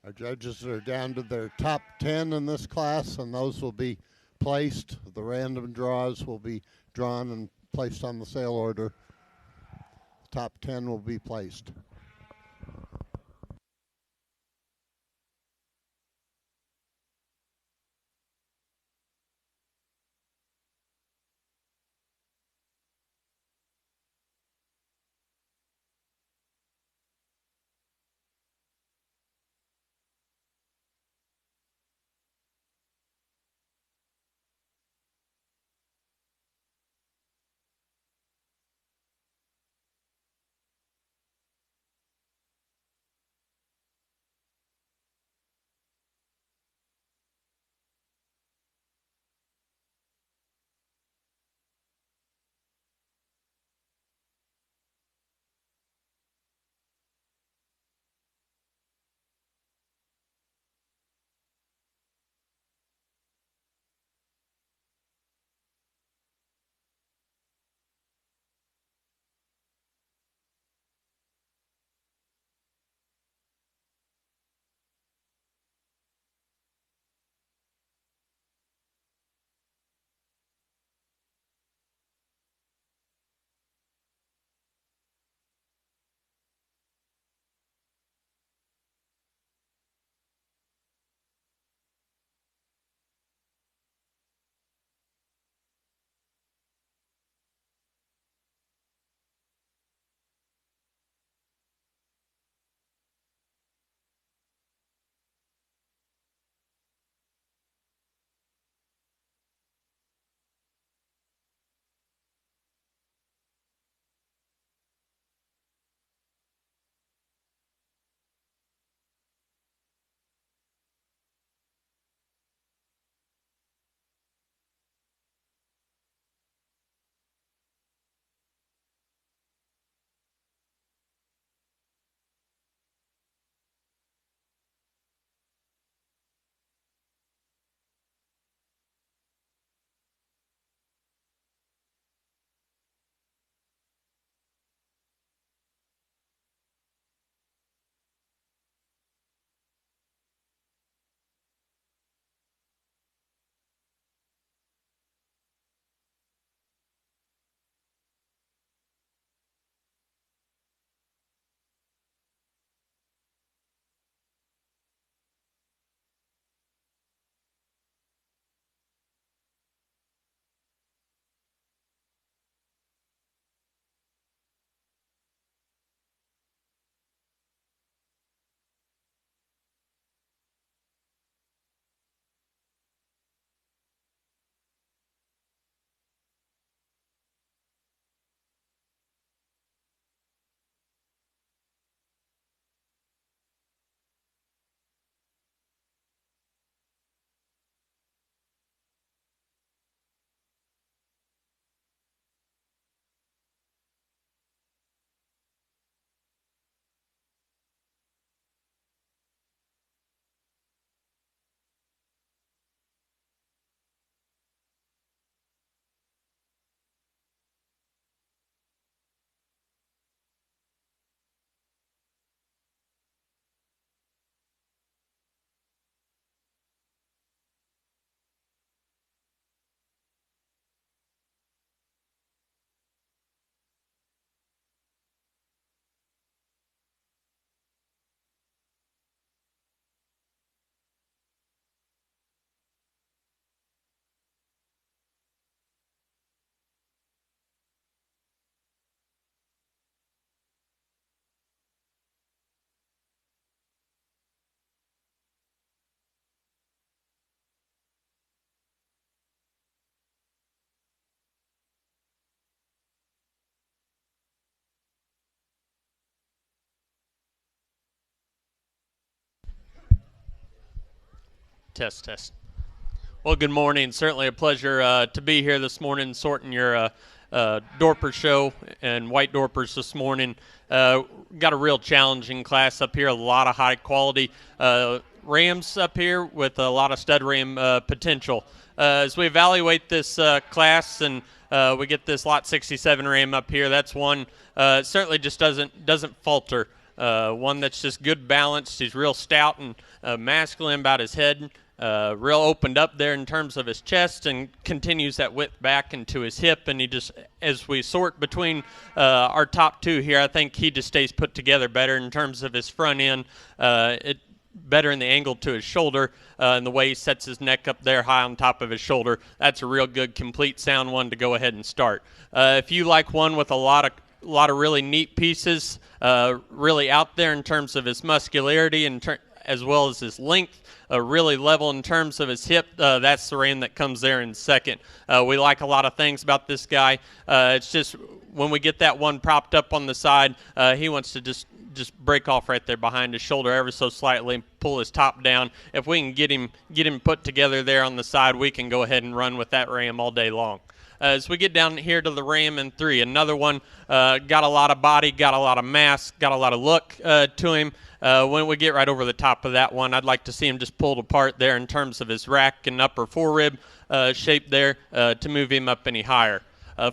Our judges are down to their top 10 in this class, and those will be placed. The random draws will be drawn and placed on the sale order. The top 10 will be placed. Test, test. Well, good morning. Certainly a pleasure to be here this morning, sorting your Dorper show and white Dorpers this morning. Got a real challenging class up here, a lot of high quality rams up here with a lot of stud ram potential. As we evaluate this class and we get this lot 67 ram up here, that's one certainly just doesn't falter. one that's just good balanced. He's real stout and masculine about his head. Real opened up there in terms of his chest and continues that width back into his hip. And he just, as we sort between our top two here, I think he just stays put together better in terms of his front end. Better in the angle to his shoulder and the way he sets his neck up there high on top of his shoulder. That's a real good, complete, sound one to go ahead and start. If you like one with a lot of really neat pieces, really out there in terms of his muscularity and as well as his length, really level in terms of his hip, that's the ram that comes there in second. We like a lot of things about this guy. It's just when we get that one propped up on the side, he wants to just break off right there behind his shoulder ever so slightly and pull his top down. If we can get him put together there on the side, we can go ahead and run with that ram all day long. As we get down here to the ram in 3, another one got a lot of body, got a lot of mass, got a lot of look to him. When we get right over the top of that one, I'd like to see him just pulled apart there in terms of his rack and upper forerib shape there to move him up any higher.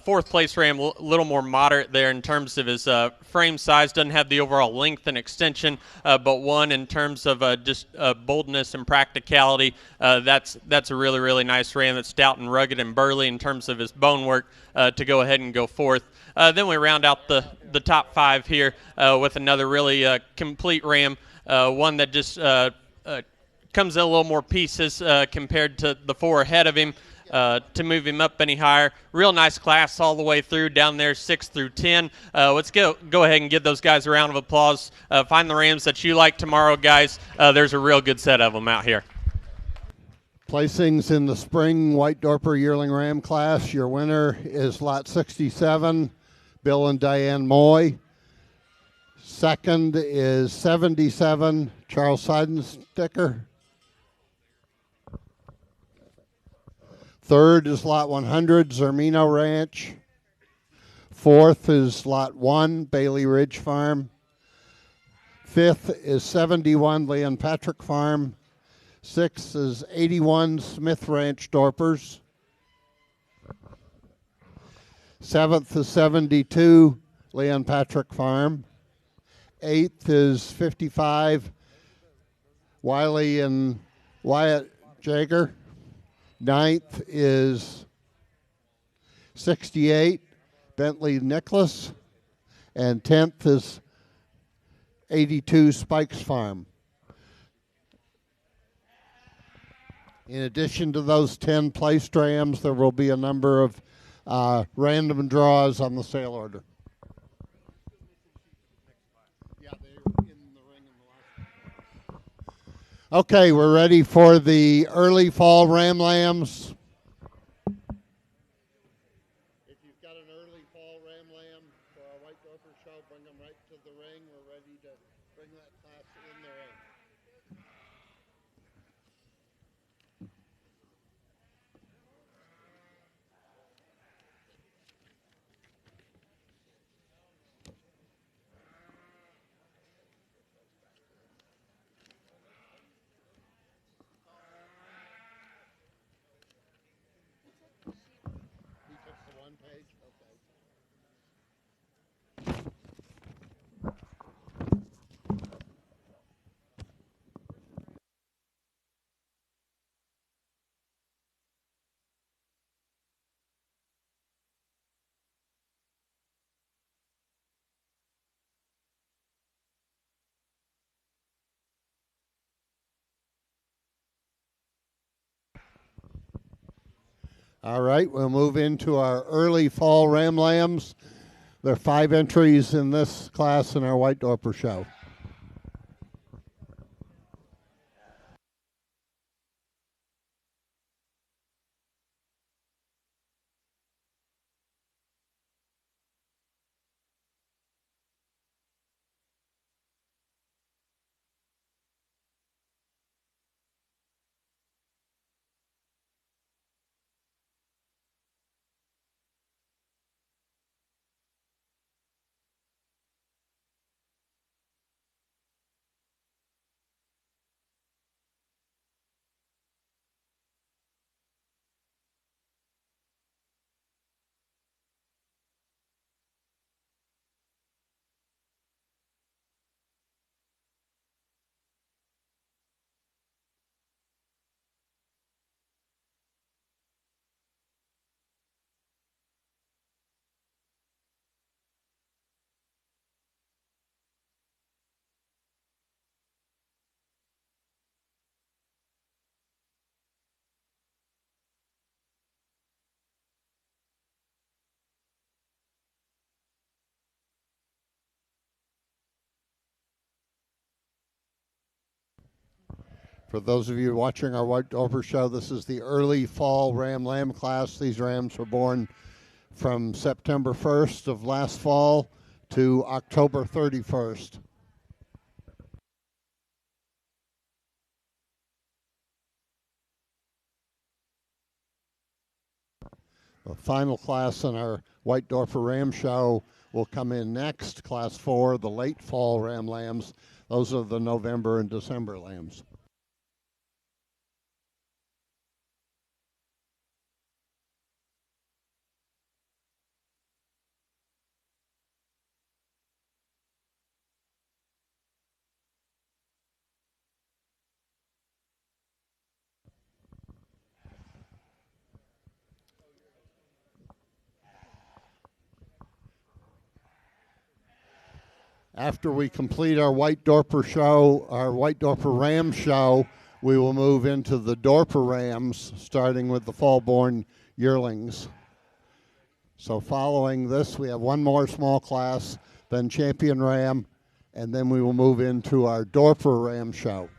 Fourth place ram, a little more moderate there in terms of his frame size. Doesn't have the overall length and extension, but one in terms of just boldness and practicality. That's a really, really nice ram that's stout and rugged and burly in terms of his bone work to go ahead and go fourth. Then we round out the top 5 here with another really complete ram, one that just comes in a little more pieces compared to the 4 ahead of him. To move him up any higher. Real nice class all the way through, down there 6 through 10. Let's go ahead and give those guys a round of applause. Find the rams that you like tomorrow, guys. There's a real good set of them out here. Placings in the spring White Dorper yearling ram class. Your winner is lot 67, Bill and Diane Moy. Second is 77, Charles Seidensticker. Third is lot 100, Zermino Ranch. Fourth is lot 1, Bailey Ridge Farm. Fifth is 71, Leon Patrick Farm. Sixth is 81, Smith Ranch Dorpers. Seventh is 72, Leon Patrick Farm. Eighth is 55, Wiley and Wyatt Jager. Ninth is 68, Bentley Nicholas. And 10th is 82, Spikes Farm. In addition to those 10 placed rams, there will be a number of random draws on the sale order. Yeah, they were in the ring in the last. Okay, we're ready for the early fall ram lambs. If you've got an early fall ram lamb for our White Dorper show, bring them right to the ring. We're ready to bring that class in the ring. He took the one page? Okay. All right, we'll move into our early fall ram lambs. There are 5 entries in this class in our White Dorper show. For those of you watching our White Dorper show, this is the early fall ram lamb class. These rams were born from September 1st of last fall to October 31st. The final class in our White Dorper Ram Show will come in next, Class 4, the late fall ram lambs. Those are the November and December lambs. After we complete our White Dorper show, our White Dorper Ram show, we will move into the Dorper Rams, starting with the fall-born yearlings. So following this, we have one more small class, then Champion Ram, and then we will move into our Dorper Ram show.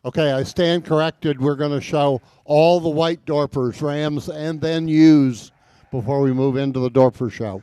Okay, I stand corrected. We're going to show all the White Dorpers, rams, and then ewes before we move into the Dorper show.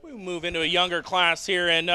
We move into a younger class here, and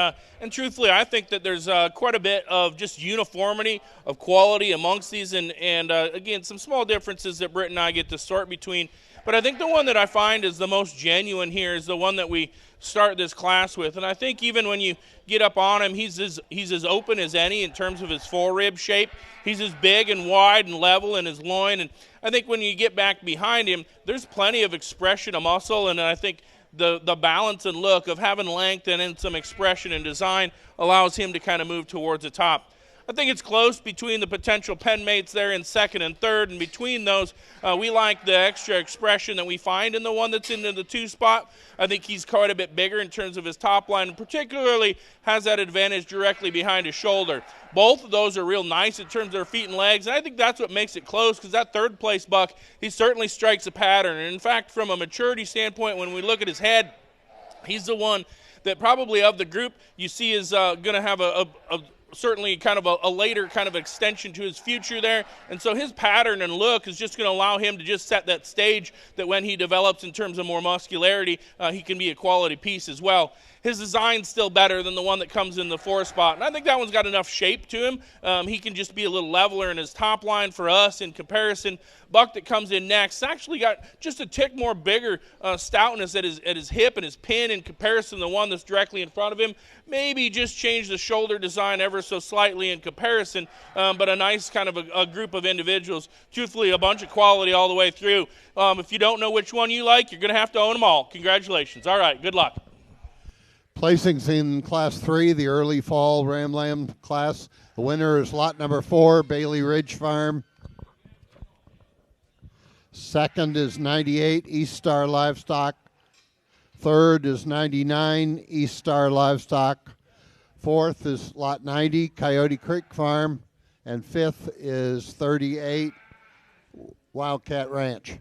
truthfully, I think that there's quite a bit of just uniformity of quality amongst these, and again, some small differences that Britt and I get to sort between. But I think the one that I find is the most genuine here is the one that we start this class with, and I think even when you get up on him, he's as open as any in terms of his forerib shape. He's as big and wide and level in his loin, and I think when you get back behind him, there's plenty of expression of muscle, and I think the balance and look of having length and then some expression and design allows him to kind of move towards the top. I think it's close between the potential pen mates there in second and third, and between those, we like the extra expression that we find in the one that's in the 2 spot. I think he's quite a bit bigger in terms of his top line, and particularly has that advantage directly behind his shoulder. Both of those are real nice in terms of their feet and legs, and I think that's what makes it close, because that third place buck, he certainly strikes a pattern. And in fact, from a maturity standpoint, when we look at his head, he's the one that probably of the group you see is going to have a certainly kind of a later kind of extension to his future there. And so his pattern and look is just going to allow him to just set that stage that when he develops in terms of more muscularity, he can be a quality piece as well. His design's still better than the one that comes in the 4 spot. And I think that one's got enough shape to him. He can just be a little leveler in his top line for us in comparison. Buck that comes in next actually got just a tick more bigger stoutness at his hip and his pin in comparison to the one that's directly in front of him. Maybe just change the shoulder design ever so slightly in comparison, but a nice kind of a group of individuals. Truthfully, a bunch of quality all the way through. If you don't know which one you like, you're going to have to own them all. Congratulations. All right, good luck. Placings in Class 3, the early fall Ram Lamb class. The winner is lot number 4, Bailey Ridge Farm. Second is 98, East Star Livestock. Third is 99, East Star Livestock. Fourth is lot 90, Coyote Creek Farm. And fifth is 38, Wildcat Ranch.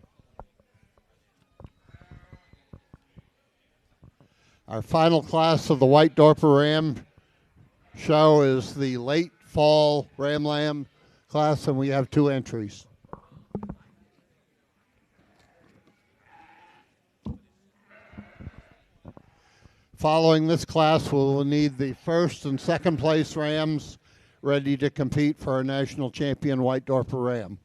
Our final class of the White Dorper Ram show is the late fall Ram Lamb class, and we have 2 entries. Following this class, we'll need the first and second place rams ready to compete for our national champion White Dorper Ram.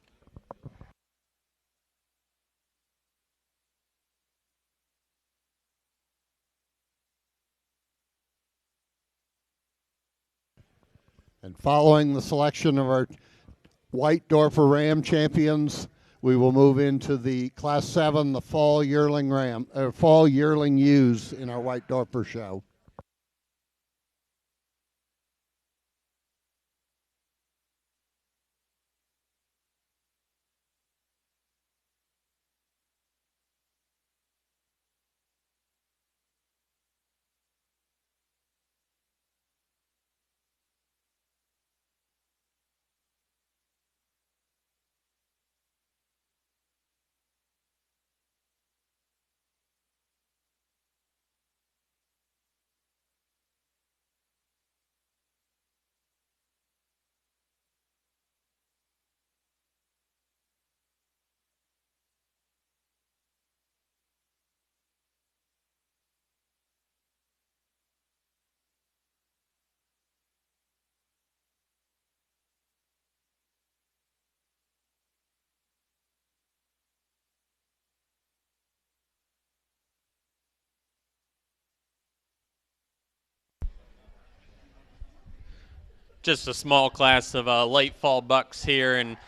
And following the selection of our White Dorper Ram champions, we will move into the Class 7, the fall yearling ewes in our White Dorper show. Just a small class of late fall bucks here, and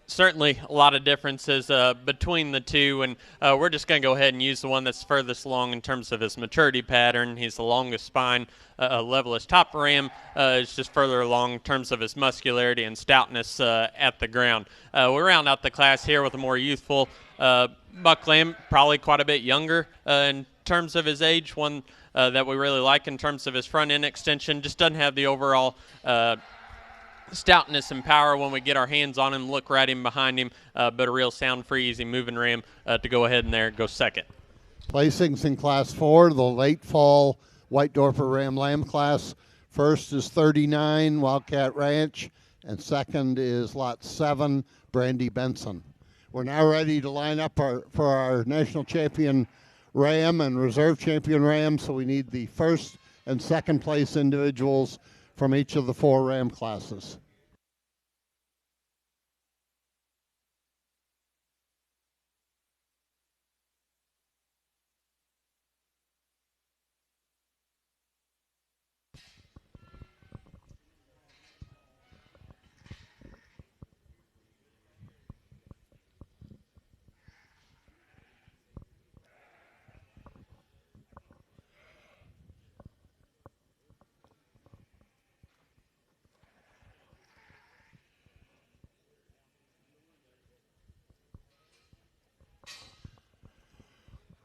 certainly a lot of differences between the two, and we're just going to go ahead and use the one that's furthest along in terms of his maturity pattern. He's the longest spine, levelest top ram. Is just further along in terms of his muscularity and stoutness at the ground. We round out the class here with a more youthful buck lamb, probably quite a bit younger in terms of his age, one that we really like in terms of his front end extension. Just doesn't have the overall stoutness and power when we get our hands on him, look right in behind him, but a real sound, free, easy moving ram to go ahead and there go second. Placings in Class 4, the late fall White Dorper Ram Lamb class. First is 39, Wildcat Ranch, and second is Lot 7, Brandy Benson. We're now ready to line up for our national champion ram and reserve champion ram, so we need the first and second place individuals from each of the 4 ram classes.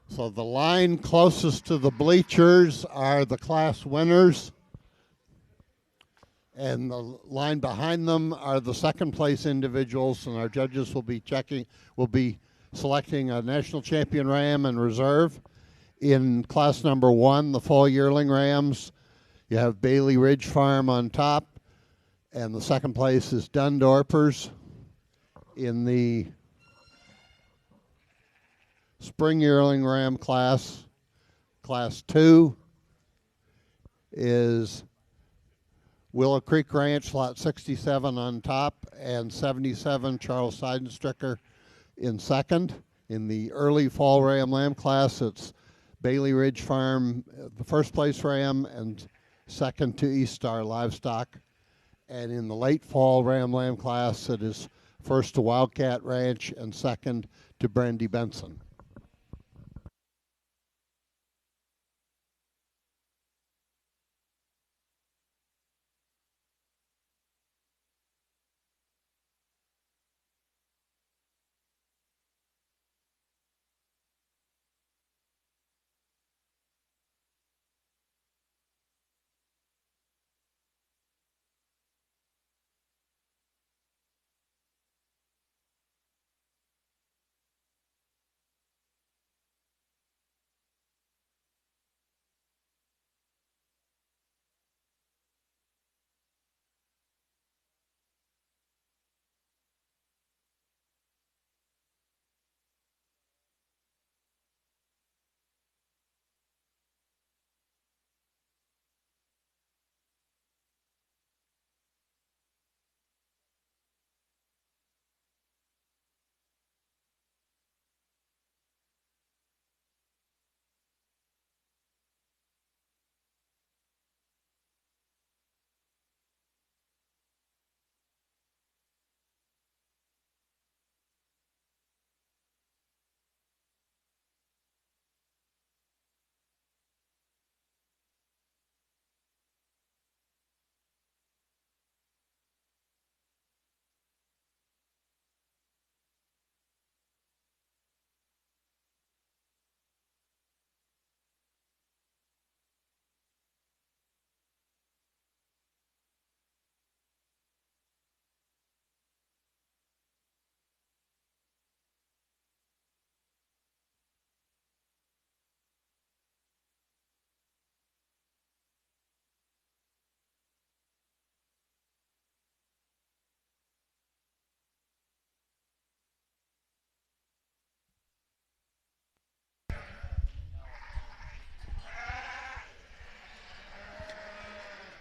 So the line closest to the bleachers are the class winners, and the line behind them are the second place individuals, and our judges will be selecting a national champion ram and reserve. In class number 1, the fall yearling rams, you have Bailey Ridge Farm on top, And the second place is Dorper's. In the spring yearling ram class, class 2 is Willow Creek Ranch, lot 67 on top, and 77 Charles Seidenstricker in second. In the early fall ram class, it's Bailey Ridge Farm, the first place ram, and second to East Star Livestock. And in the late fall ram class, it is first to Wildcat Ranch and second to Brandy Benson.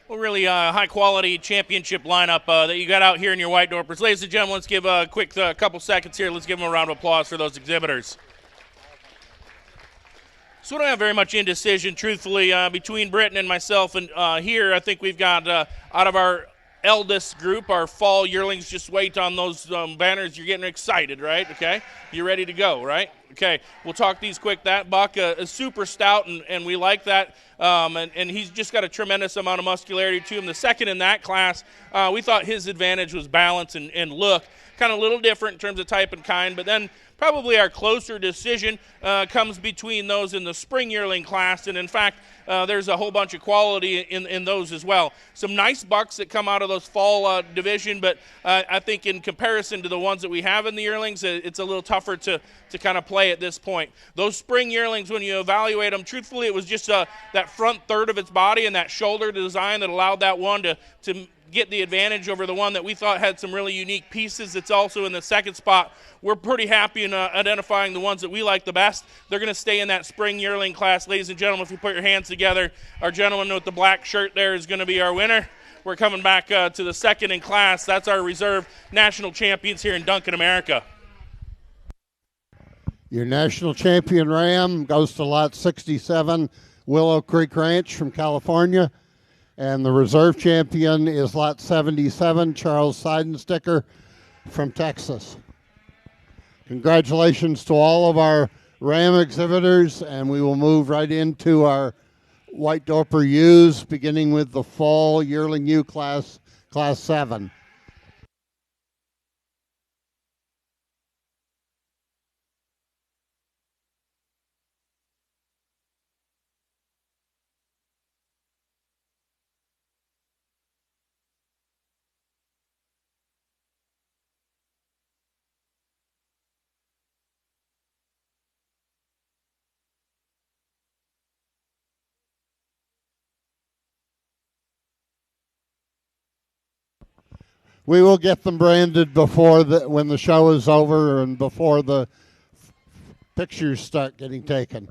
Well, really high-quality championship lineup that you got out here in your White Dorpers. Ladies and gentlemen, let's give a quick couple seconds here. Let's give them a round of applause for those exhibitors. So we don't have very much indecision, truthfully, between Britton and myself. And here, I think we've got, out of our eldest group, our fall yearlings, just wait on those banners. You're getting excited, right? Okay. You're ready to go, right? Okay. We'll talk these quick. That buck is super stout, and we like that. And he's just got a tremendous amount of muscularity to him. The second in that class, we thought his advantage was balance and look. Kind of a little different in terms of type and kind, but then probably our closer decision comes between those in the spring yearling class, and in fact, there's a whole bunch of quality in those as well. Some nice bucks that come out of those fall division, but I think in comparison to the ones that we have in the yearlings, it's a little tougher to kind of play at this point. Those spring yearlings, when you evaluate them, truthfully, it was just that front third of its body and that shoulder design that allowed that one to get the advantage over the one that we thought had some really unique pieces that's also in the second spot. We're pretty happy in identifying the ones that we like the best. They're going to stay in that spring yearling class. Ladies and gentlemen, if you put your hands together, our gentleman with the black shirt there is going to be our winner. We're coming back to the second in class. That's our reserve national champions here in Duncan, America. Your national champion ram goes to lot 67, Willow Creek Ranch from California. And the reserve champion is lot 77, Charles Seidensticker from Texas. Congratulations to all of our ram exhibitors, and we will move right into our White Dorper ewes, beginning with the fall yearling ewe class, class 7. We will get them branded before when the show is over and before the pictures start getting taken.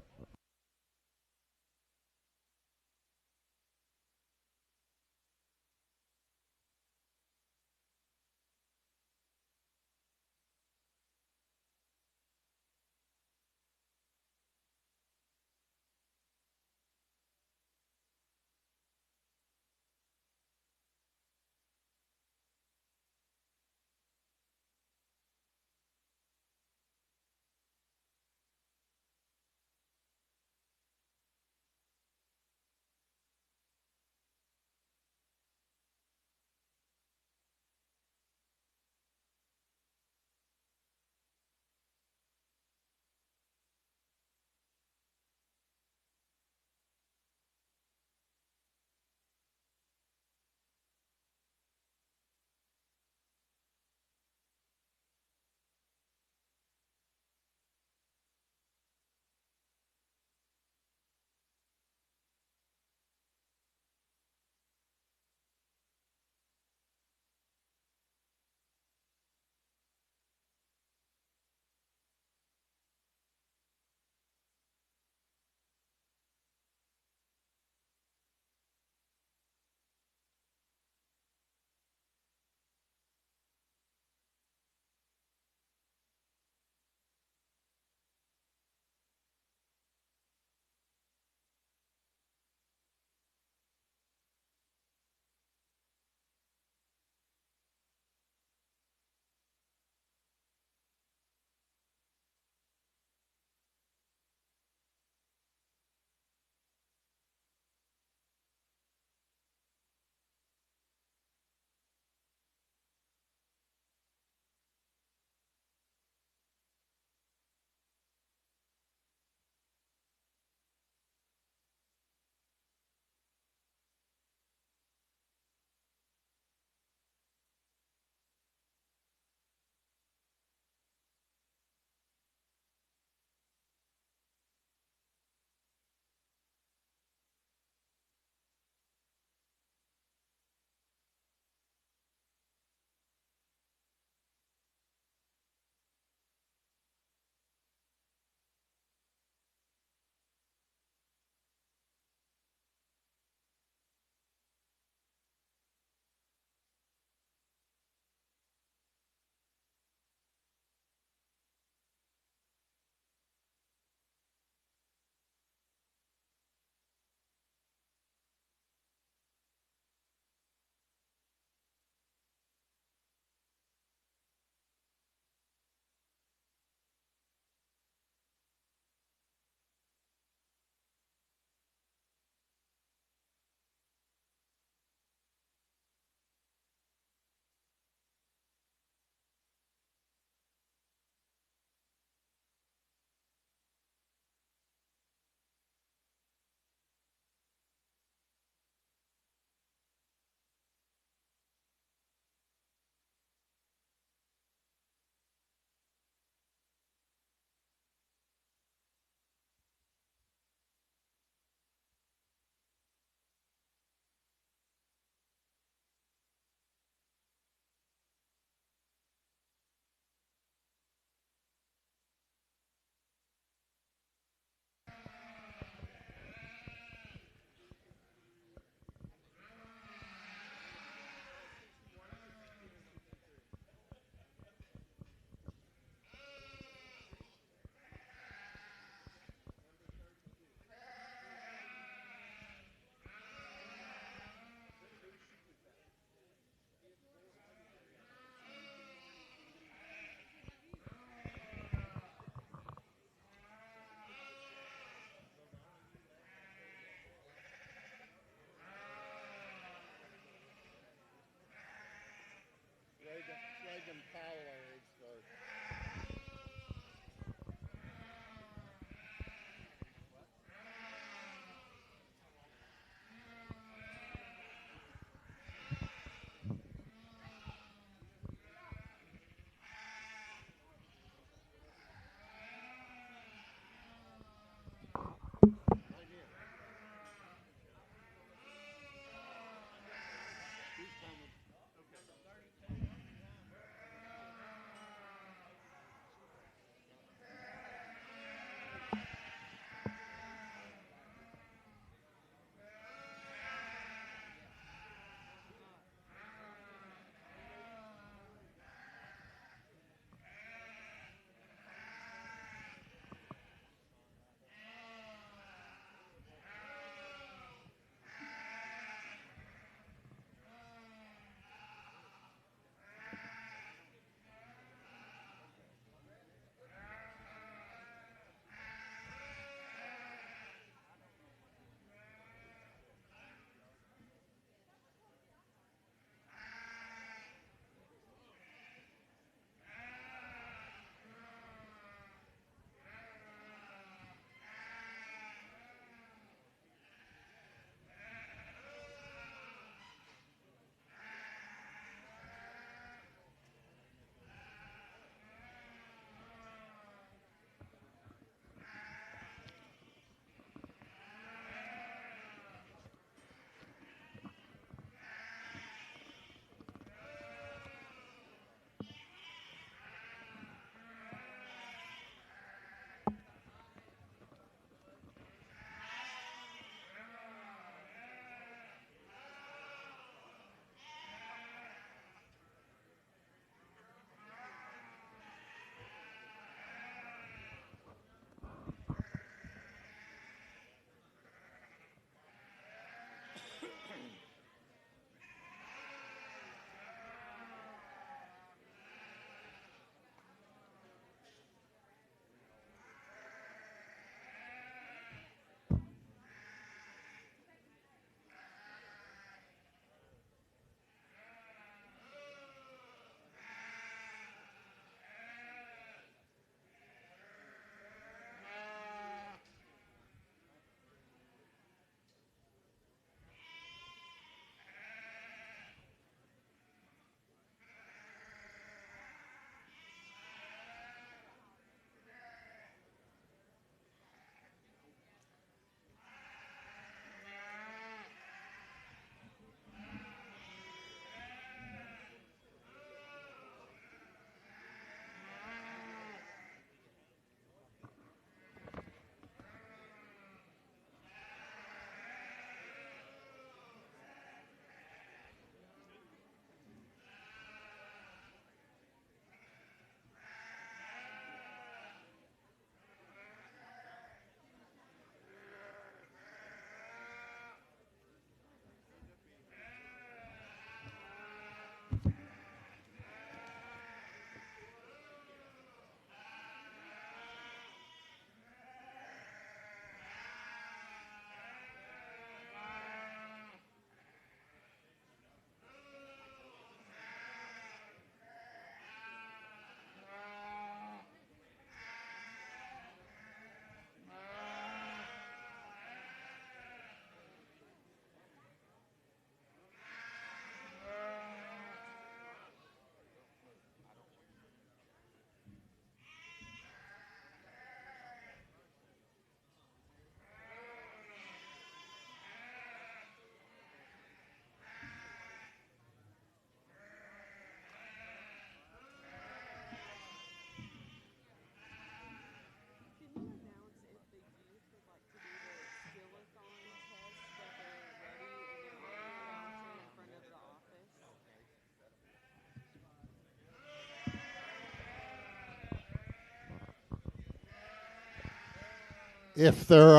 If there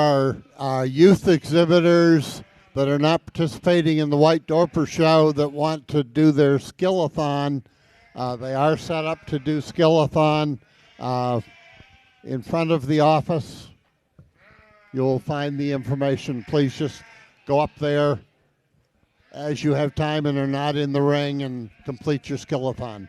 are youth exhibitors that are not participating in the White Dorper show that want to do their skill-a-thon, they are set up to do skill-a-thon in front of the office. You'll find the information. Please just go up there as you have time and are not in the ring and complete your skill-a-thon.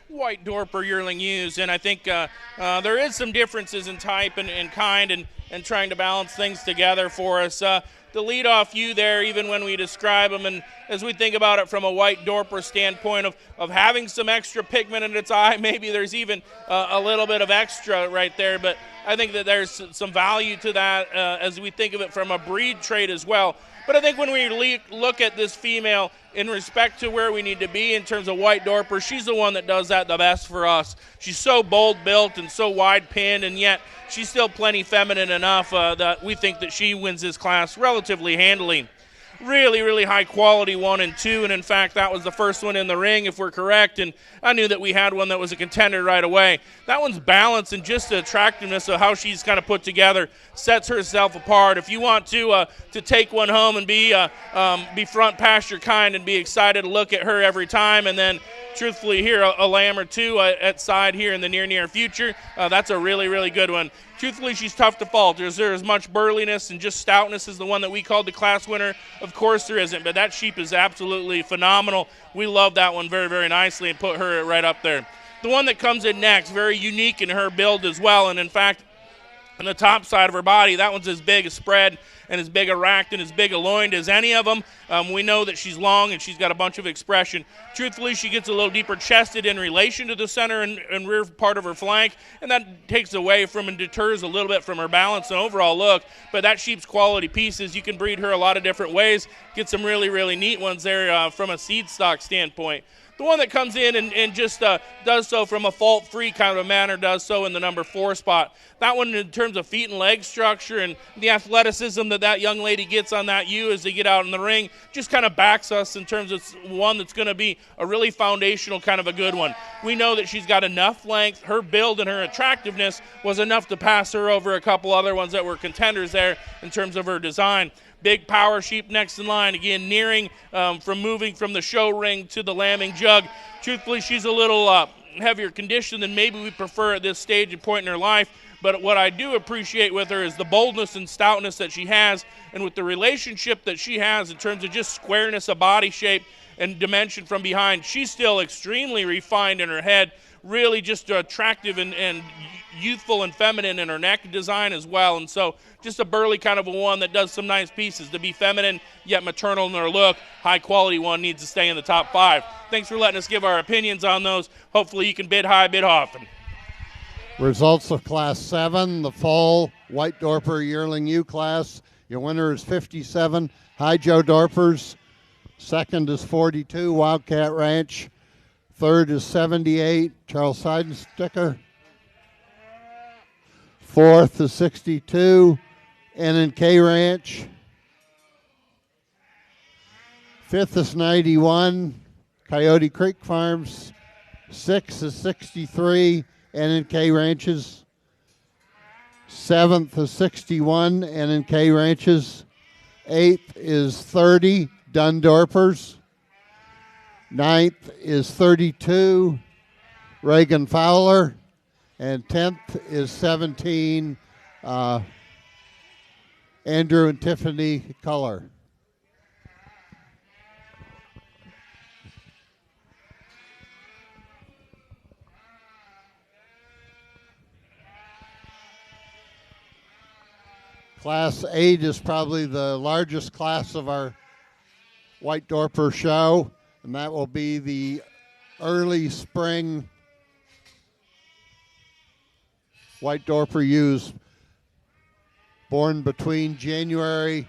White Dorper yearling ewes, and I think there is some differences in type and kind and trying to balance things together for us. The leadoff ewe there, even when we describe them, and as we think about it from a White Dorper standpoint of having some extra pigment in its eye, maybe there's even a little bit of extra right there, but I think that there's some value to that as we think of it from a breed trait as well. But I think when we look at this female in respect to where we need to be in terms of white Dorper, she's the one that does that the best for us. She's so bold built and so wide pinned, and yet she's still plenty feminine enough that we think that she wins this class relatively handily. Really, really high quality 1 and 2, and in fact that was the first one in the ring if we're correct, and I knew that we had one that was a contender right away. That one's balance and just the attractiveness of how she's kind of put together sets herself apart. If you want to take one home and be front pasture kind and be excited to look at her every time, and then truthfully here a lamb or two at side here in the near future, that's a really, really good one. Truthfully, she's tough to fault. Is there as much burliness and just stoutness as the one that we called the class winner? Of course there isn't, but that sheep is absolutely phenomenal. We love that one very, very nicely and put her right up there. The one that comes in next, very unique in her build as well, and in fact, on the top side of her body, that one's as big a spread and as big a racked and as big a loined as any of them. We know that she's long and she's got a bunch of expression. Truthfully, she gets a little deeper chested in relation to the center and rear part of her flank, and that takes away from and deters a little bit from her balance and overall look. But that sheep's quality pieces, you can breed her a lot of different ways, get some really, really neat ones there from a seed stock standpoint. The one that comes in and just does so from a fault-free kind of a manner does so in the number 4 spot. That one, in terms of feet and leg structure and the athleticism that young lady gets on that ewe as they get out in the ring, just kind of backs us in terms of one that's going to be a really foundational kind of a good one. We know that she's got enough length. Her build and her attractiveness was enough to pass her over a couple other ones that were contenders there in terms of her design. Big power sheep next in line, again nearing from moving from the show ring to the lambing jug. Truthfully, she's a little heavier condition than maybe we prefer at this stage and point in her life, but what I do appreciate with her is the boldness and stoutness that she has, and with the relationship that she has in terms of just squareness of body shape and dimension from behind. She's still extremely refined in her head, really just attractive and youthful and feminine in her neck design as well, and so just a burly kind of a one that does some nice pieces. To be feminine yet maternal in her look, high quality one needs to stay in the top 5. Thanks for letting us give our opinions on those. Hopefully you can bid high, bid often. Results of Class 7, the fall White Dorper Yearling U class. Your winner is 57, High Joe Dorpers. Second is 42, Wildcat Ranch. Third is 78, Charles Seidensticker. Fourth is 62, N&K Ranch. Fifth is 91, Coyote Creek Farms. Sixth is 63, N&K Ranches. Seventh is 61, N&K Ranches. Eighth is 30, Dunn Dorpers. Ninth is 32, Reagan Fowler. And 10th is 17, Andrew and Tiffany Culler. Class 8 is probably the largest class of our White Dorper show, and that will be the early spring White Dorper ewes born between January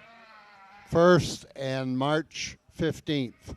1st and March 15th.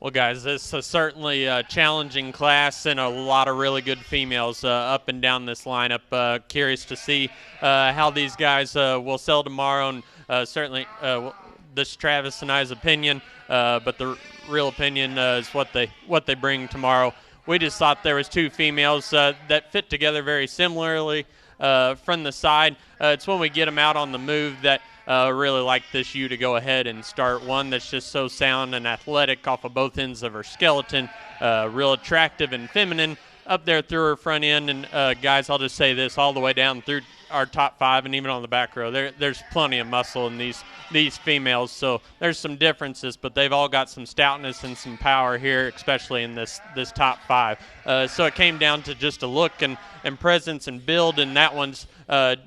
Well, guys, this is certainly a challenging class and a lot of really good females up and down this lineup. Curious to see how these guys will sell tomorrow, and certainly this is Travis and I's opinion, but the real opinion is what they bring tomorrow. We just thought there was two females that fit together very similarly from the side. It's when we get them out on the move that really like this ewe to go ahead and start. One that's just so sound and athletic off of both ends of her skeleton, real attractive and feminine up there through her front end. And guys, I'll just say this, all the way down through our top five and even on the back row, there's plenty of muscle in these females. So there's some differences, but they've all got some stoutness and some power here, especially in this top five. So it came down to just a look and presence and build, and that one's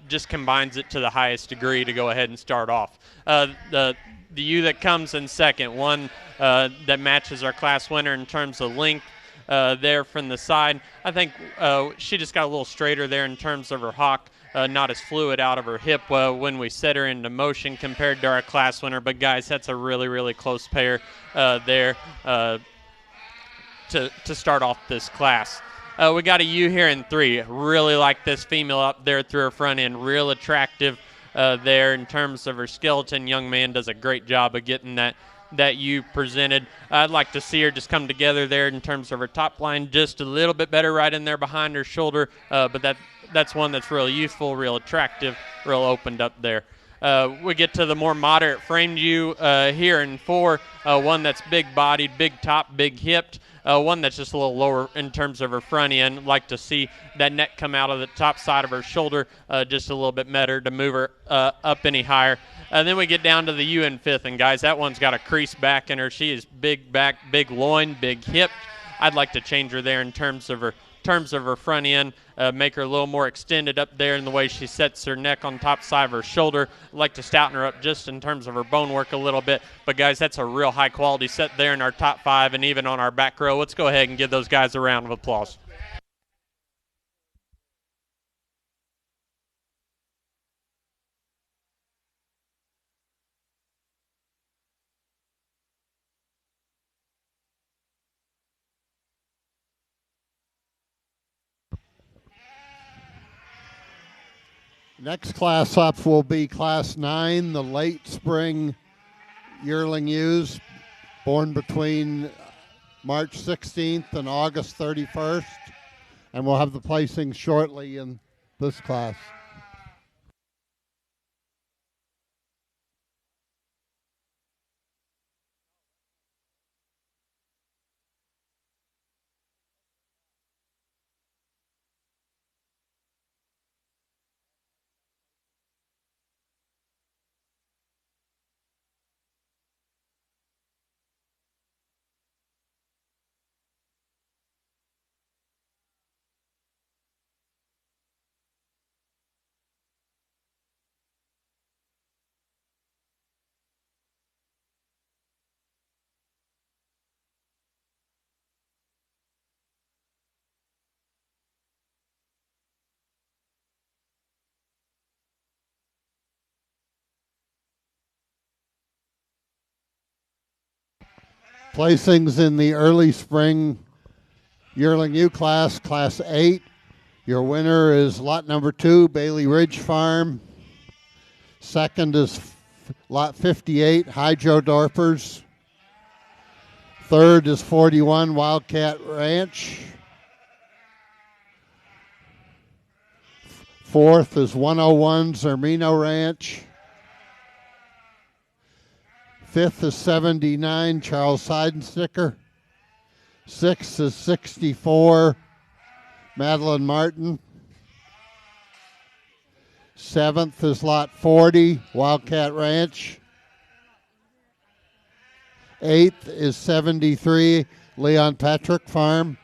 just combines it to the highest degree to go ahead and start off. The ewe that comes in second, one that matches our class winner in terms of length there from the side. I think she just got a little straighter there in terms of her hock. Not as fluid out of her hip when we set her into motion compared to our class winner. But, guys, that's a really, really close pair there to start off this class. We got a ewe here in three. Really like this female up there through her front end. Real attractive there in terms of her skeleton. Young man does a great job of getting that ewe presented. I'd like to see her just come together there in terms of her top line just a little bit better right in there behind her shoulder, but that's one that's real youthful, real attractive, real opened up there. We get to the more moderate framed ewe here in four, one that's big-bodied, big top, big-hipped, one that's just a little lower in terms of her front end. Like to see that neck come out of the top side of her shoulder just a little bit better to move her up any higher. Then we get down to the ewe in fifth, and guys, that one's got a crease back in her. She is big back, big loin, big hip. I'd like to change her there in terms of her front end, make her a little more extended up there in the way she sets her neck on top side of her shoulder. I'd like to stouten her up just in terms of her bone work a little bit. But, guys, that's a real high-quality set there in our top five and even on our back row. Let's go ahead and give those guys a round of applause. Next class up will be Class 9, the late spring yearling ewes, born between March 16th and August 31st. And we'll have the placing shortly in this class. Placings in the early spring yearling ewe class, Class 8. Your winner is lot number 2, Bailey Ridge Farm. Second is lot 58, Hydro Dorpers. Third is 41, Wildcat Ranch. Fourth is 101, Zermino Ranch. Fifth is 79, Charles Seidensticker. Sixth is 64, Madeline Martin. Seventh is lot 40, Wildcat Ranch. Eighth is 73, Leon Patrick Farm.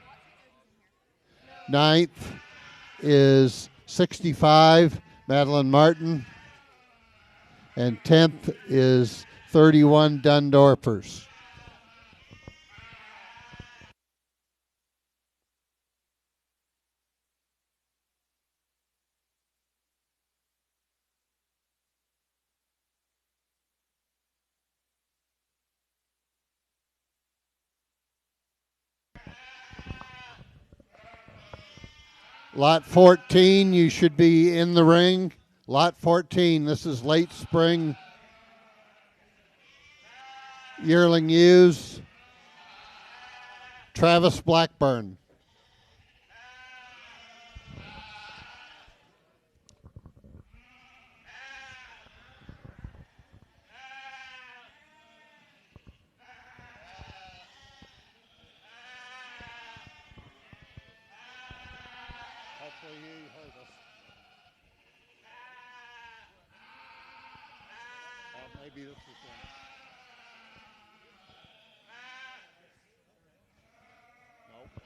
Ninth is 65, Madeline Martin. And 10th is 31, Dorpers. Lot 14, you should be in the ring. Lot 14, this is late spring yearling ewes. Travis Blackburn. Hopefully he heard us. Maybe this is him. Nope.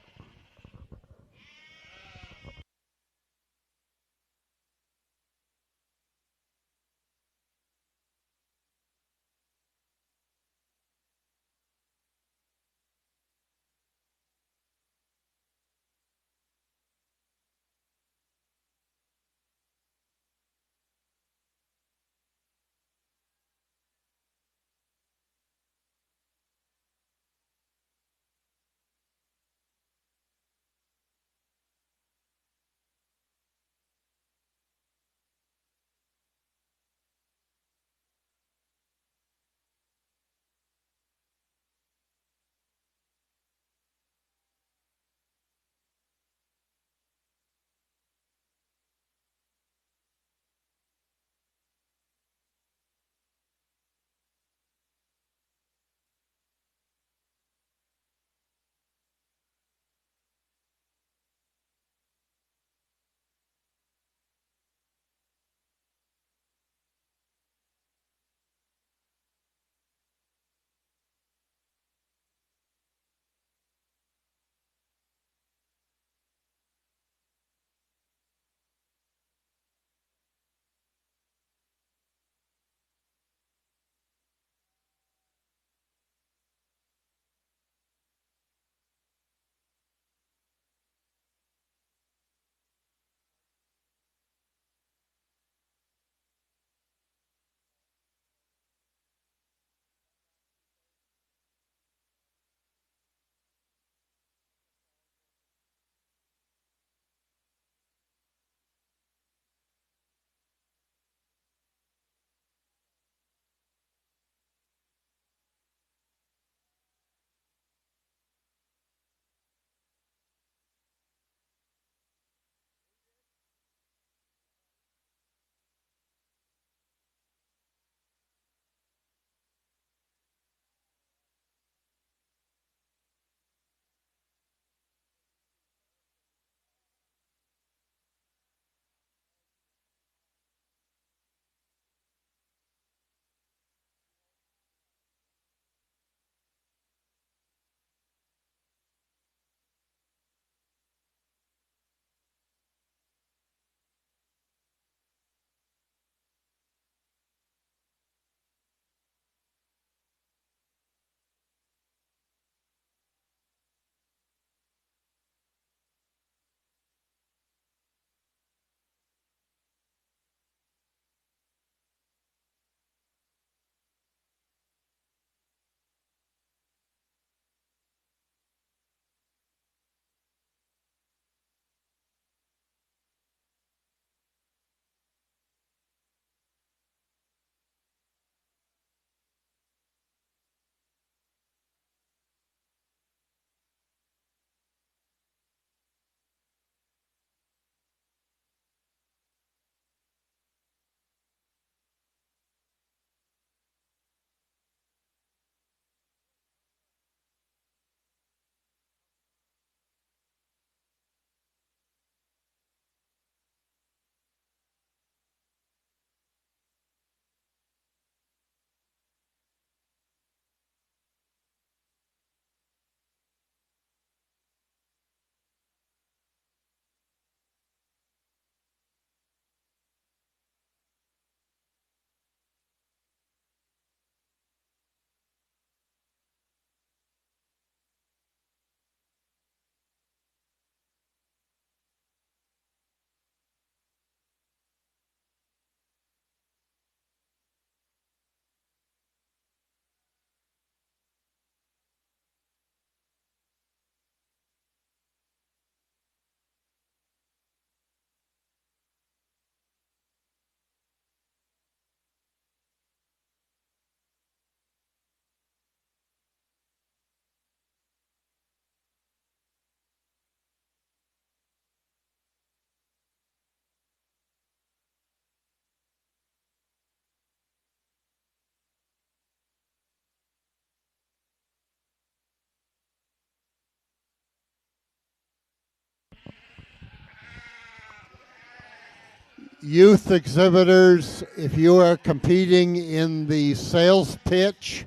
youth exhibitors, if you are competing in the sales pitch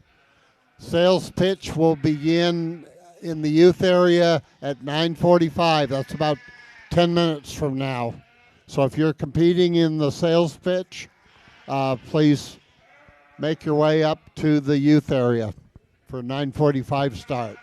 will begin in the youth area at 9:45. That's about 10 minutes from now. So if you're competing in the sales pitch, please make your way up to the youth area for 9:45 start.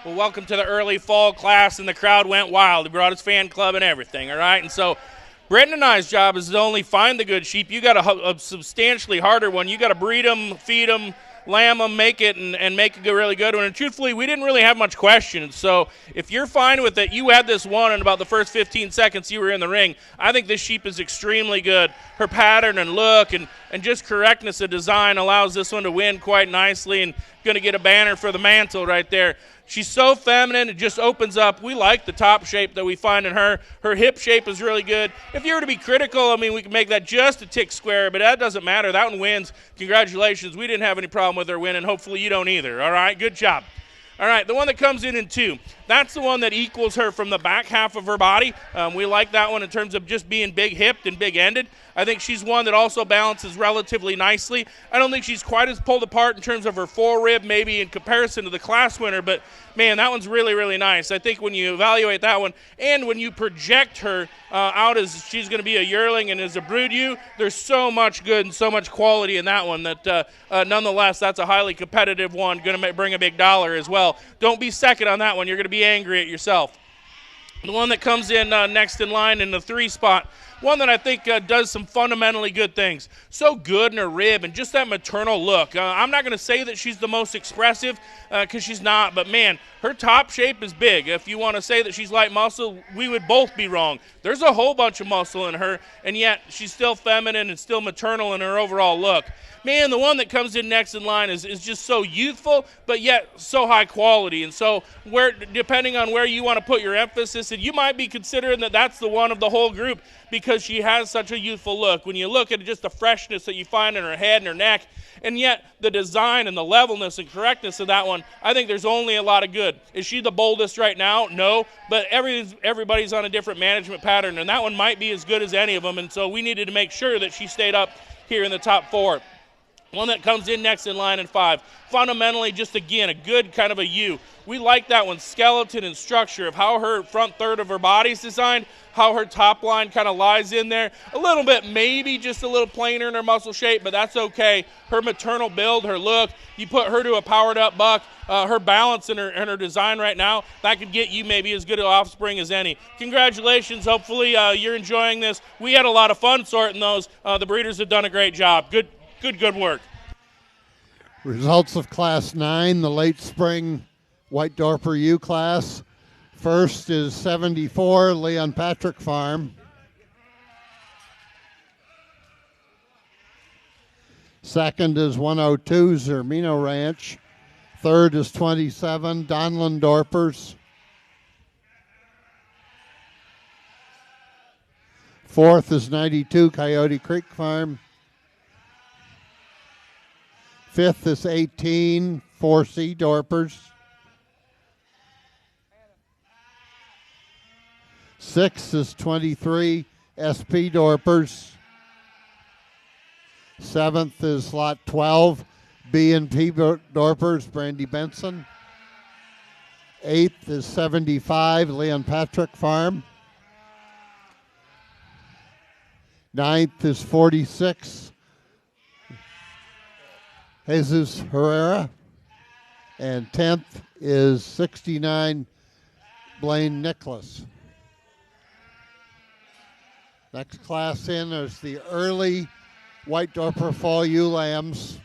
Well, welcome to the early fall class, and the crowd went wild. He brought his fan club and everything, all right? And so Brenton and I's job is to only find the good sheep. You got a substantially harder one. You got to breed them, feed them, lamb them, make it, and make a really good one. And truthfully, we didn't really have much question. So if you're fine with it, you had this one in about the first 15 seconds you were in the ring. I think this sheep is extremely good. Her pattern and look and just correctness of design allows this one to win quite nicely, and going to get a banner for the mantle right there. She's so feminine, it just opens up. We like the top shape that we find in her. Her hip shape is really good. If you were to be critical, I mean, we can make that just a tick square, but that doesn't matter. That one wins. Congratulations. We didn't have any problem with her winning. Hopefully you don't either. All right, good job. All right, the one that comes in 2, that's the one that equals her from the back half of her body. We like that one in terms of just being big-hipped and big-ended. I think she's one that also balances relatively nicely. I don't think she's quite as pulled apart in terms of her forerib, maybe in comparison to the class winner, but, man, that one's really, really nice. I think when you evaluate that one and when you project her out as she's going to be a yearling and as a brood ewe, there's so much good and so much quality in that one that, nonetheless, that's a highly competitive one, going to bring a big dollar as well. Don't be second on that one. You're going to be angry at yourself. The one that comes in next in line in the 3 spot, one that I think does some fundamentally good things. So good in her rib and just that maternal look. I'm not going to say that she's the most expressive because she's not, but, man, her top shape is big. If you want to say that she's light muscle, we would both be wrong. There's a whole bunch of muscle in her, and yet she's still feminine and still maternal in her overall look. Man, the one that comes in next in line is just so youthful, but yet so high quality. And so depending on where you want to put your emphasis, and you might be considering that that's the one of the whole group because she has such a youthful look. When you look at just the freshness that you find in her head and her neck, and yet the design and the levelness and correctness of that one, I think there's only a lot of good. Is she the boldest right now? No, but everybody's on a different management pattern, and that one might be as good as any of them, and so we needed to make sure that she stayed up here in the top 4. One that comes in next in line in 5. Fundamentally, just again, a good kind of a ewe. We like that one, skeleton and structure of how her front third of her body's designed, how her top line kind of lies in there. A little bit, maybe just a little plainer in her muscle shape, but that's okay. Her maternal build, her look, you put her to a powered up buck, her balance and her design right now, that could get you maybe as good an offspring as any. Congratulations. Hopefully you're enjoying this. We had a lot of fun sorting those. The breeders have done a great job. Good work. Results of Class 9, the late spring White Dorper ewe class. First is 74, Leon Patrick Farm. Second is 102, Zermino Ranch. Third is 27, Donlin Dorpers. Fourth is 92, Coyote Creek Farm. Fifth is 18, 4C Dorpers. Sixth is 23, SP Dorpers. Seventh is Lot 12, B&P Dorpers, Brandy Benson. Eighth is 75, Leon Patrick Farm. Ninth is 46, Jesus Herrera. And 10th is 69, Blaine Nicholas. Next class in is the early White Dorper Fall ewe lambs.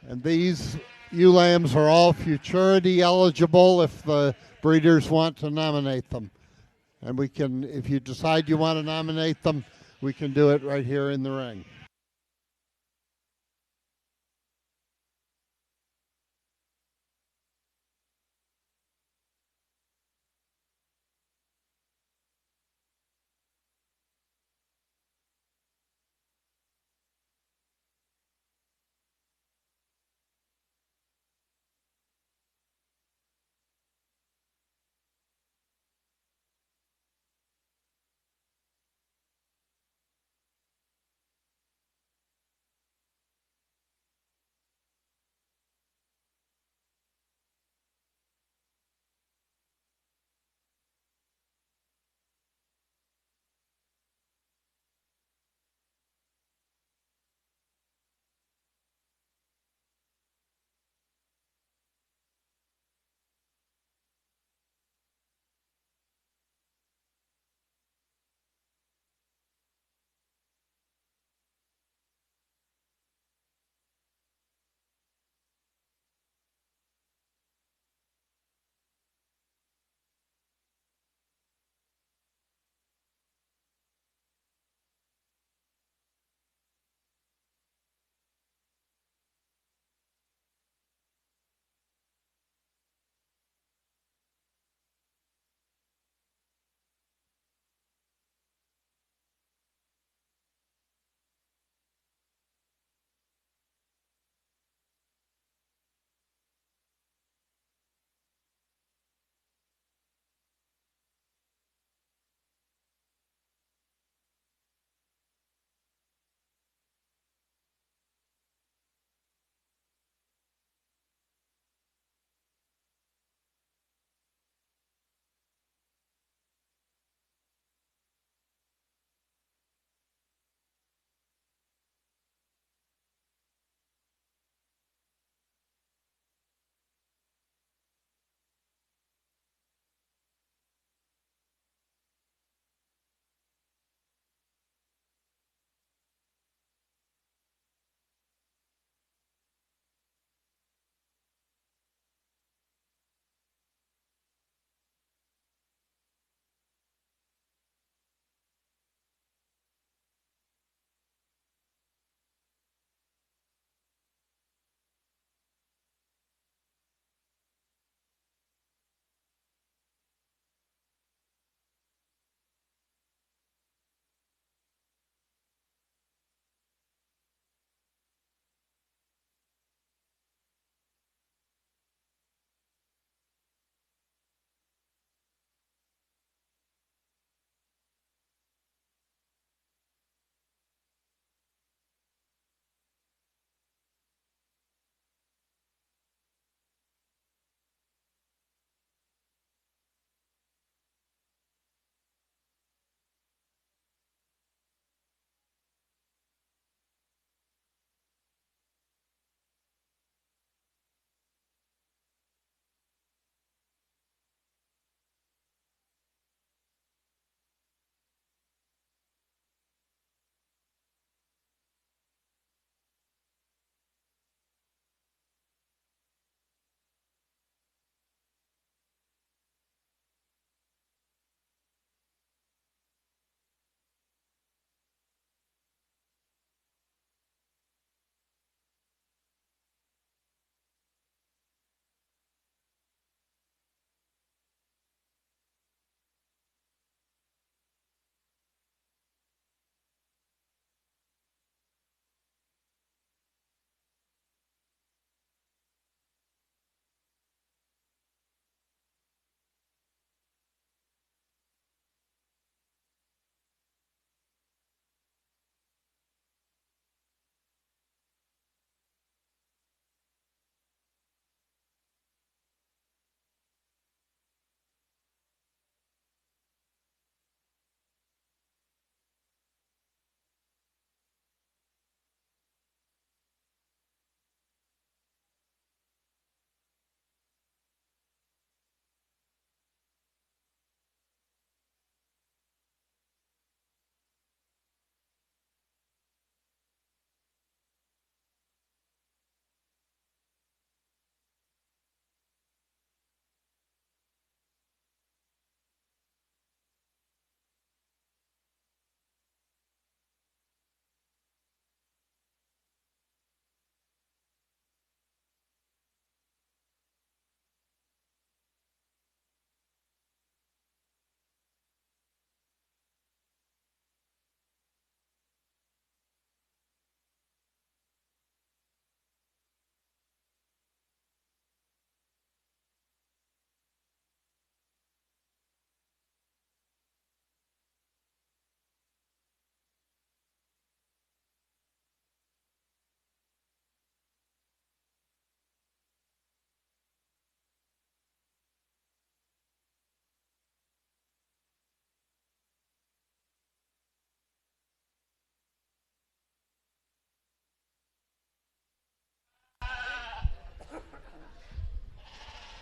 And these ewe lambs are all futurity eligible if the breeders want to nominate them. And we can, if you decide you want to nominate them, we can do it right here in the ring.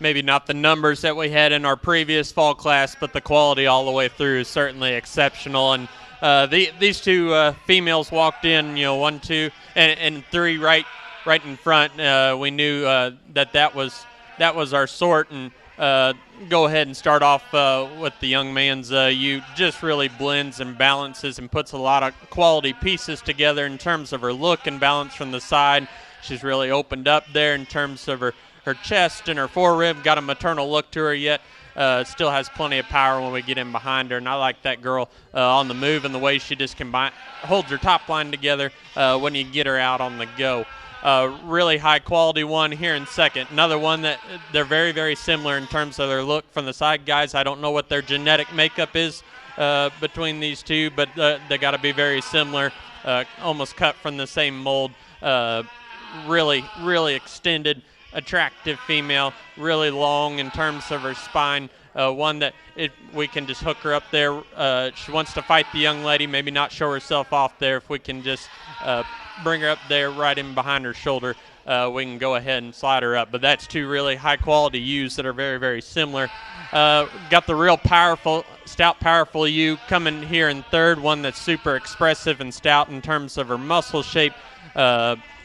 maybe not the numbers that we had in our previous fall class, but the quality all the way through is certainly exceptional. And these two females walked in, 1, 2, and 3 right in front. We knew that was our sort, and go ahead and start off with the young man's ewe. Just really blends and balances and puts a lot of quality pieces together in terms of her look and balance from the side. She's really opened up there in terms of her chest and her forerib. Got a maternal look to her yet. Still has plenty of power when we get in behind her, and I like that girl on the move and the way she just holds her top line together when you get her out on the go. Really high quality one here in second. Another one that they're very, very similar in terms of their look from the side, guys. I don't know what their genetic makeup is between these two, but they got to be very similar, almost cut from the same mold. Really, really extended, attractive female, really long in terms of her spine. One that we can just hook her up there. She wants to fight the young lady, maybe not show herself off there. If we can just bring her up there right in behind her shoulder, we can go ahead and slide her up. But that's two really high-quality ewes that are very, very similar. Got the real stout, powerful ewe coming here in third, one that's super expressive and stout in terms of her muscle shape.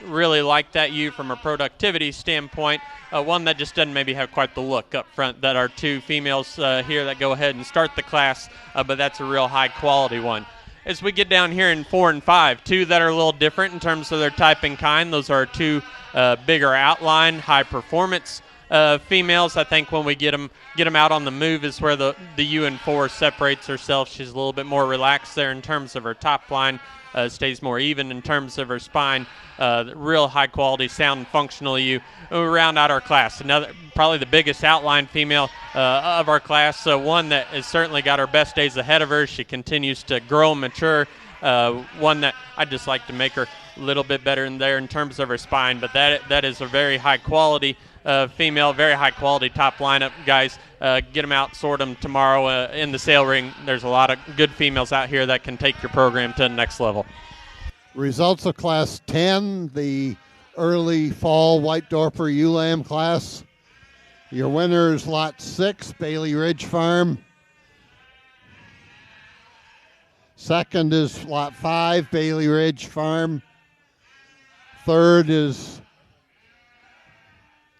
Really like that ewe from a productivity standpoint. One that just doesn't maybe have quite the look up front that our two females here that go ahead and start the class, but that's a real high-quality one. As we get down here in 4 and 5, two that are a little different in terms of their type and kind. Those are two bigger outline, high-performance females. I think when we get them out on the move is where the ewe in 4 separates herself. She's a little bit more relaxed there in terms of her top line. Stays more even in terms of her spine. Real high quality, sound, and functional ewe. We round out our class. Probably the biggest outline female of our class. One that has certainly got her best days ahead of her. She continues to grow and mature. One that I'd just like to make her a little bit better in there in terms of her spine. But that is a very high quality female, very high quality top lineup, guys. Get them out, sort them tomorrow in the sale ring. There's a lot of good females out here that can take your program to the next level. Results of Class 10, the early fall White Dorper ewe lamb class. Your winner is Lot 6, Bailey Ridge Farm. Second is Lot 5, Bailey Ridge Farm. Third is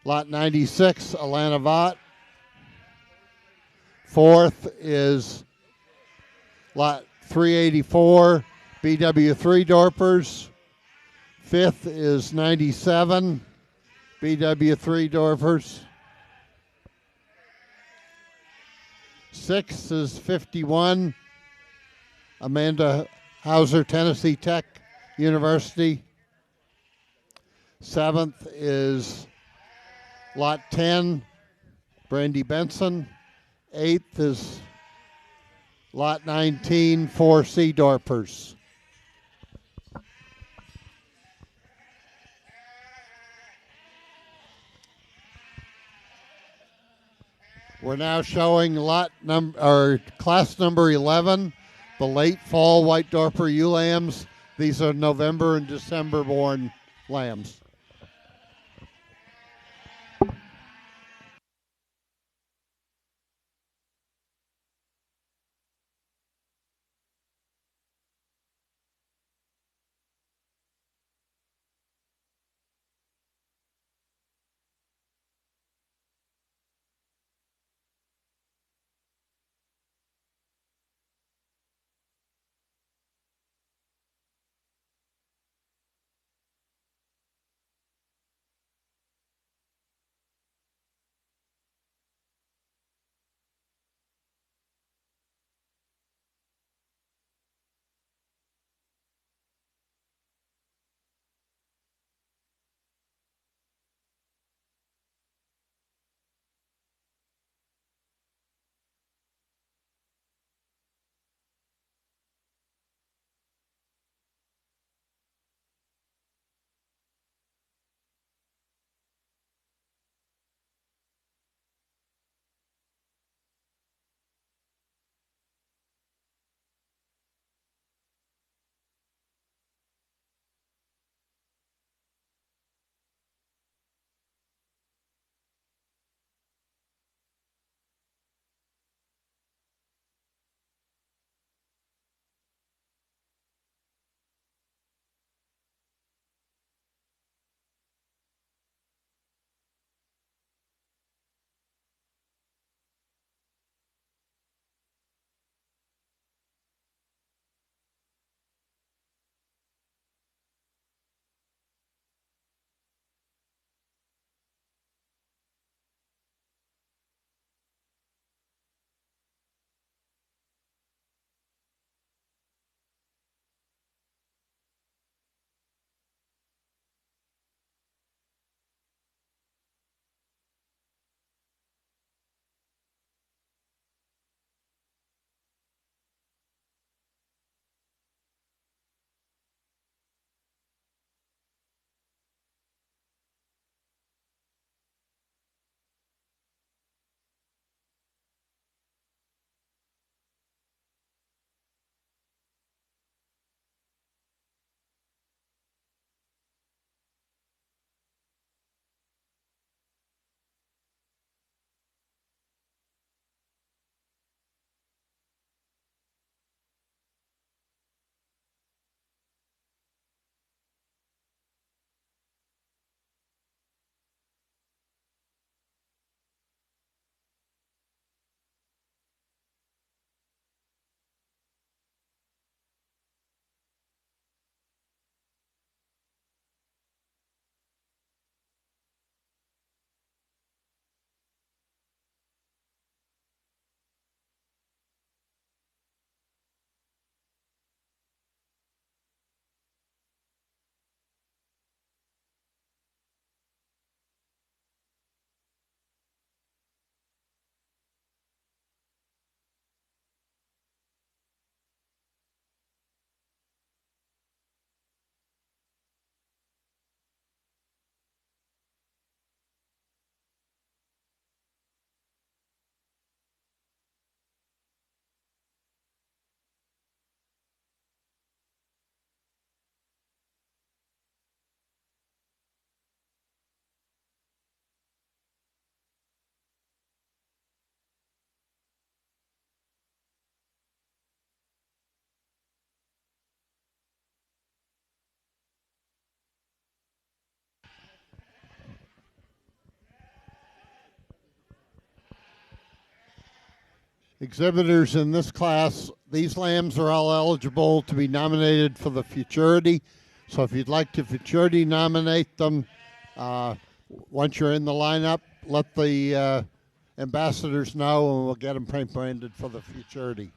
Lot 96, Alana Vaught. Fourth is Lot 384, BW3 Dorpers. Fifth is 97, BW3 Dorpers. Sixth is 51, Amanda Hauser, Tennessee Tech University. Seventh is Lot 10, Brandy Benson. Eighth is Lot 19, 4C Dorpers. We're now showing class number 11, the late fall White Dorper ewe lambs. These are November and December born lambs. exhibitors in this class, these lambs are all eligible to be nominated for the futurity. So if you'd like to futurity nominate them, once you're in the lineup, let the ambassadors know and we'll get them paint branded for the futurity.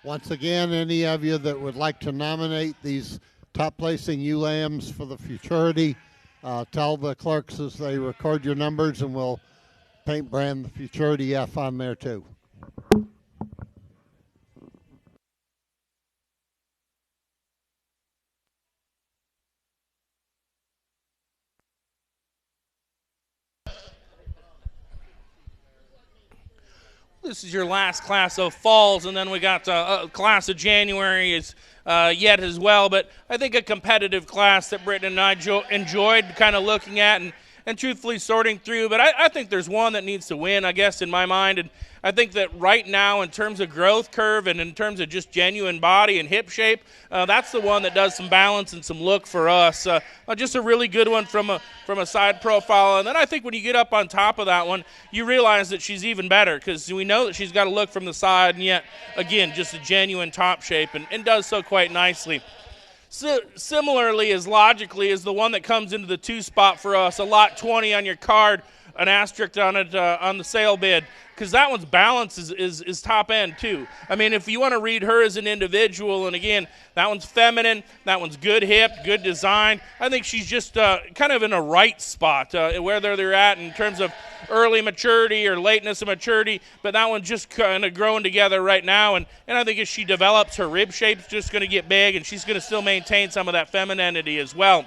Once again, any of you that would like to nominate these top placing ewe lambs for the futurity, tell the clerks as they record your numbers and we'll paint brand the futurity F on there too. This is your last class of falls, and then we got a class of January is yet as well. But I think a competitive class that Britton and I enjoyed kind of looking at and truthfully sorting through. But I think there's one that needs to win, I guess, in my mind. And I think that right now, in terms of growth curve and in terms of just genuine body and hip shape, that's the one that does some balance and some look for us. Just a really good one from a side profile. And then I think when you get up on top of that one, you realize that she's even better because we know that she's got a look from the side, and yet, again, just a genuine top shape and does so quite nicely. Similarly, as logically, is the one that comes into the 2 spot for us, a lot 20 on your card, an asterisk on it on the sale bid, because that one's balance is top end too. I mean, if you want to read her as an individual, and again, that one's feminine, that one's good hip, good design. I think she's just kind of in a right spot, whether they're at in terms of early maturity or lateness of maturity, but that one's just kind of growing together right now, and I think as she develops, her rib shape's just going to get big, and she's going to still maintain some of that femininity as well.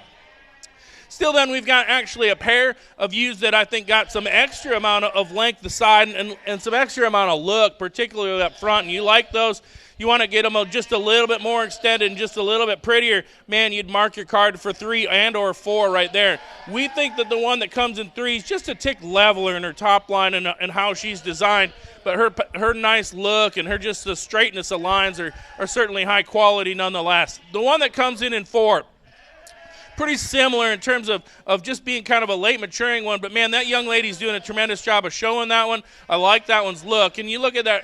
Still then, we've got actually a pair of ewes that I think got some extra amount of length aside and some extra amount of look, particularly up front, and you like those. You want to get them just a little bit more extended and just a little bit prettier, man, you'd mark your card for 3 and or 4 right there. We think that the one that comes in 3 is just a tick leveler in her top line and how she's designed, but her nice look and her just the straightness of lines are certainly high quality nonetheless. The one that comes in 4, pretty similar in terms of just being kind of a late maturing one. But, man, that young lady's doing a tremendous job of showing that one. I like that one's look. And you look at that,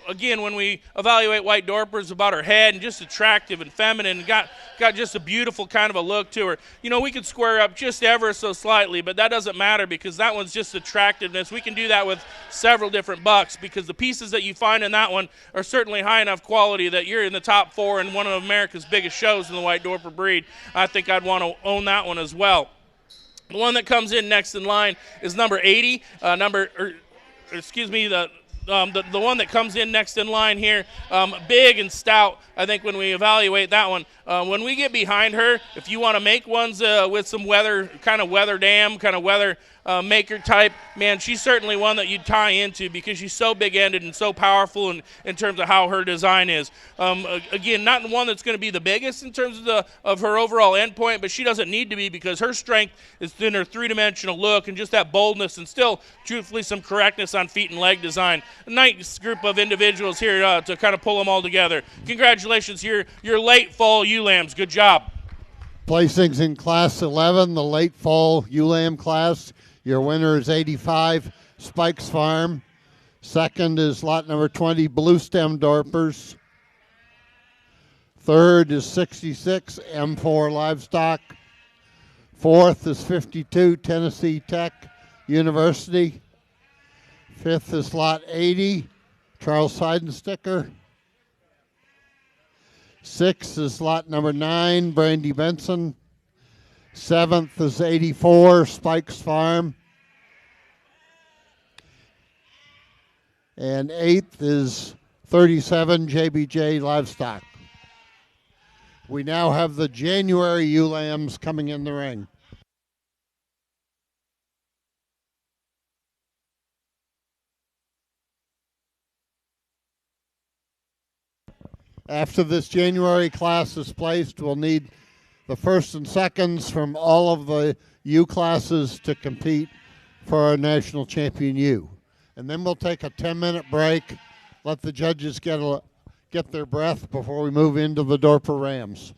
again, when we evaluate white Dorpers, about her head and just attractive and feminine, got just a beautiful kind of a look to her. You know, we could square up just ever so slightly, but that doesn't matter because that one's just attractiveness. We can do that with several different bucks because the pieces that you find in that one are certainly high enough quality that you're in the top 4 in one of America's biggest shows in the white Dorper breed. I think I'd want to own that one as well. The one that comes in next in line is number 80. The one that comes in next in line here, big and stout. I think when we evaluate that one, when we get behind her, if you want to make ones with some weather dam, kind of weather maker type, man, she's certainly one that you'd tie into because she's so big-ended and so powerful in terms of how her design is. Again, not one that's going to be the biggest in terms of her overall endpoint, but she doesn't need to be because her strength is in her three-dimensional look and just that boldness and still, truthfully, some correctness on feet and leg design. A nice group of individuals here to kind of pull them all together. Congratulations, your late fall ewe lambs. Good job. Placings in Class 11, the late fall ewe lamb class. Your winner is 85, Spikes Farm. Second is lot number 20, Blue Stem Dorpers. Third is 66, M4 Livestock. Fourth is 52, Tennessee Tech University. Fifth is lot 80, Charles Seidensticker. Sixth is lot number 9, Brandy Benson. Seventh is 84, Spikes Farm. And eighth is 37, JBJ Livestock. We now have the January ewe lambs coming in the ring. After this January class is placed, we'll need the first and seconds from all of the ewe classes to compete for our national champion ewe. And then we'll take a 10-minute break, let the judges get their breath before we move into the Dorper Rams.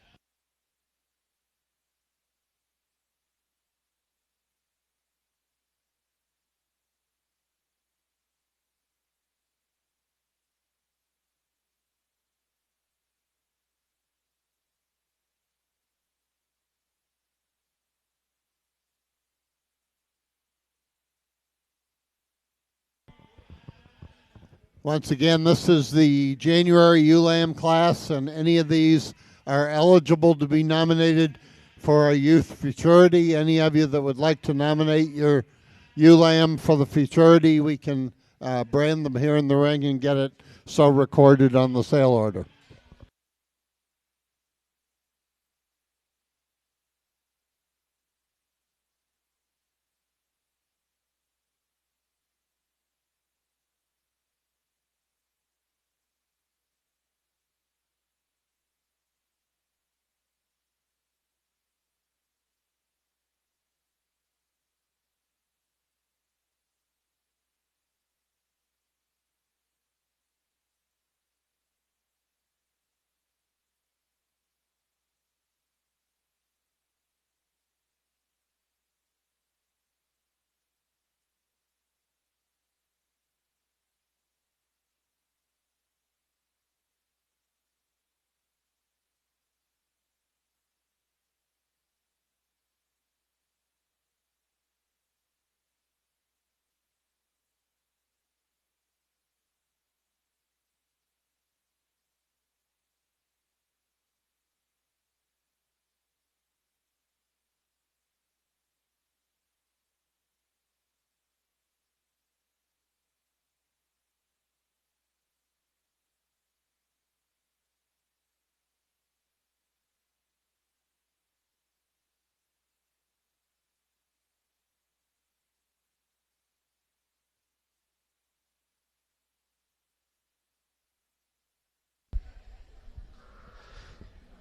Once again, this is the January ewe lamb class, and any of these are eligible to be nominated for a youth futurity. Any of you that would like to nominate your ewe lamb for the futurity, we can brand them here in the ring and get it so recorded on the sale order.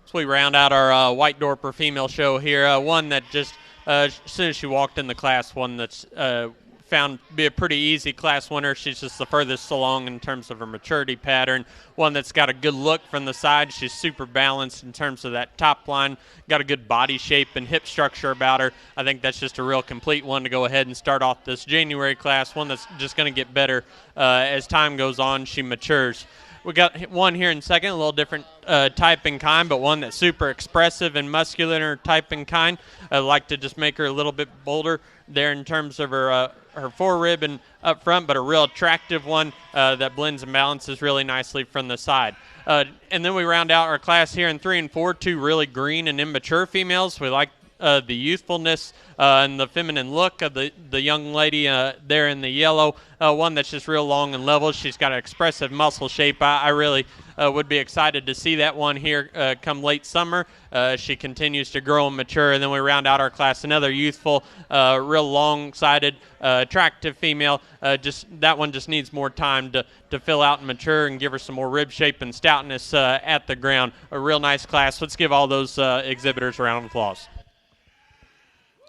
So we round out our white Dorper female show here. One that just, as soon as she walked in the class, one that's found to be a pretty easy class winner. She's just the furthest along in terms of her maturity pattern. One that's got a good look from the side. She's super balanced in terms of that top line. Got a good body shape and hip structure about her. I think that's just a real complete one to go ahead and start off this January class, one that's just going to get better as time goes on, she matures. We got one here in second, a little different type and kind, but one that's super expressive and muscular type and kind. I'd like to just make her a little bit bolder there in terms of her forerib and up front, but a real attractive one that blends and balances really nicely from the side. And then we round out our class here in 3 and 4, two really green and immature females. We like the youthfulness and the feminine look of the young lady there in the yellow. One that's just real long and level. She's got an expressive muscle shape. I really would be excited to see that one here come late summer. She continues to grow and mature. And then we round out our class, another youthful, real long-sided, attractive female. That one just needs more time to fill out and mature and give her some more rib shape and stoutness at the ground. A real nice class. Let's give all those exhibitors a round of applause.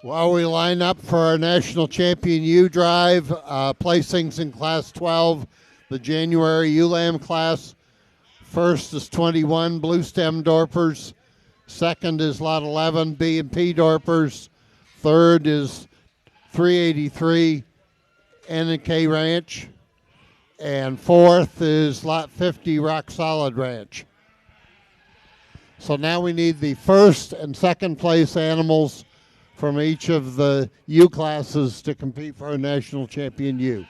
While we line up for our national champion ewe drive, placings in class 12, the January ewe lamb class. First is 21 blue stem Dorpers. Second is lot 11 B and P Dorpers. Third is 383 N and K Ranch. And fourth is lot 50 Rock Solid Ranch. So now we need the first and second place animals from each of the ewe classes to compete for a national champion ewe.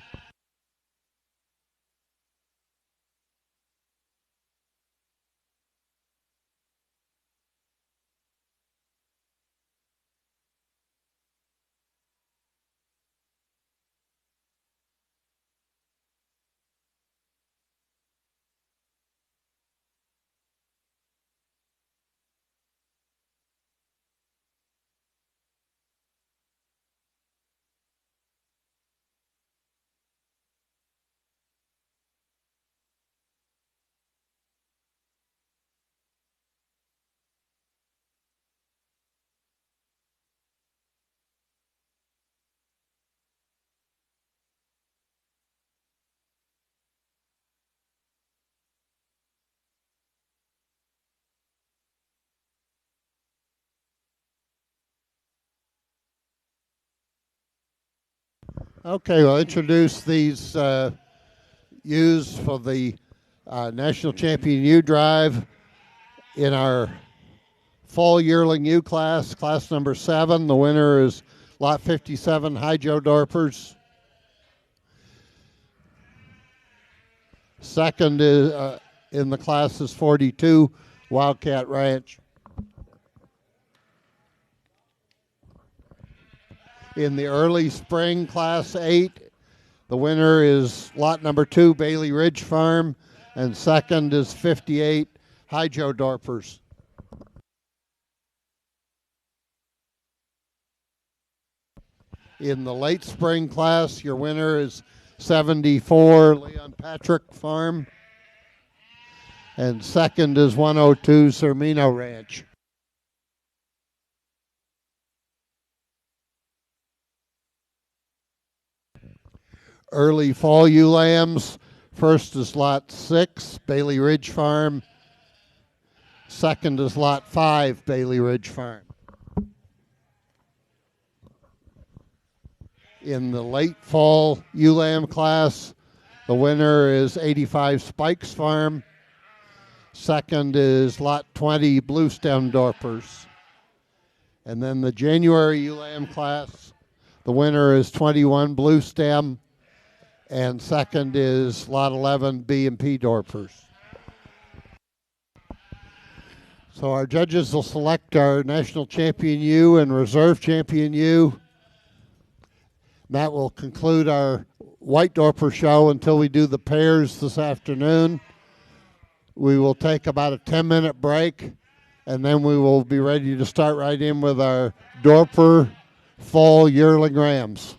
Okay, we'll introduce these ewes for the national champion ewe drive in our fall yearling ewe class, class number 7. The winner is lot 57 High Joe Dorpers. Second is, in the class is 42 Wildcat Ranch. In the early spring class 8, the winner is lot number 2 Bailey Ridge Farm, and second is 58 High Joe Dorpers. In the late spring class, your winner is 74 Leon Patrick Farm, and second is 102 Cermino Ranch. Early fall ewe lambs, first is lot 6 Bailey Ridge Farm, second is lot 5 Bailey Ridge Farm. In the late fall ewe lamb class, the winner is 85 Spikes Farm. Second is lot 20 Blue Stem Dorpers. And then the January ewe lamb class, the winner is 21 Blue Stem, and second is lot 11 B and P Dorpers. So our judges will select our national champion ewe and reserve champion ewe. That will conclude our White Dorper show until we do the pairs this afternoon. We will take about a 10-minute break, and then we will be ready to start right in with our Dorper fall yearling rams.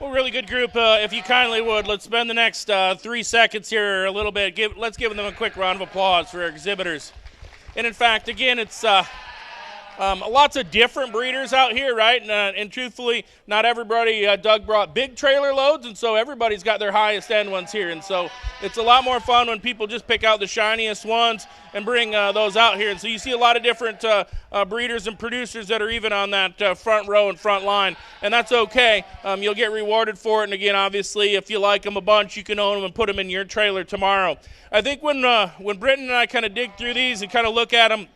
Well, really good group. If you kindly would, let's spend the next 3 seconds here a little bit. Let's give them a quick round of applause for our exhibitors. And in fact, again, it's lots of different breeders out here, right? And truthfully, not everybody, Doug brought big trailer loads, and so everybody's got their highest end ones here. And so it's a lot more fun when people just pick out the shiniest ones and bring those out here. And so you see a lot of different breeders and producers that are even on that front row and front line, and that's okay. You'll get rewarded for it. And again, obviously, if you like them a bunch, you can own them and put them in your trailer tomorrow. I think when Britton and I kind of dig through these and kind of look at them,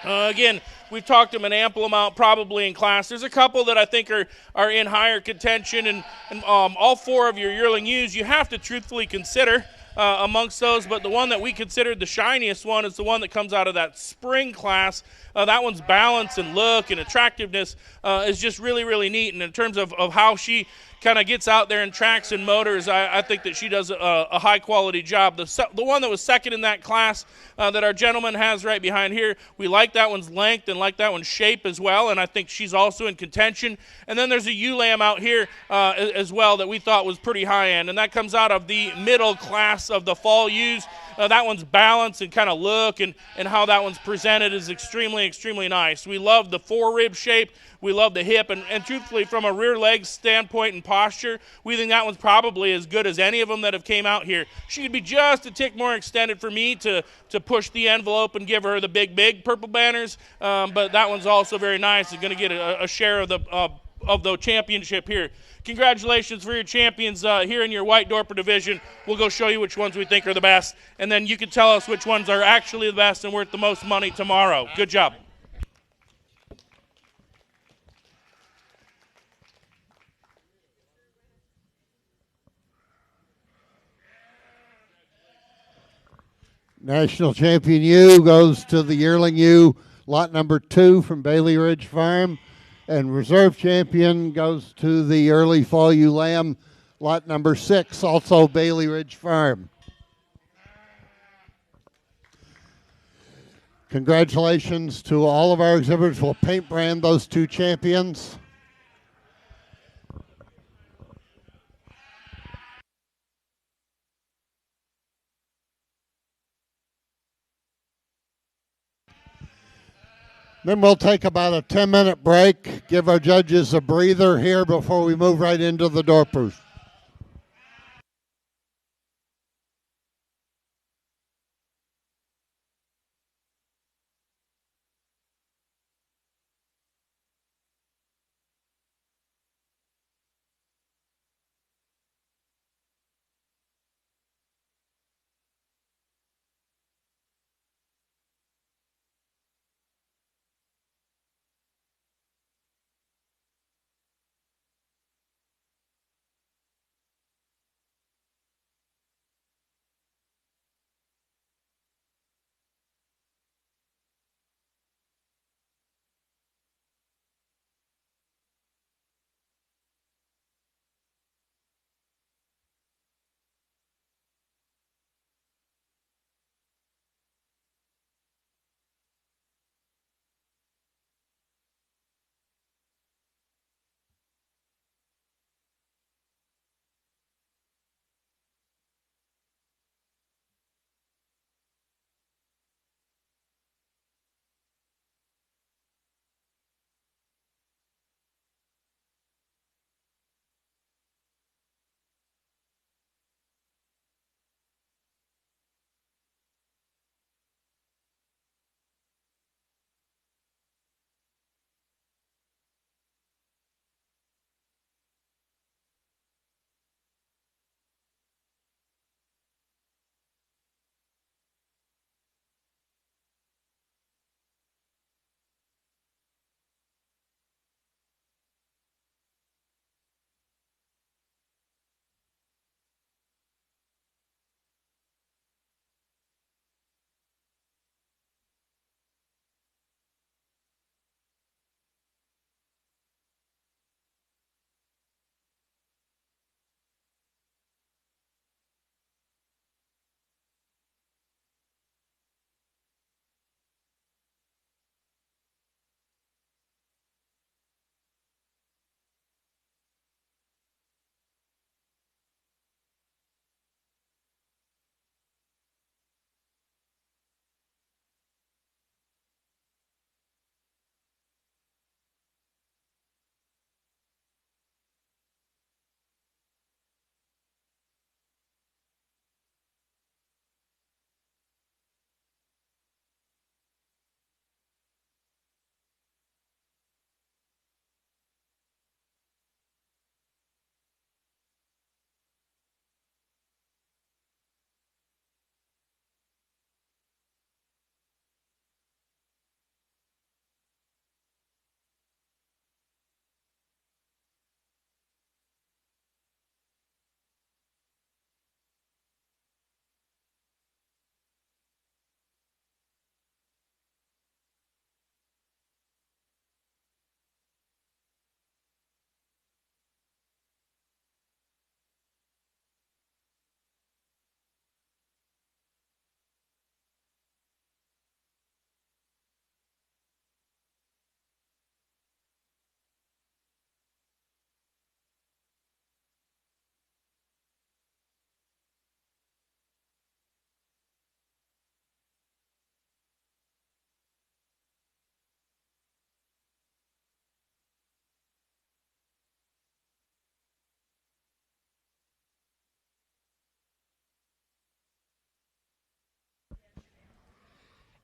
again, we've talked them an ample amount probably in class. There's a couple that I think are in higher contention, and all 4 of your yearling ewes you have to truthfully consider amongst those, but the one that we considered the shiniest one is the one that comes out of that spring class. That one's balance and look and attractiveness is just really, really neat. And in terms of how she kind of gets out there and tracks and motors, I think that she does a high-quality job. The one that was second in that class that our gentleman has right behind here, we like that one's length and like that one's shape as well, and I think she's also in contention. And then there's a ewe lamb out here as well that we thought was pretty high-end, and that comes out of the middle class of the fall ewes. That one's balance and kind of look and how that one's presented is extremely, extremely nice. We love the forerib shape. We love the hip. And truthfully, from a rear leg standpoint and posture, we think that one's probably as good as any of them that have came out here. She could be just a tick more extended for me to push the envelope and give her the big purple banners. But that one's also very nice. It's going to get a share of the championship here. Congratulations for your champions here in your white Dorper division. We'll go show you which ones we think are the best, and then you can tell us which ones are actually the best and worth the most money tomorrow. Good job. National champion ewe goes to the yearling ewe, lot number 2 from Bailey Ridge Farm. And reserve champion goes to the early fall ewe lamb, lot number 6, also Bailey Ridge Farm. Congratulations to all of our exhibitors. We'll paint brand those 2 champions. Then we'll take about a 10-minute break, give our judges a breather here before we move right into the Dorpers.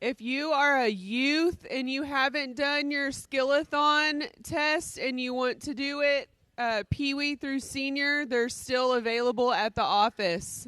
If you are a youth and you haven't done your skillathon test and you want to do it, Pee-wee through senior, they're still available at the office.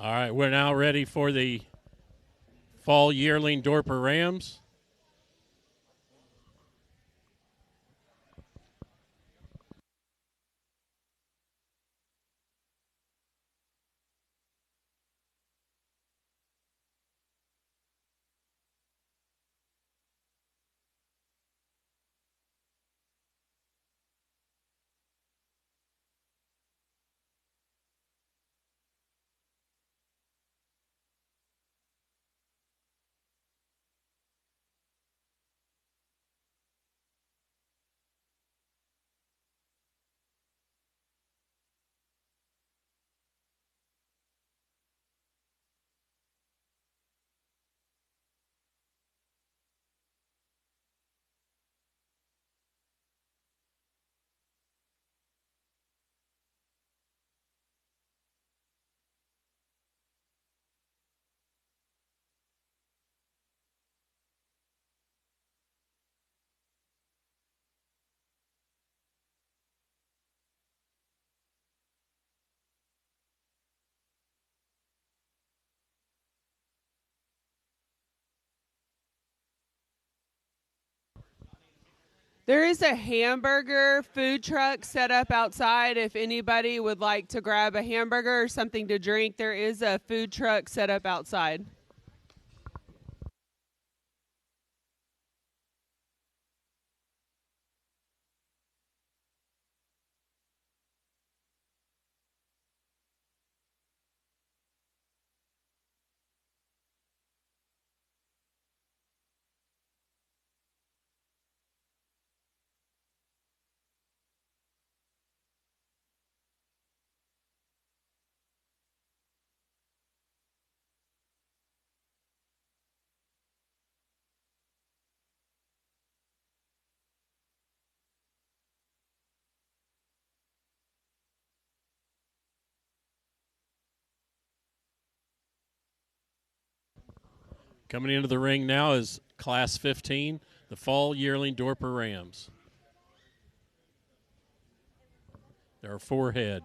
All right, we're now ready for the fall yearling Dorper Rams. There is a hamburger food truck set up outside. If anybody would like to grab a hamburger or something to drink, there is a food truck set up outside. Coming into the ring now is Class 15, the fall yearling Dorper Rams. There are 4 head.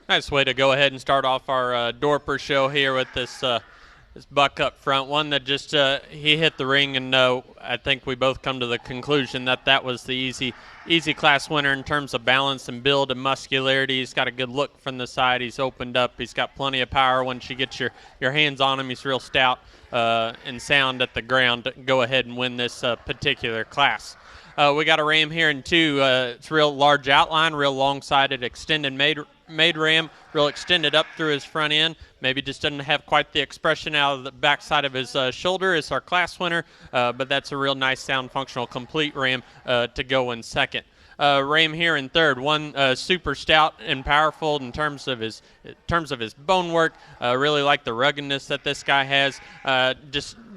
Nice way to go ahead and start off our Dorper show here with this buck up front. One that just he hit the ring, and I think we both come to the conclusion that that was the easy class winner in terms of balance and build and muscularity. He's got a good look from the side. He's opened up. He's got plenty of power. Once you get your hands on him, he's real stout and sound at the ground to go ahead and win this particular class. We got a ram here in two. It's real large outline, real long-sided, extended made ram, real extended up through his front end. Maybe just doesn't have quite the expression out of the backside of his shoulder as our class winner, but that's a real nice, sound, functional, complete ram to go in second. Ram here in third, one super stout and powerful in terms of his bone work. Really like the ruggedness that this guy has.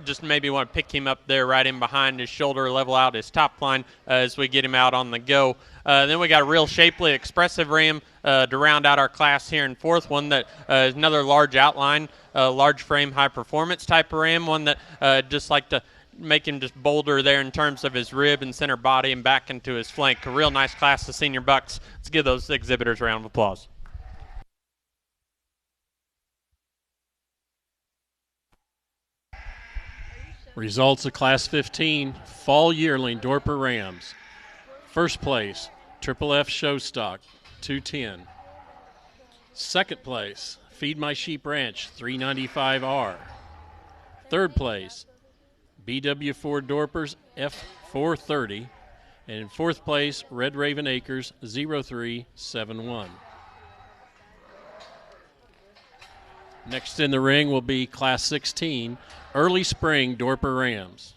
Just maybe want to pick him up there right in behind his shoulder, level out his top line as we get him out on the go. Then we got a real shapely, expressive ram to round out our class here in fourth. One that is another large outline, large frame, high performance type of ram. One that just like to make him just bolder there in terms of his rib and center body and back into his flank. A real nice class of senior bucks. Let's give those exhibitors a round of applause. Results of Class 15, Fall Yearling Dorper Rams. First place, Triple F Showstock, 210. Second place, Feed My Sheep Ranch, 395R. Third place, BW4 Dorpers, F430. And in fourth place, Red Raven Acres, 0371. Next in the ring will be Class 16, Early Spring Dorper Rams.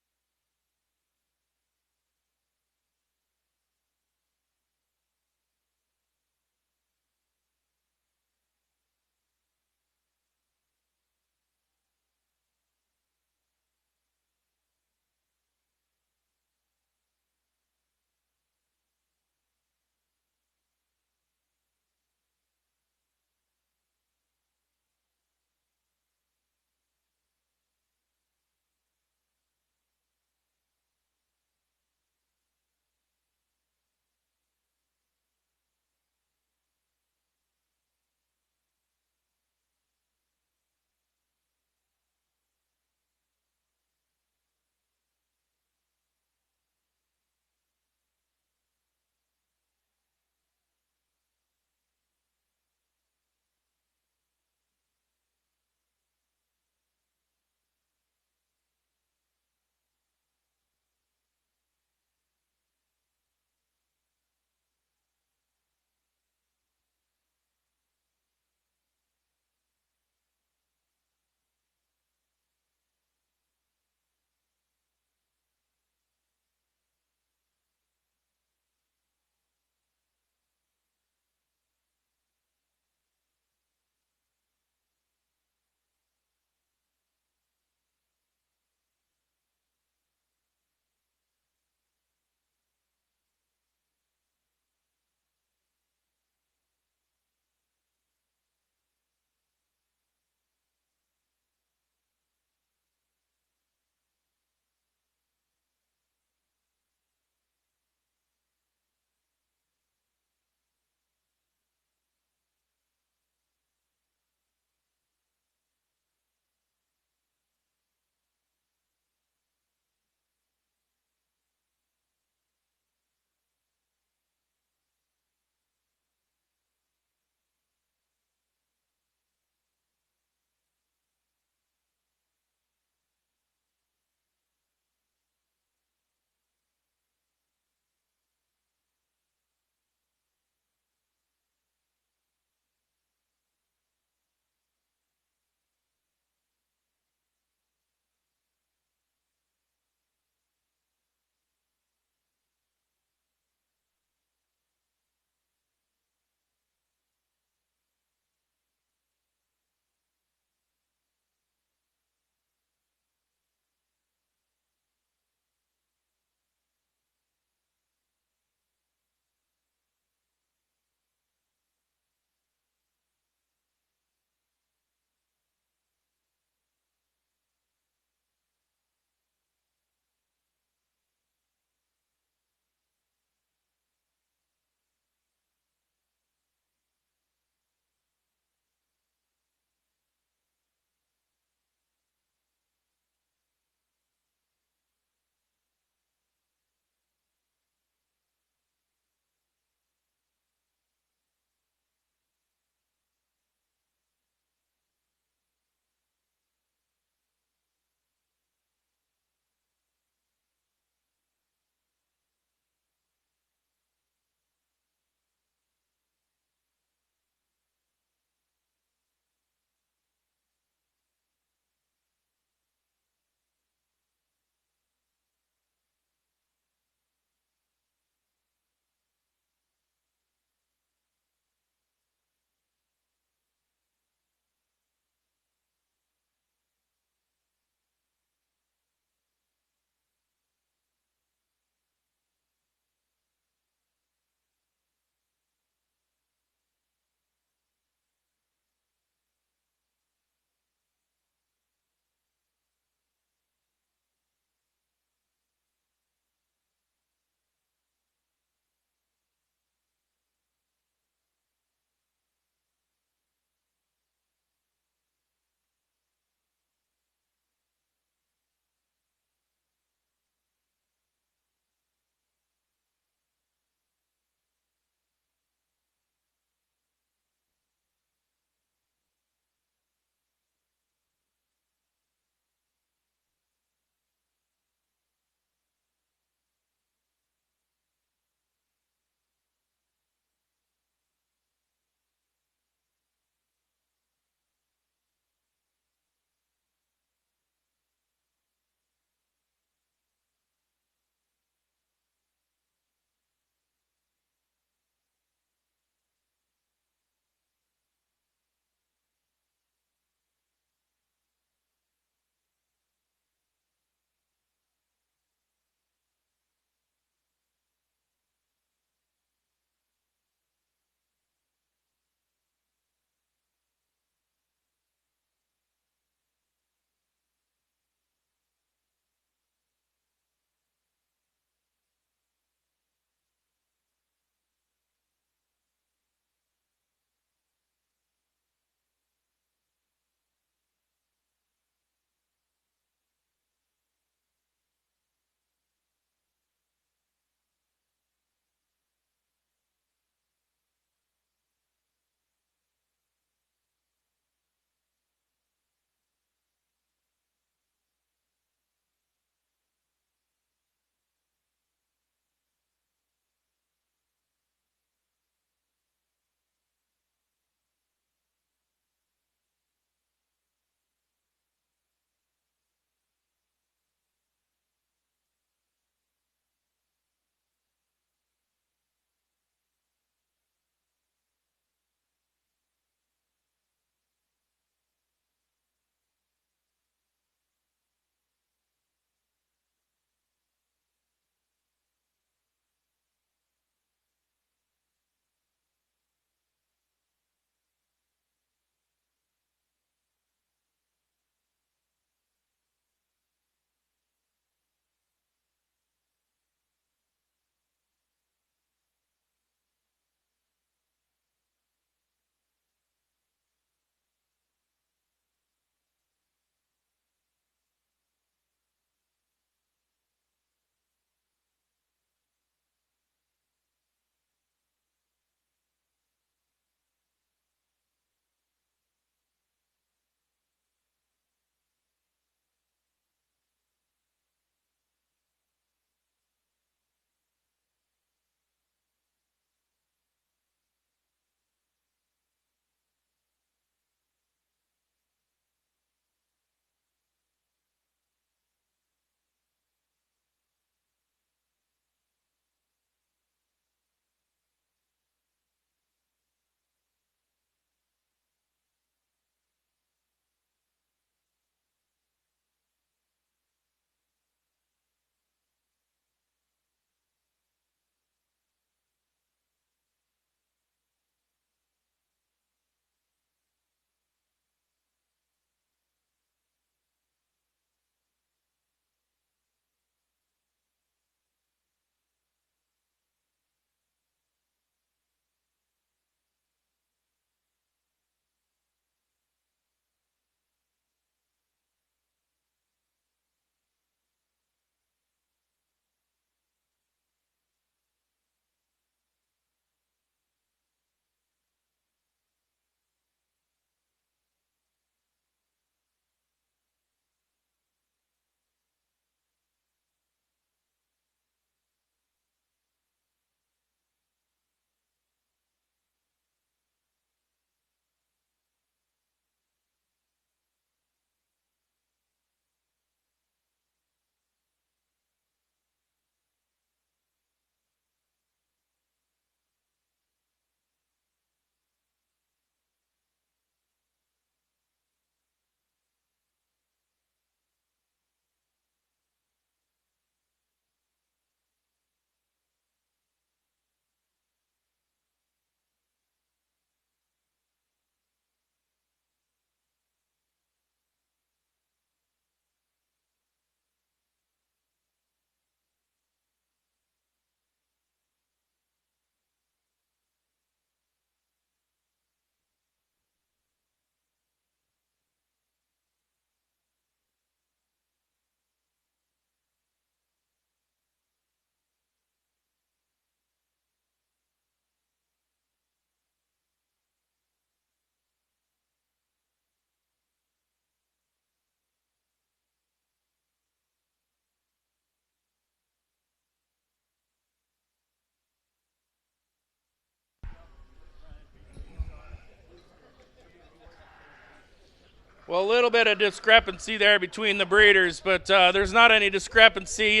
Well, a little bit of discrepancy there between the breeders, but there's not any discrepancy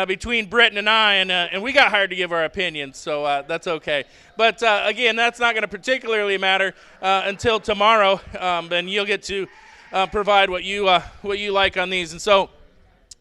between Britton and I, and we got hired to give our opinions, so that's okay. But, again, that's not going to particularly matter until tomorrow, and you'll get to provide what you like on these. And so,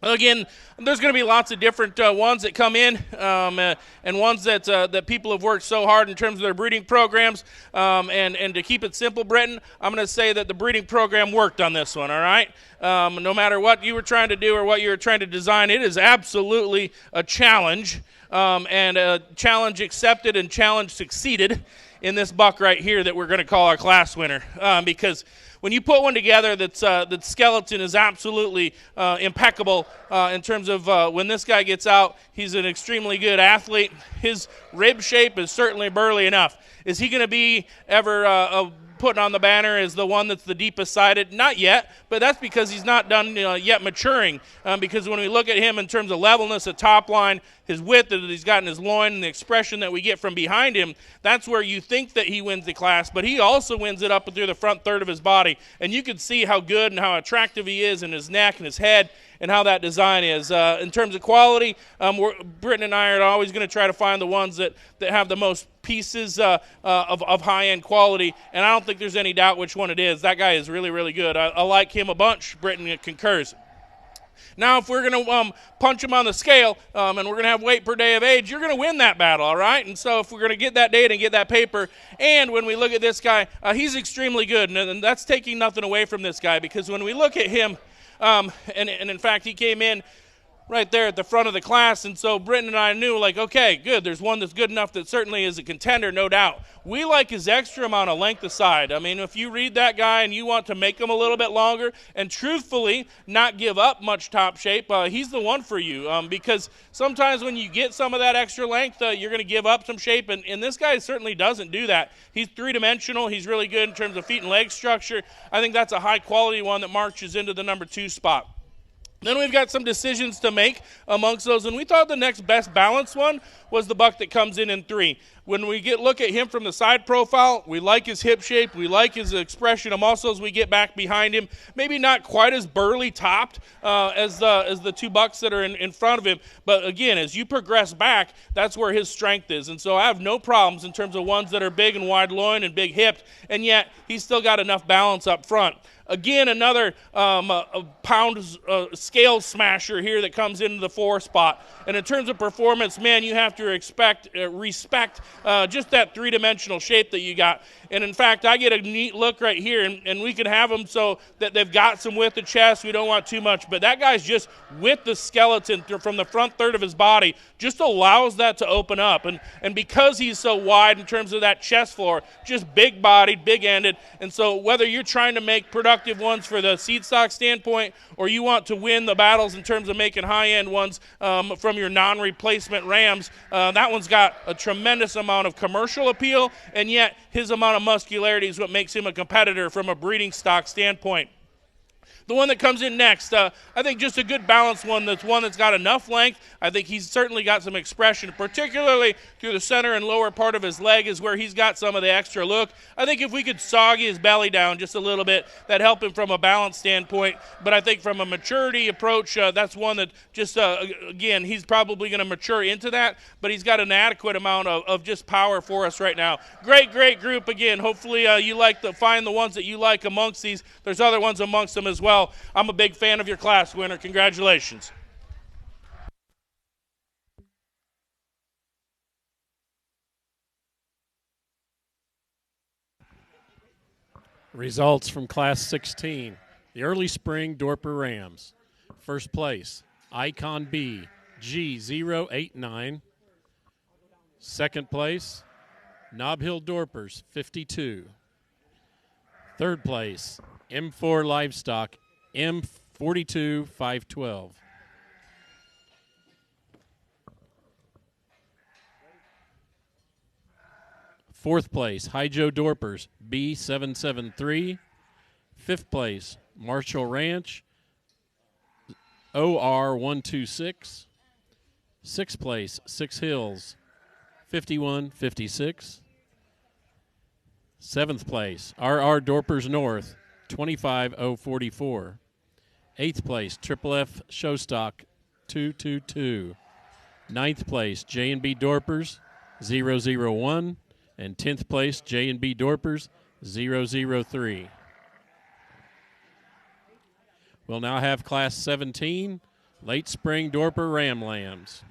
again, there's going to be lots of different ones that come in and ones that people have worked so hard in terms of their breeding programs. And to keep it simple, Britton, I'm going to say that the breeding program worked on this one, all right? No matter what you were trying to do or what you were trying to design, it is absolutely a challenge, and a challenge accepted and challenge succeeded in this buck right here that we're going to call our class winner, because when you put one together that skeleton is absolutely impeccable in terms of when this guy gets out, he's an extremely good athlete. His rib shape is certainly burly enough. Is he going to be ever putting on the banner as the one that's the deepest sided? Not yet, but that's because he's not done yet maturing, because when we look at him in terms of levelness at top line, his width that he's got in his loin, and the expression that we get from behind him, that's where you think that he wins the class, but he also wins it up through the front third of his body, and you can see how good and how attractive he is in his neck and his head, and how that design is. In terms of quality, Britton and I are always going to try to find the ones that have the most pieces of high-end quality, and I don't think there's any doubt which one it is. That guy is really, really good. I like him a bunch. Britton concurs. Now, if we're going to punch him on the scale and we're going to have weight per day of age, you're going to win that battle, all right? And so if we're going to get that data and get that paper, and when we look at this guy, he's extremely good, and that's taking nothing away from this guy, because when we look at him, and in fact, he came in right there at the front of the class, and so Britton and I knew, like, okay, good, there's one that's good enough that certainly is a contender, no doubt. We like his extra amount of length of side. I mean, if you read that guy and you want to make him a little bit longer and truthfully not give up much top shape, he's the one for you, because sometimes when you get some of that extra length, you're going to give up some shape, and this guy certainly doesn't do that. He's three-dimensional. He's really good in terms of feet and leg structure. I think that's a high-quality one that marches into the number 2 spot. Then we've got some decisions to make amongst those, and we thought the next best balanced one was the buck that comes in 3. When we look at him from the side profile, we like his hip shape, we like his expression of muscles. We get back behind him, maybe not quite as burly topped as the 2 bucks that are in front of him, but again, as you progress back, that's where his strength is. And so I have no problems in terms of ones that are big and wide loin and big hipped, and yet he's still got enough balance up front. Again, another pound scale smasher here that comes into the 4 spot. And in terms of performance, man, you have to respect just that three-dimensional shape that you got. And in fact, I get a neat look right here, and we can have them so that they've got some width of chest. We don't want too much, but that guy's just with the skeleton from the front third of his body just allows that to open up. And because he's so wide in terms of that chest floor, just big-bodied, big-ended, and so whether you're trying to make productive ones for the seed stock standpoint or you want to win the battles in terms of making high-end ones from your non-replacement rams, that one's got a tremendous amount of commercial appeal, and yet his amount of muscularity is what makes him a competitor from a breeding stock standpoint. The one that comes in next, I think just a good balanced one that's got enough length. I think he's certainly got some expression, particularly through the center and lower part of his leg is where he's got some of the extra look. I think if we could soggy his belly down just a little bit, that'd help him from a balance standpoint. But I think from a maturity approach, that's one that just, again, he's probably going to mature into that, but he's got an adequate amount of just power for us right now. Great group again. Hopefully you like to find the ones that you like amongst these. There's other ones amongst them as well. I'm a big fan of your class winner. Congratulations. Results from Class 16. The early spring Dorper Rams. First place, Icon B, G089. Second place, Nob Hill Dorpers, 52. Third place, M4 Livestock, M42 512. Fourth place, High Joe Dorpers, B773. Fifth place, Marshall Ranch, OR126. Sixth place, Six Hills, 5156. Seventh place, RR Dorpers North, 25044. 8th place, Triple F Showstock 222. 9th place, J&B Dorpers 001. And 10th place, J&B Dorpers 003. We'll now have Class 17, Late Spring Dorper Ram Lambs.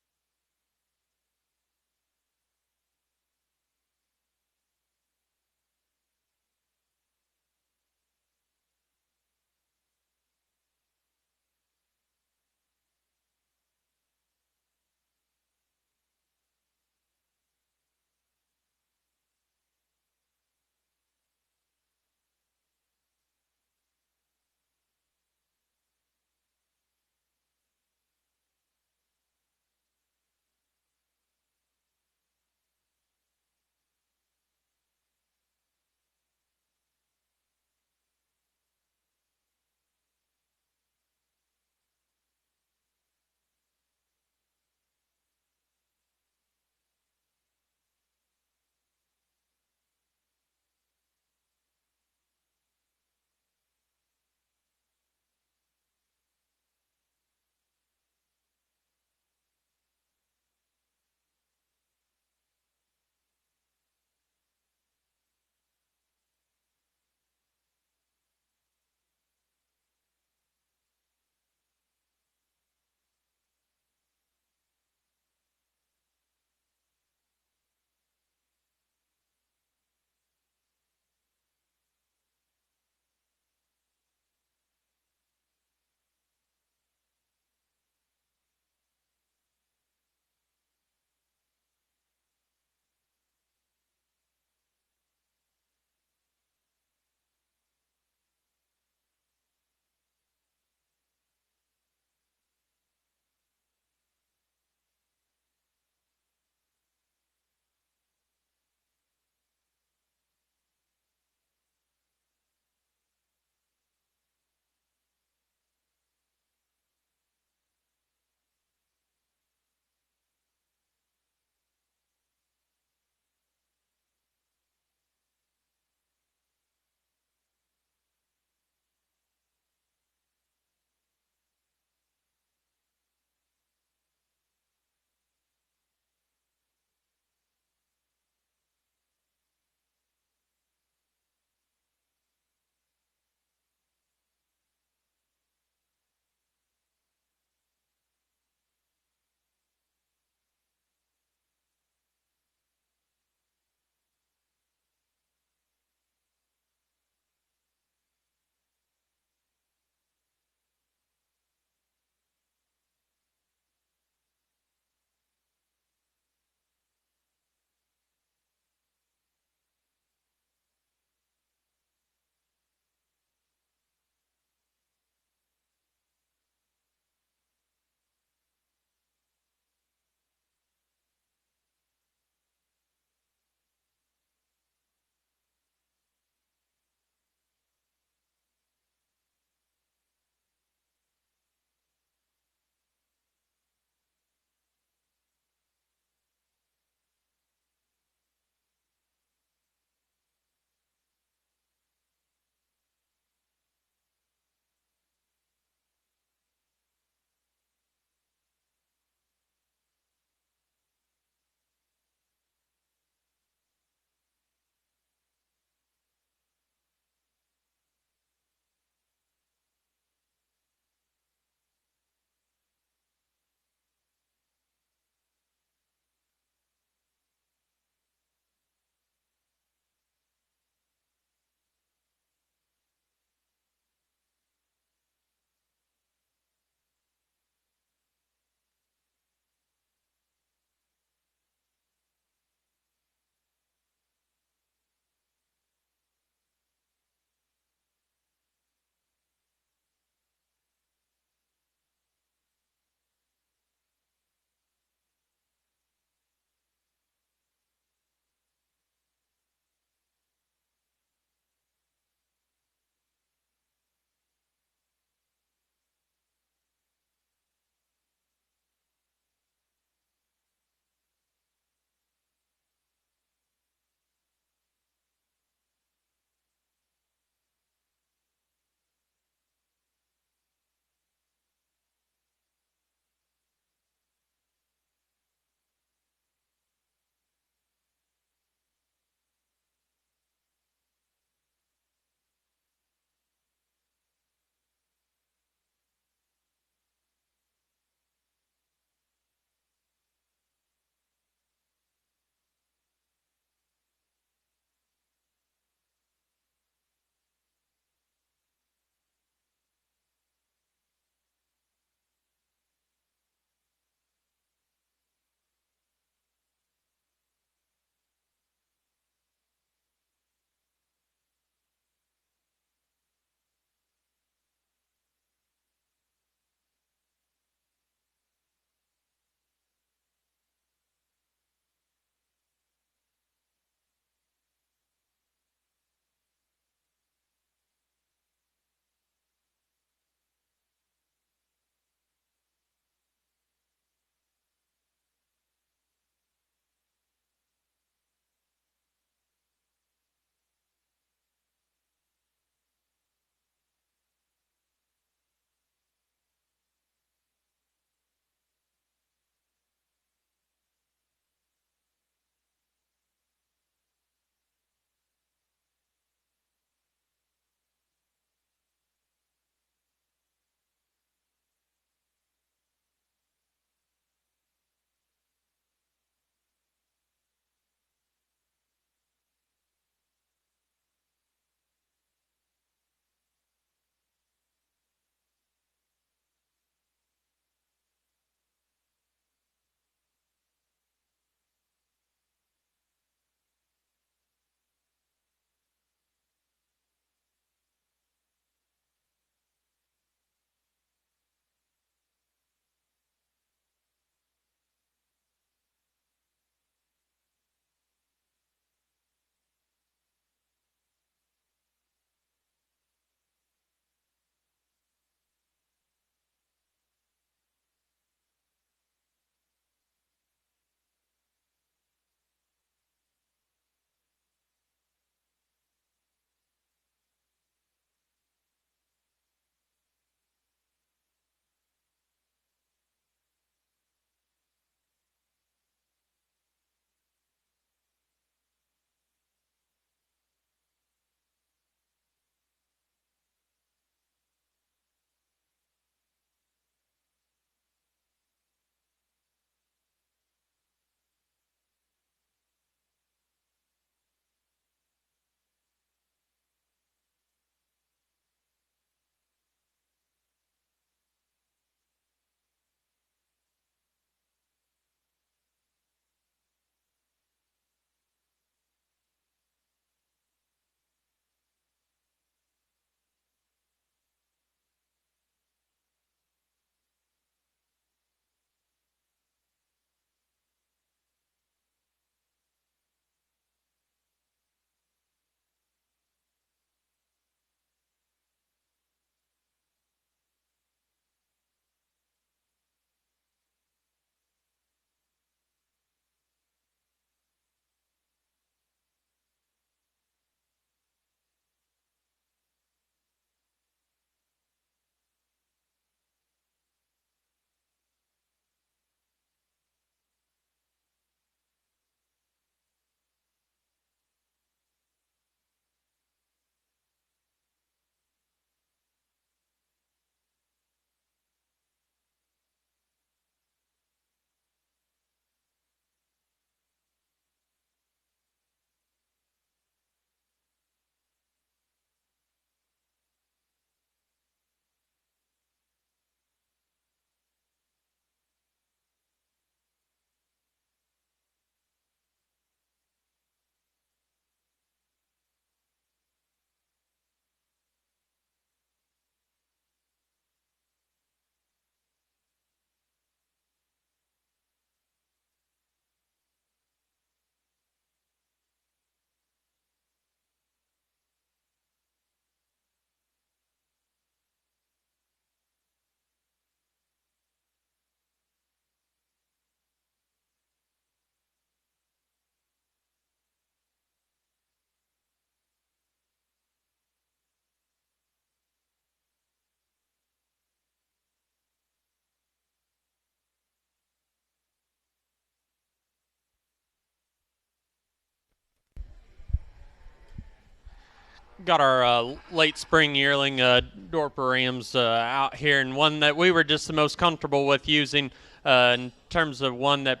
got our late spring yearling Dorper rams out here, and one that we were just the most comfortable with using in terms of one that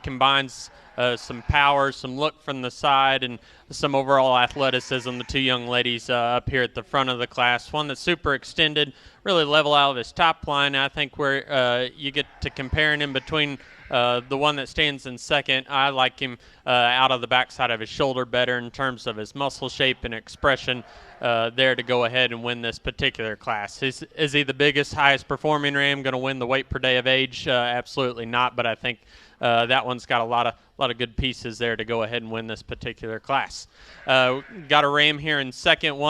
combines some power, some look from the side, and some overall athleticism. The two young ladies up here at the front of the class. One that's super extended, really level out of his top line. I think where you get to comparing him between the one that stands in second, I like him out of the backside of his shoulder better in terms of his muscle shape and expression there to go ahead and win this particular class. Is he the biggest, highest performing ram, going to win the weight per day of age? Absolutely not, but I think that one's got a lot of good pieces there to go ahead and win this particular class. Got a ram here in second.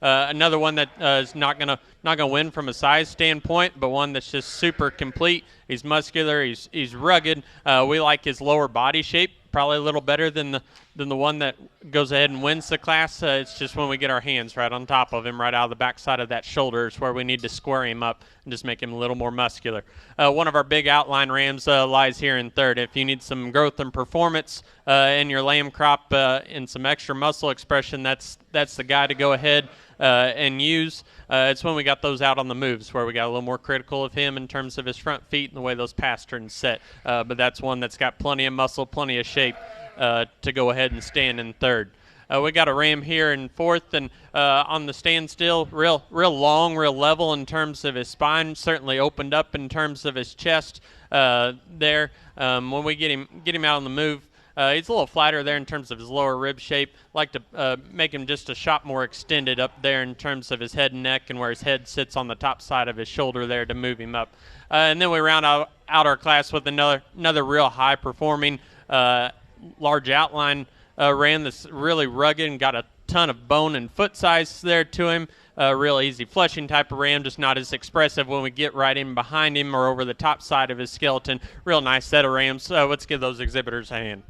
Another one that is not gonna win from a size standpoint, but one that's just super complete. He's muscular. He's rugged. We like his lower body shape. Probably a little better than the one that goes ahead and wins the class. It's just when we get our hands right on top of him, right out of the backside of that shoulder, is where we need to square him up and just make him a little more muscular. One of our big outline rams lies here in third. If you need some growth and performance in your lamb crop and some extra muscle expression, that's the guy to go ahead and use. It's when we got those out on the moves where we got a little more critical of him in terms of his front feet and the way those pasterns set. But that's one that's got plenty of muscle, plenty of shape to go ahead and stand in third. We got a ram here in fourth, and on the standstill, real long, real level in terms of his spine. Certainly opened up in terms of his chest there. When we get him out on the move, he's a little flatter there in terms of his lower rib shape. Like to make him just a shot more extended up there in terms of his head and neck and where his head sits on the top side of his shoulder there to move him up. And then we round out our class with another real high-performing large outline ram that's really rugged and got a ton of bone and foot size there to him. Real easy flushing type of ram, just not as expressive when we get right in behind him or over the top side of his skeleton. Real nice set of rams. Let's give those exhibitors a hand.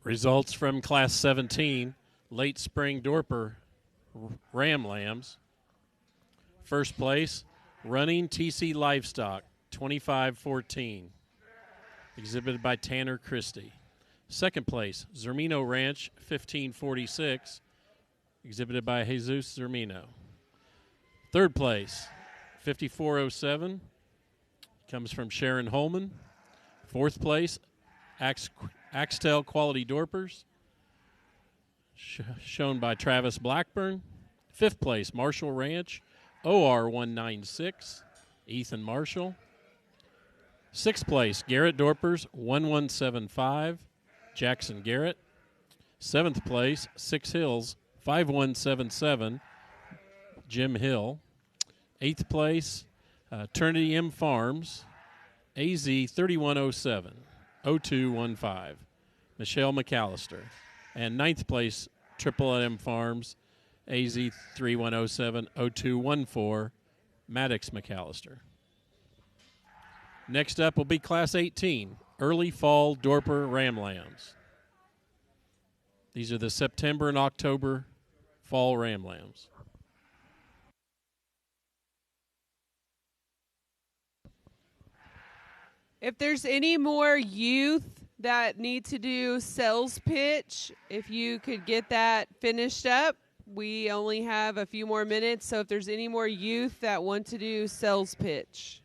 Results from Class 17, late spring Dorper ram lambs. First place, Running TC Livestock, 25-14, exhibited by Tanner Christie. Second place, Zermino Ranch, 1546, exhibited by Jesus Zermino. Third place, 5407, comes from Sharon Holman. Fourth place, Axtell Quality Dorpers, shown by Travis Blackburn. Fifth place, Marshall Ranch, OR 196, Ethan Marshall. Sixth place, Garrett Dorpers, 1175, Jackson Garrett. Seventh place, Six Hills, 5177, Jim Hill. Eighth place, Trinity M Farms, AZ 3107, 0215, Michelle McAllister. And ninth place, Triple M Farms, AZ 3107, 0214, Maddox McAllister. Next up will be Class 18, Early Fall Dorper Ram Lambs. These are the September and October fall ram lambs. If there's any more youth that need to do sales pitch, if you could get that finished up, we only have a few more minutes. So if there's any more youth that want to do sales pitch.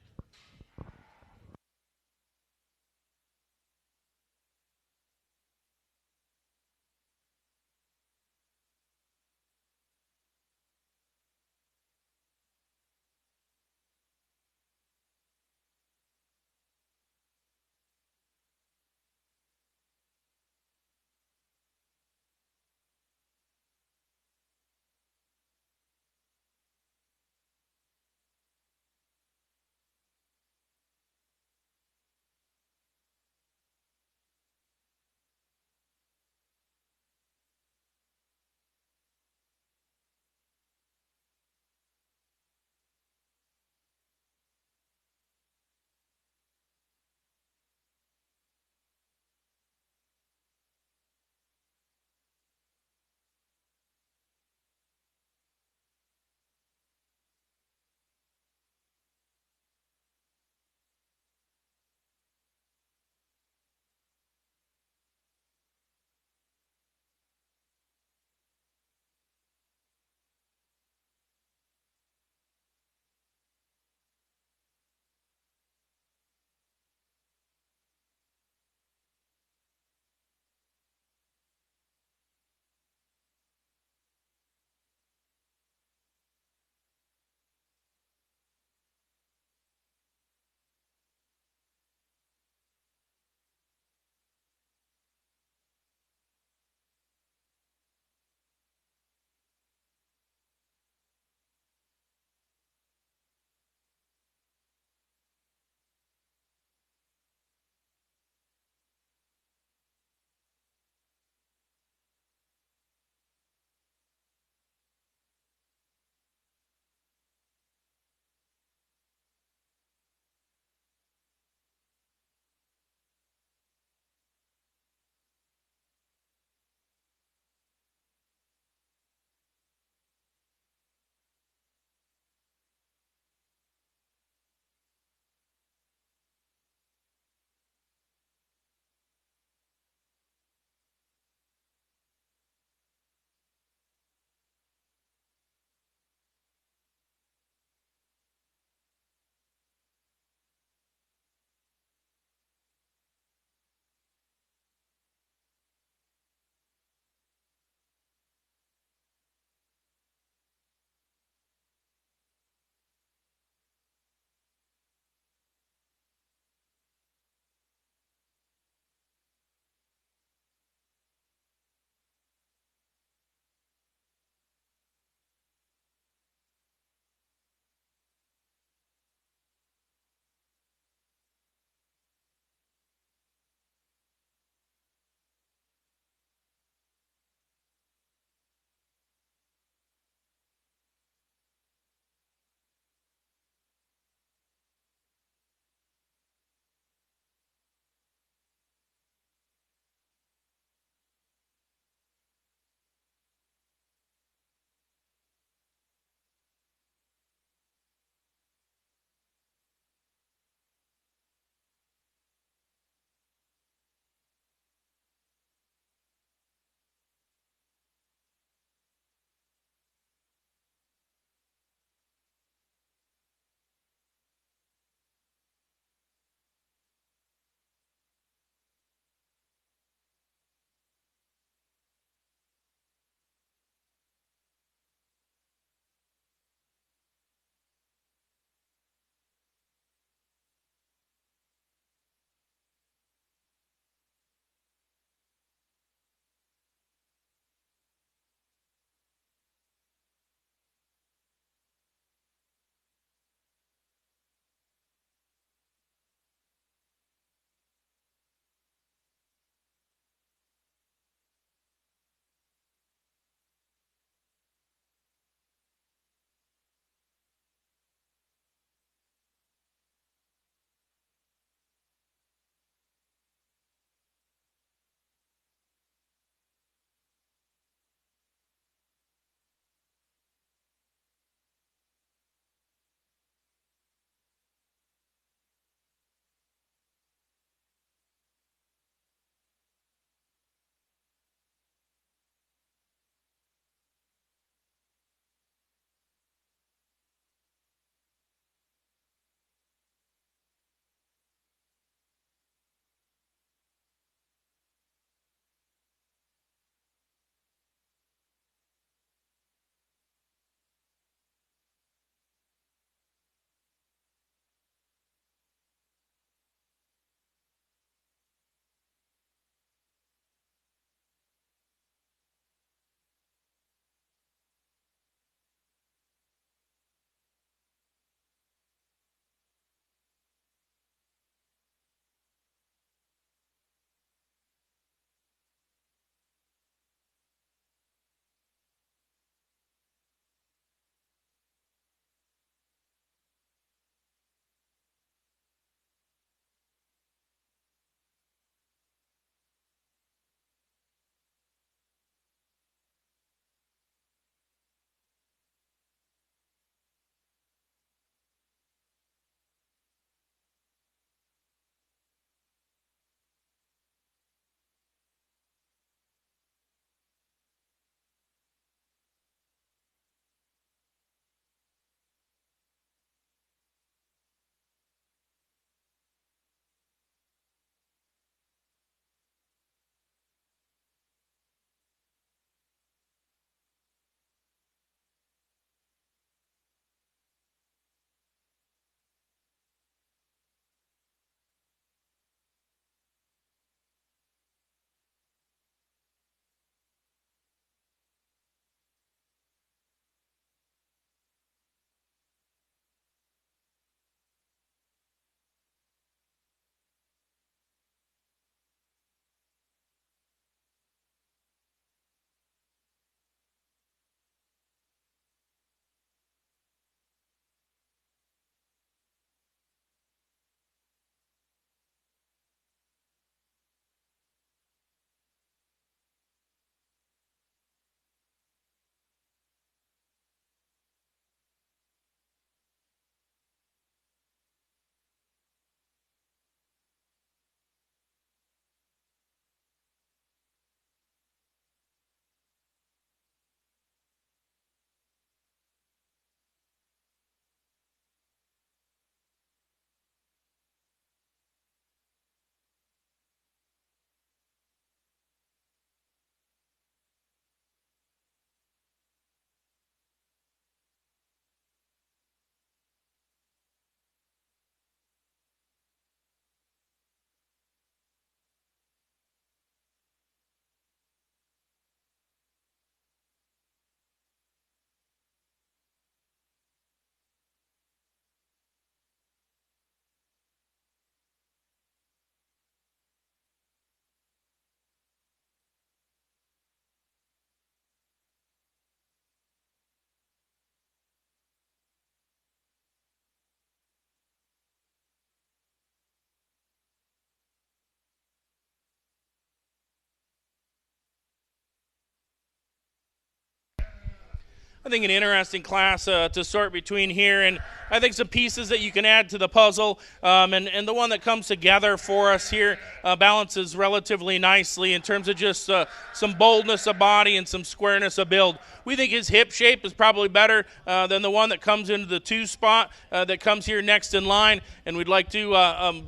I think an interesting class to sort between here, and I think some pieces that you can add to the puzzle, and the one that comes together for us here balances relatively nicely in terms of just some boldness of body and some squareness of build. We think his hip shape is probably better than the one that comes into the 2 spot that comes here next in line, and we'd like to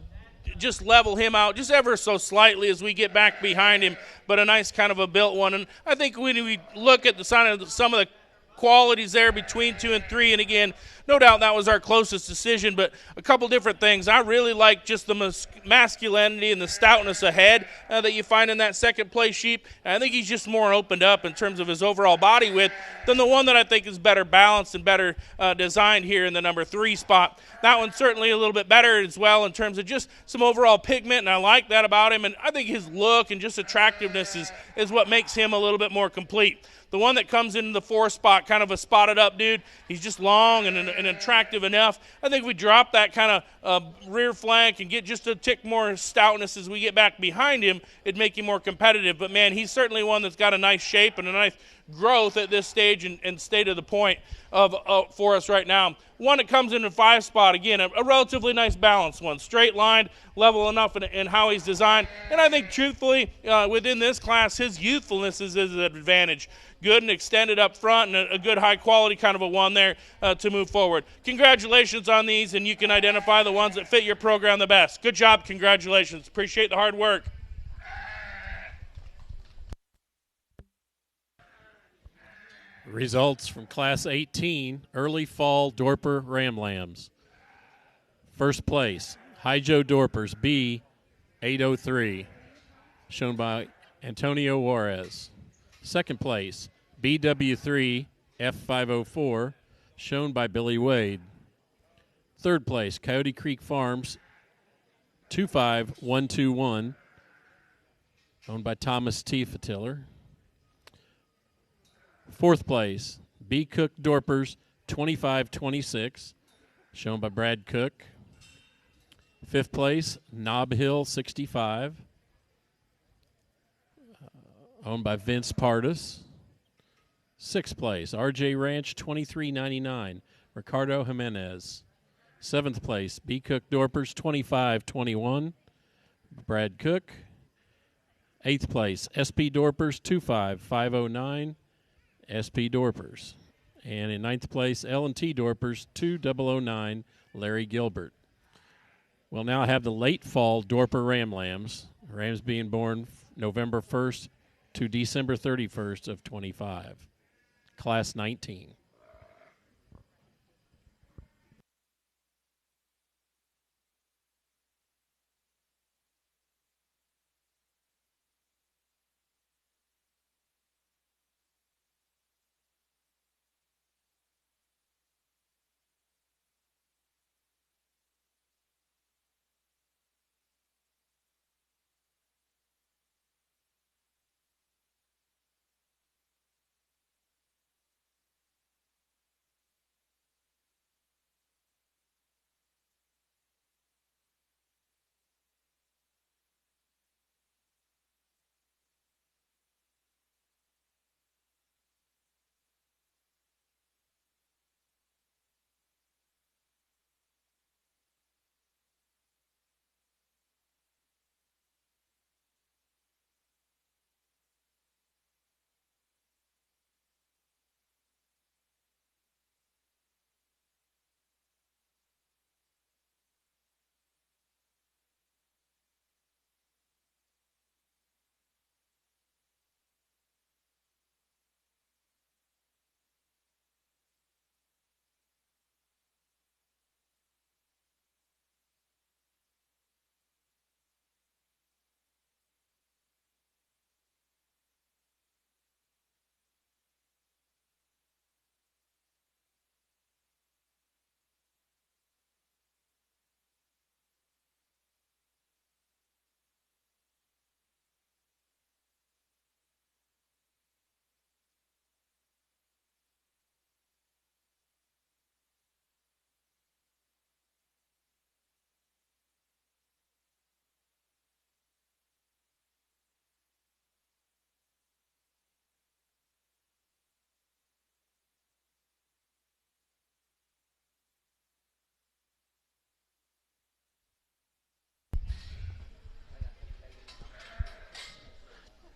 just level him out just ever so slightly as we get back behind him, but a nice kind of a built one. And I think when we look at the sign of some of the qualities there between 2 and 3, and again, no doubt that was our closest decision, but a couple different things. I really like just the masculinity and the stoutness ahead that you find in that second place sheep. And I think he's just more opened up in terms of his overall body width than the one that I think is better balanced and better designed here in the number 3 spot. That one's certainly a little bit better as well in terms of just some overall pigment, and I like that about him. And I think his look and just attractiveness is what makes him a little bit more complete. The one that comes into the 4 spot, kind of a spotted up dude, he's just long and attractive enough. I think we drop that kind of rear flank and get just a tick more stoutness as we get back behind him, it'd make him more competitive. But, man, he's certainly one that's got a nice shape and a nice growth at this stage and state of the point of for us right now. One that comes in the 5 spot, again, a relatively nice balanced one, straight lined, level enough in how he's designed. And I think, truthfully, within this class, his youthfulness is an advantage. Good and extended up front, and a good high-quality kind of a one there to move forward. Congratulations on these, and you can identify the ones that fit your program the best. Good job. Congratulations. Appreciate the hard work. Results from Class 18, early fall Dorper Ram Lambs. First place, High Joe Dorpers, B803, shown by Antonio Juarez. Second place, BW3 F504, shown by Billy Wade. Third place, Coyote Creek Farms 25121, owned by Thomas T. Fatiller. Fourth place, B. Cook Dorpers 2526, shown by Brad Cook. Fifth place, Knob Hill 65, owned by Vince Pardis. Sixth place, RJ Ranch 2399, Ricardo Jimenez. Seventh place, B. Cook Dorpers 2521, Brad Cook. Eighth place, SP Dorpers 25509, SP Dorpers. And in ninth place, L&T Dorpers 2009, Larry Gilbert. We'll now have the late fall Dorper Ram Lambs, rams being born November 1st to December 31st of 25, Class 19.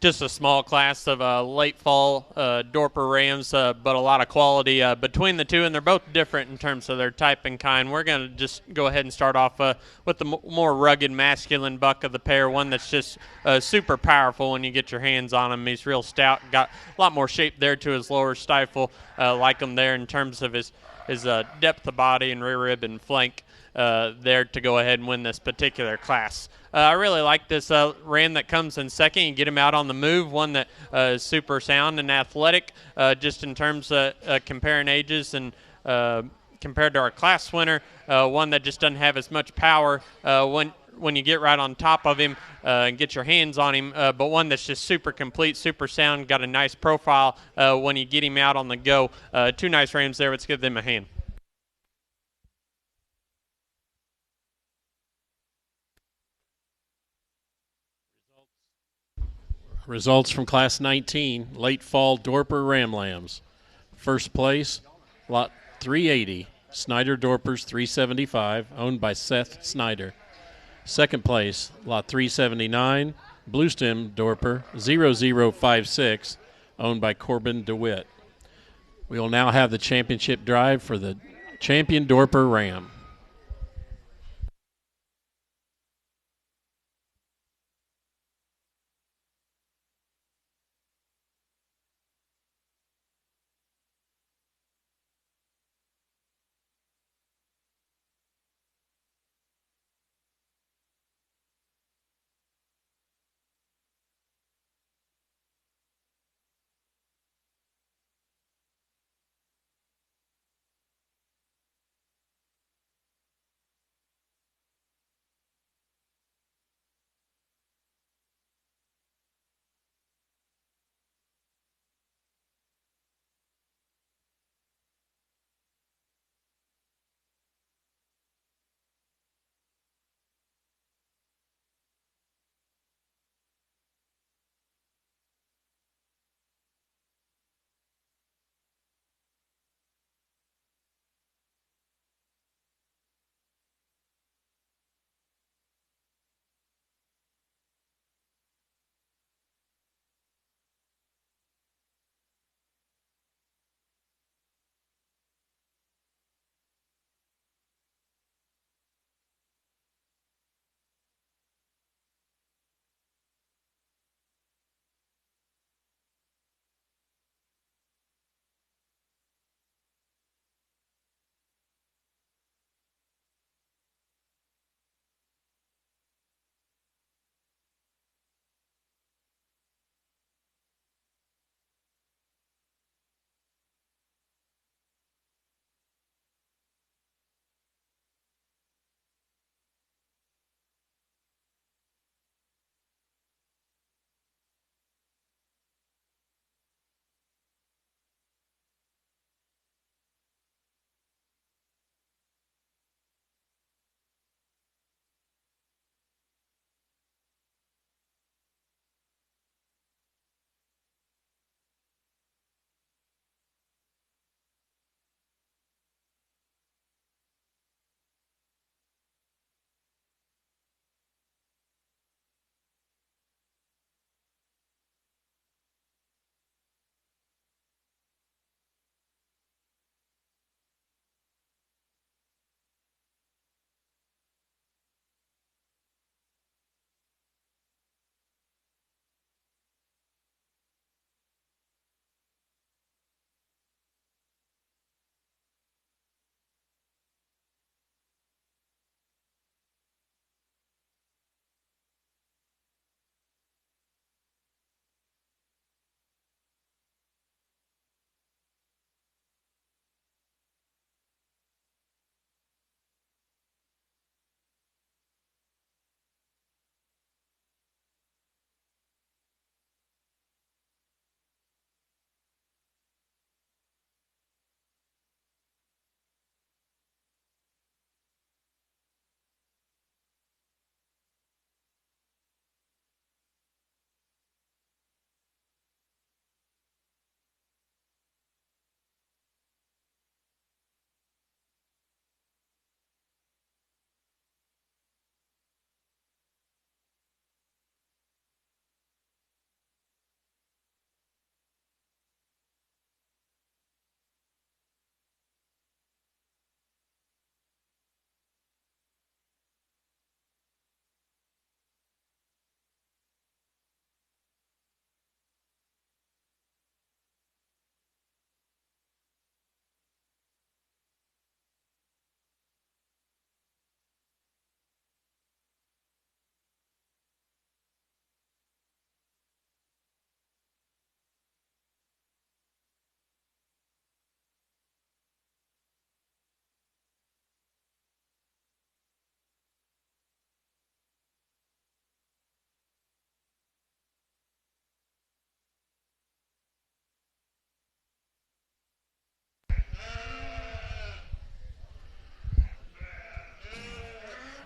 just a small class of late fall Dorper rams, but a lot of quality between the two, and they're both different in terms of their type and kind. We're going to just go ahead and start off with the more rugged masculine buck of the pair, one that's just super powerful when you get your hands on him. He's real stout, got a lot more shape there to his lower stifle, like him there in terms of his depth of body and rear rib and flank there to go ahead and win this particular class. I really like this ram that comes in second. You get him out on the move, one that is super sound and athletic, just in terms of comparing ages and compared to our class winner, one that just doesn't have as much power when you get right on top of him and get your hands on him, but one that's just super complete, super sound, got a nice profile when you get him out on the go. Two nice rams there. Let's give them a hand. Results from Class 19, late fall Dorper Ram Lambs. First place, lot 380, Snyder Dorpers 375, owned by Seth Snyder. Second place, lot 379, Bluestem Dorper 0056, owned by Corbin DeWitt. We will now have the championship drive for the champion Dorper Ram.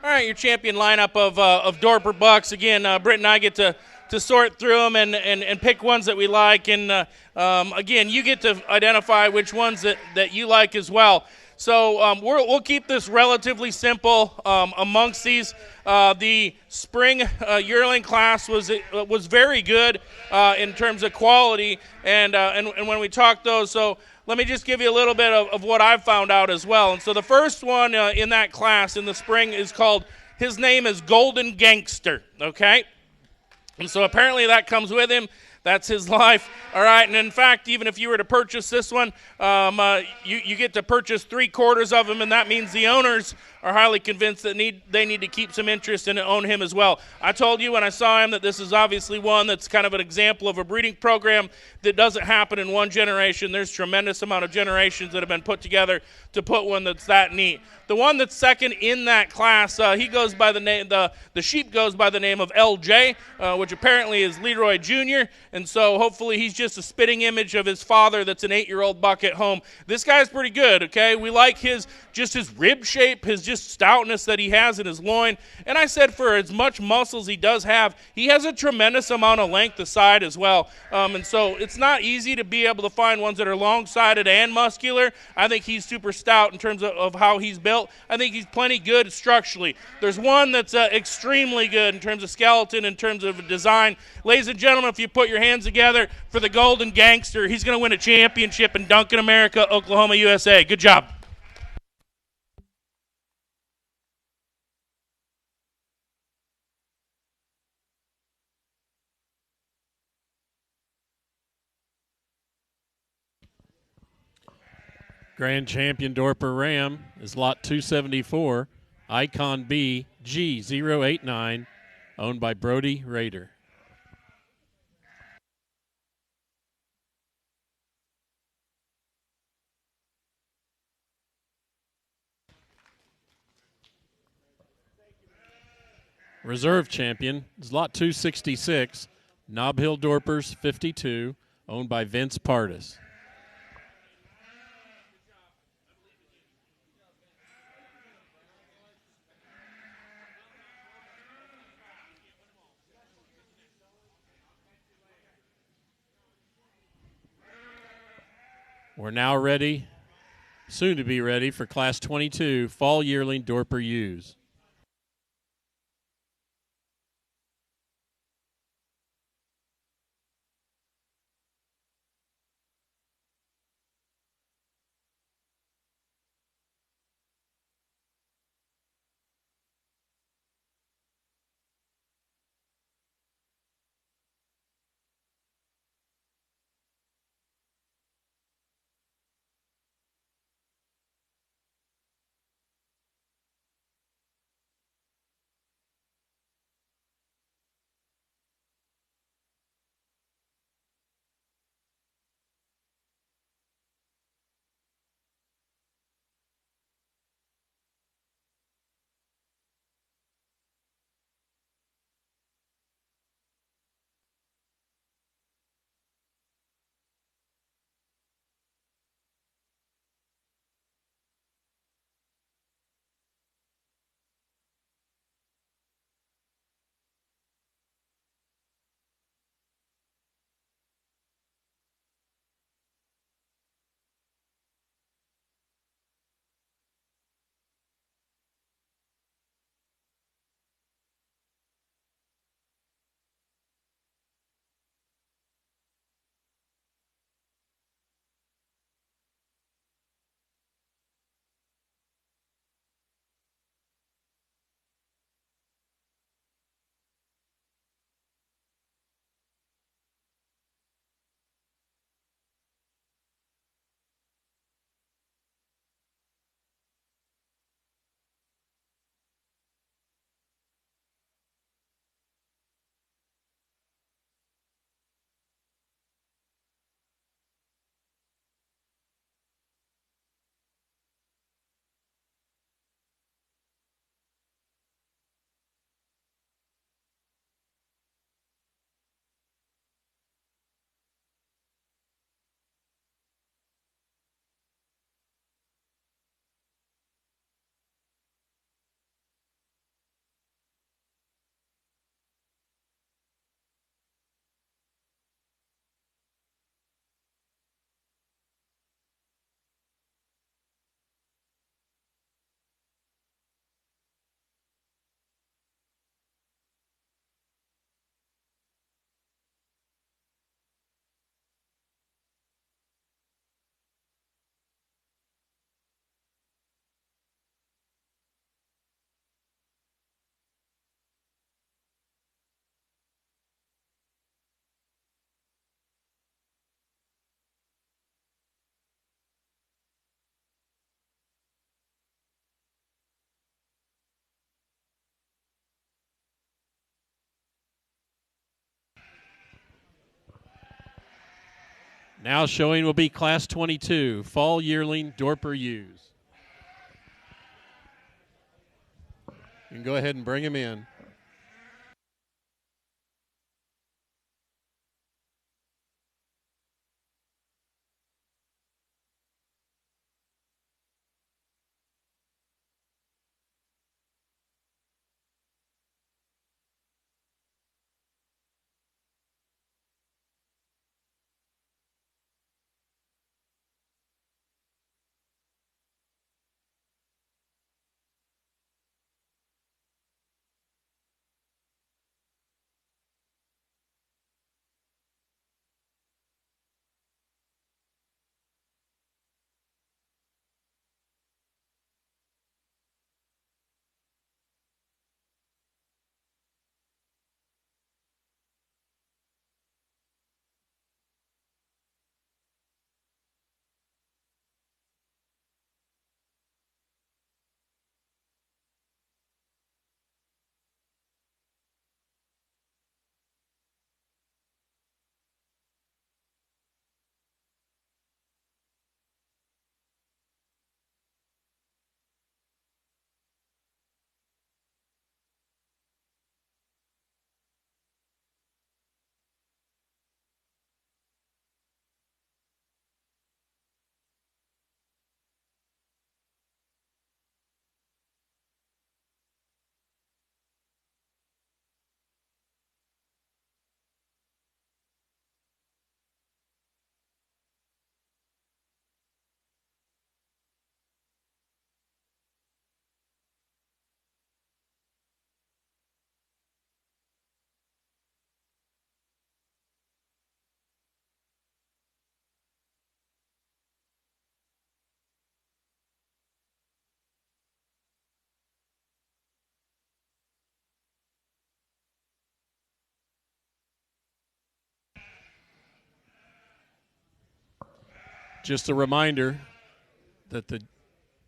All right, your champion lineup of Dorper bucks. Again, Britt and I get to sort through them and pick ones that we like. And, again, you get to identify which ones that you like as well. So we'll keep this relatively simple amongst these. The spring yearling class was very good in terms of quality, and when we talked those, so let me just give you a little bit of what I've found out as well. And so the first one in that class in the spring is called, his name is Golden Gangster, okay? And so apparently that comes with him. That's his life. All right, and in fact, even if you were to purchase this one, you get to purchase 3/4 of them, and that means the owners are highly convinced that they need to keep some interest and own him as well. I told you when I saw him that this is obviously one that's kind of an example of a breeding program that doesn't happen in one generation. There's tremendous amount of generations that have been put together to put one that's that neat. The one that's second in that class, he goes by the name, the sheep goes by the name of LJ, which apparently is Leroy Jr., and so hopefully he's just a spitting image of his father that's an 8-year-old buck at home. This guy's pretty good, okay? We like his rib shape, his just stoutness that he has in his loin. And I said for as much muscles he does have, he has a tremendous amount of length aside as well. And so it's not easy to be able to find ones that are long-sided and muscular. I think he's super stout in terms of how he's built. I think he's plenty good structurally. There's one that's extremely good in terms of skeleton, in terms of design. Ladies and gentlemen, if you put your hands together for the Golden Gangster, he's going to win a championship in Duncan, America, Oklahoma, USA. Good job. Grand champion Dorper Ram is lot 274, Icon B G089, owned by Brody Rader. Reserve champion is lot 266, Nob Hill Dorpers 52, owned by Vince Pardis. We're now ready, soon to be ready, for Class 22 Fall Yearling Dorper ewes. Now showing will be Class 22, Fall Yearling Dorper ewes. You can go ahead and bring him in. Just a reminder that the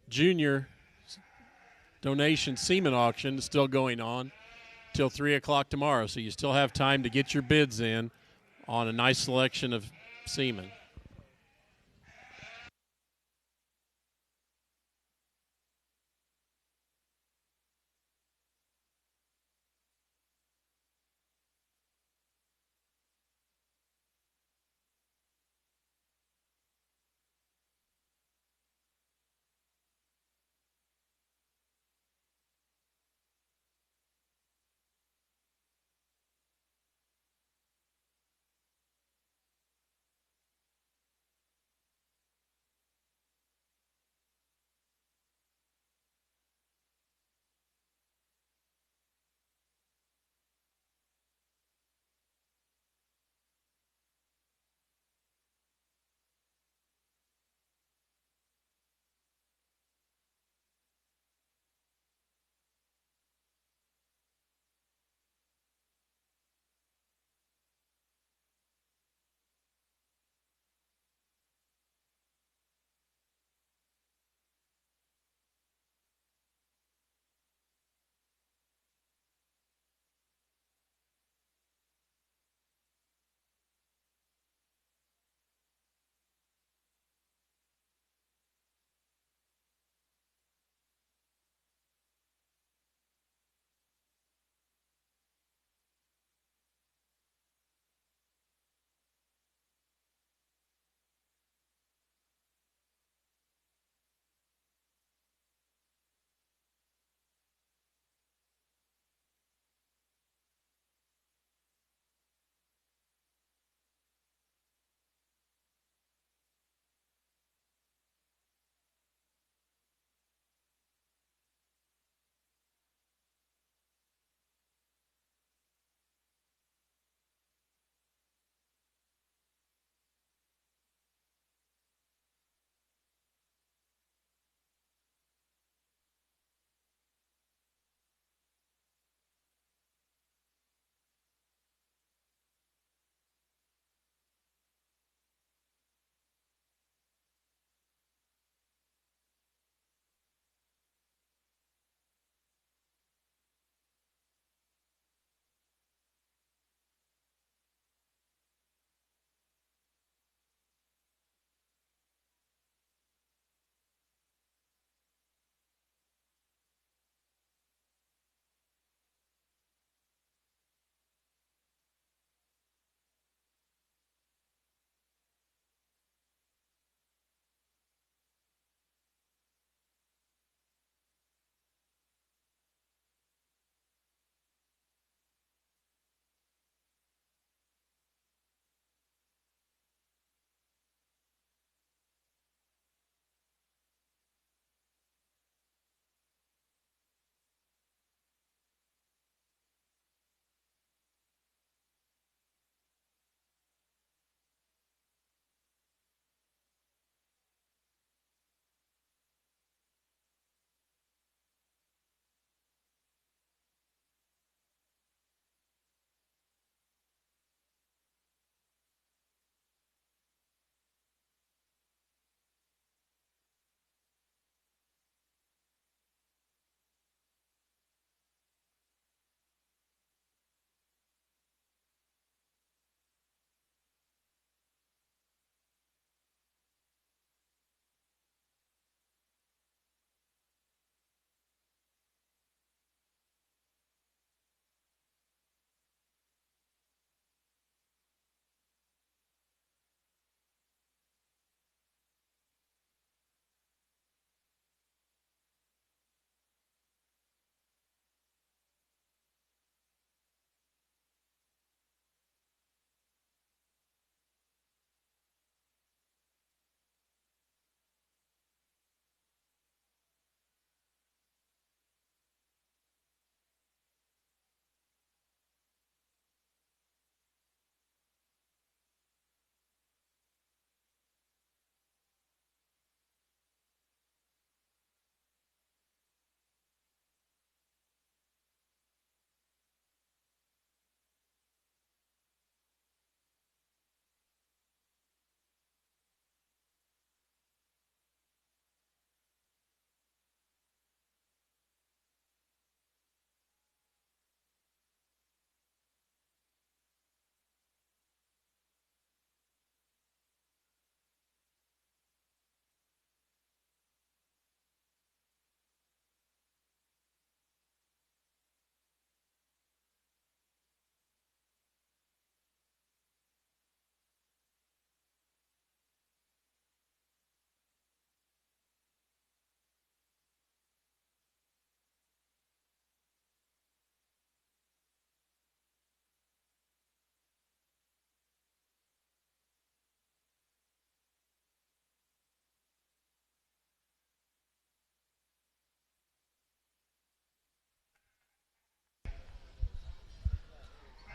junior donation semen auction is still going on till 3 o'clock tomorrow, so you still have time to get your bids in on a nice selection of semen.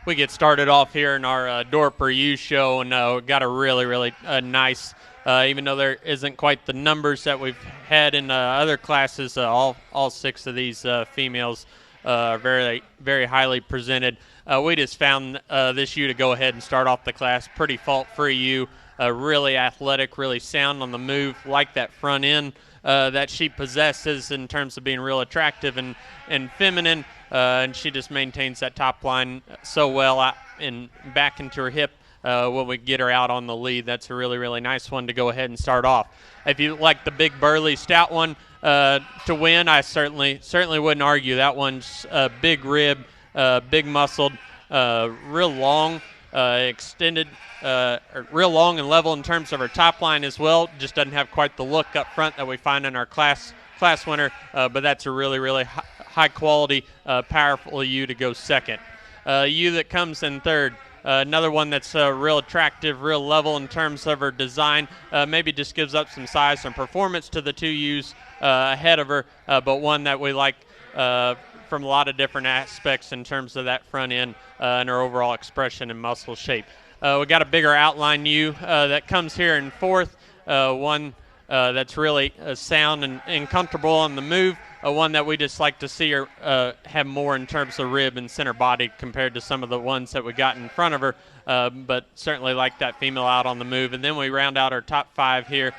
We get started off here in our Dorper Ewes show, and got a really nice. Even though there isn't quite the numbers that we've had in other classes, all 6 of these females are very highly presented. We just found this ewe to go ahead and start off the class. Pretty fault-free ewe, really athletic, really sound on the move, like that front end that she possesses in terms of being real attractive and feminine. And she just maintains that top line so well out and back into her hip when we get her out on the lead. That's a really nice one to go ahead and start off. If you like the big burly stout one to win, I certainly wouldn't argue. That one's big rib, big muscled, real long, extended, real long and level in terms of her top line as well. Just doesn't have quite the look up front that we find in our class winner, but that's a really high quality, powerful ewe to go second. Ewe that comes in third, another one that's real attractive, real level in terms of her design. Maybe just gives up some size and performance to the 2 ewes ahead of her, but one that we like from a lot of different aspects in terms of that front end and her overall expression and muscle shape. We got a bigger outline ewe that comes here in fourth, one that's really sound and comfortable on the move, one that we just like to see her have more in terms of rib and center body compared to some of the ones that we got in front of her, but certainly like that female out on the move. And then we round out our top 5 here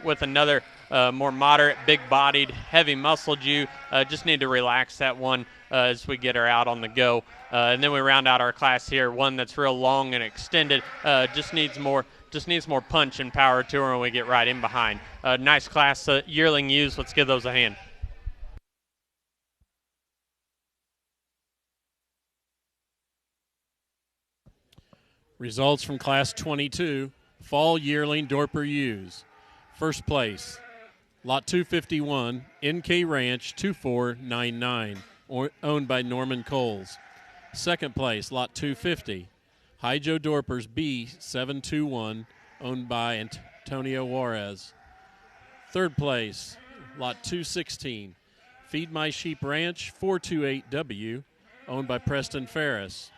with another more moderate, big-bodied, heavy-muscled ewe. Just need to relax that one as we get her out on the go. And then we round out our class here, one that's real long and extended, just needs more punch and power to her when we get right in behind. Nice class, yearling ewes. Let's give those a hand. Results from Class 22, Fall Yearling Dorper Ewes. First place, Lot 251, NK Ranch 2499, owned by Norman Coles. Second place, Lot 250, High Joe Dorpers B721, owned by Antonio Juarez. Third place, Lot 216, Feed My Sheep Ranch 428W, owned by Preston Ferris.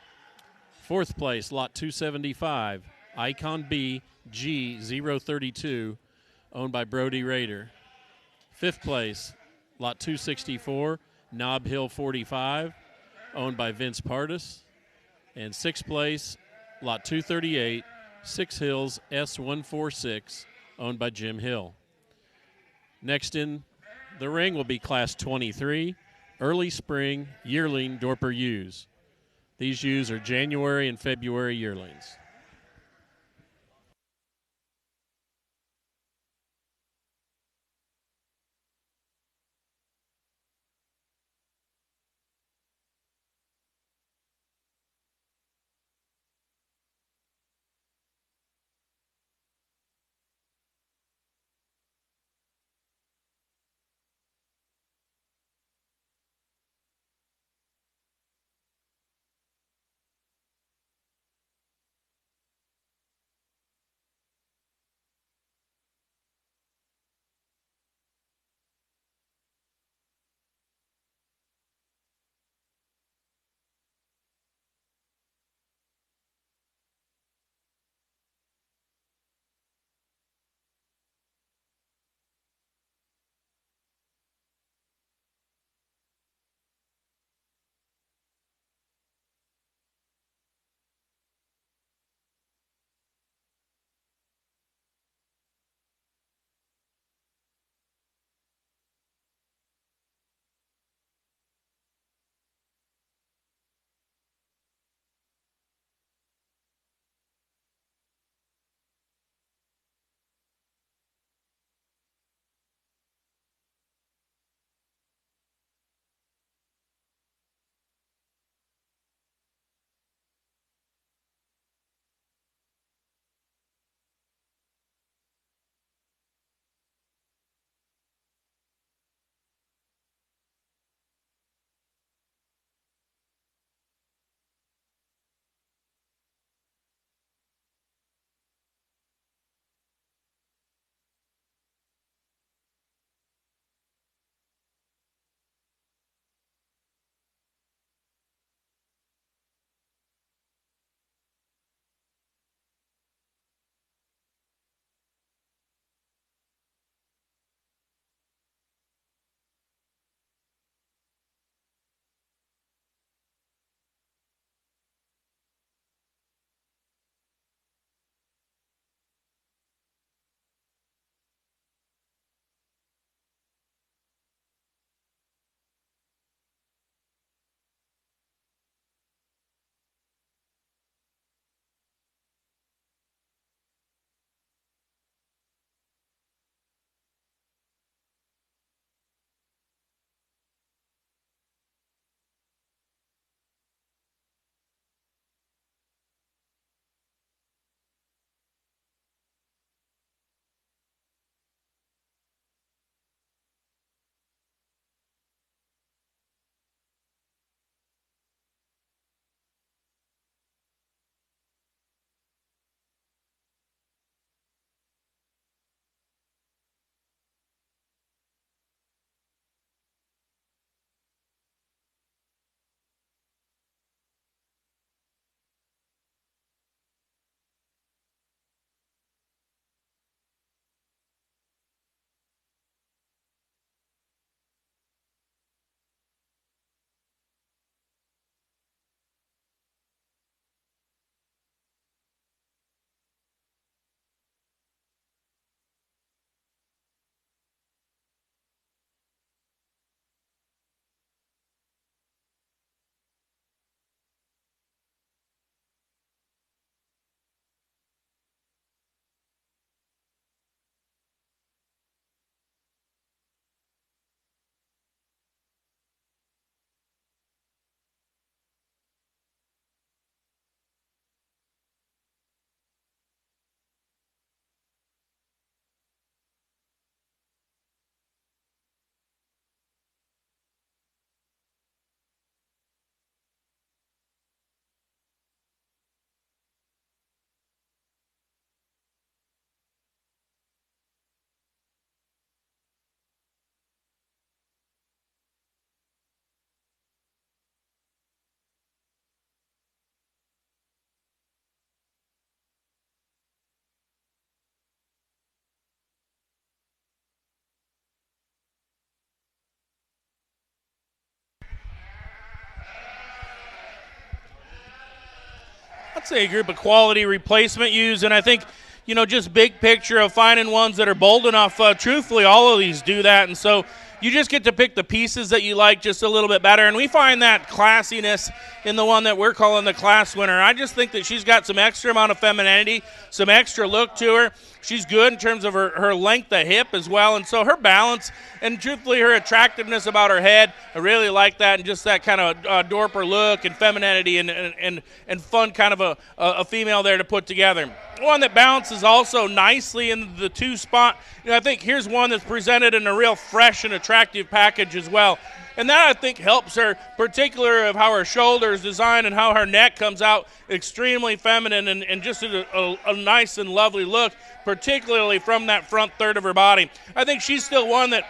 Fourth place, Lot 275, Icon B G032, owned by Brody Rader. Fifth place, Lot 264, Knob Hill 45, owned by Vince Pardis. And sixth place, Lot 238, Six Hills S146, owned by Jim Hill. Next in the ring will be Class 23, Early Spring Yearling Dorper Ewes. These ewes are January and February yearlings. I'd say a group of quality replacement ewes, and I think, just big picture of finding ones that are bold enough. Truthfully, all of these do that, and so you just get to pick the pieces that you like just a little bit better, and we find that classiness in the one that we're calling the class winner. I just think that she's got some extra amount of femininity, some extra look to her. She's good in terms of her length of hip as well, and so her balance and truthfully her attractiveness about her head, I really like that, and just that kind of Dorper look and femininity and fun kind of a female there to put together. One that balances also nicely in the 2 spot. I think here's one that's presented in a real fresh and attractive package as well. And that, I think, helps her, particularly of how her shoulder is designed and how her neck comes out extremely feminine and just a nice and lovely look, particularly from that front third of her body. I think she's still one that,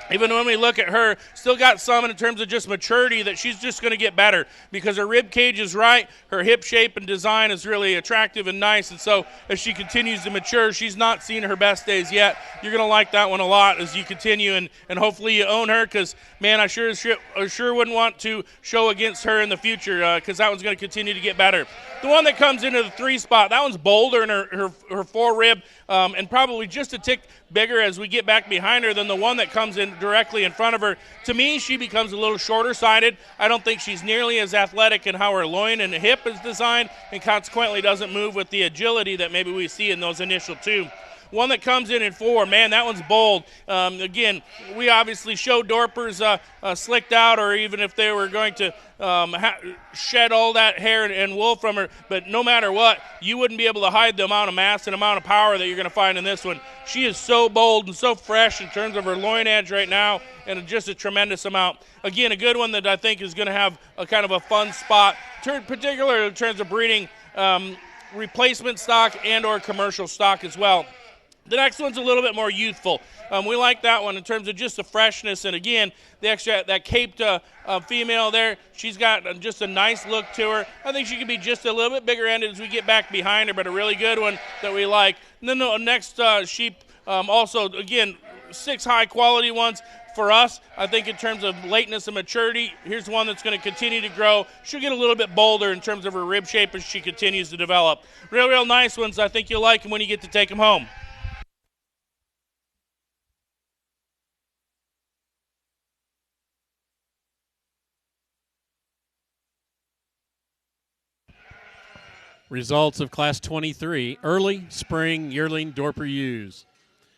even when we look at her, still got some in terms of just maturity that she's just going to get better because her rib cage is right, her hip shape and design is really attractive and nice, and so as she continues to mature, she's not seen her best days yet. You're going to like that one a lot as you continue, and hopefully you own her because, man, I sure wouldn't want to show against her in the future because that one's going to continue to get better. The one that comes into the 3 spot, that one's bolder in her forerib and probably just a tick bigger as we get back behind her than the one that comes in directly in front of her. To me, she becomes a little shorter-sided. I don't think she's nearly as athletic in how her loin and hip is designed, and consequently doesn't move with the agility that maybe we see in those initial 2. One that comes in 4, man, that one's bold. Again, we obviously show Dorpers slicked out, or even if they were going to shed all that hair and wool from her, but no matter what, you wouldn't be able to hide the amount of mass and amount of power that you're going to find in this one. She is so bold and so fresh in terms of her loin edge right now, and just a tremendous amount. Again, a good one that I think is going to have a kind of a fun spot, particularly in terms of breeding replacement stock and or commercial stock as well. The next one's a little bit more youthful. We like that one in terms of just the freshness, and again, the extra that caped female there, she's got just a nice look to her. I think she could be just a little bit bigger ended as we get back behind her, but a really good one that we like. And then the next sheep, also, again, 6 high-quality ones. For us, I think in terms of lateness and maturity, here's one that's going to continue to grow. She'll get a little bit bolder in terms of her rib shape as she continues to develop. Real nice ones. I think you'll like them when you get to take them home. Results of Class 23, early spring yearling Dorper ewes.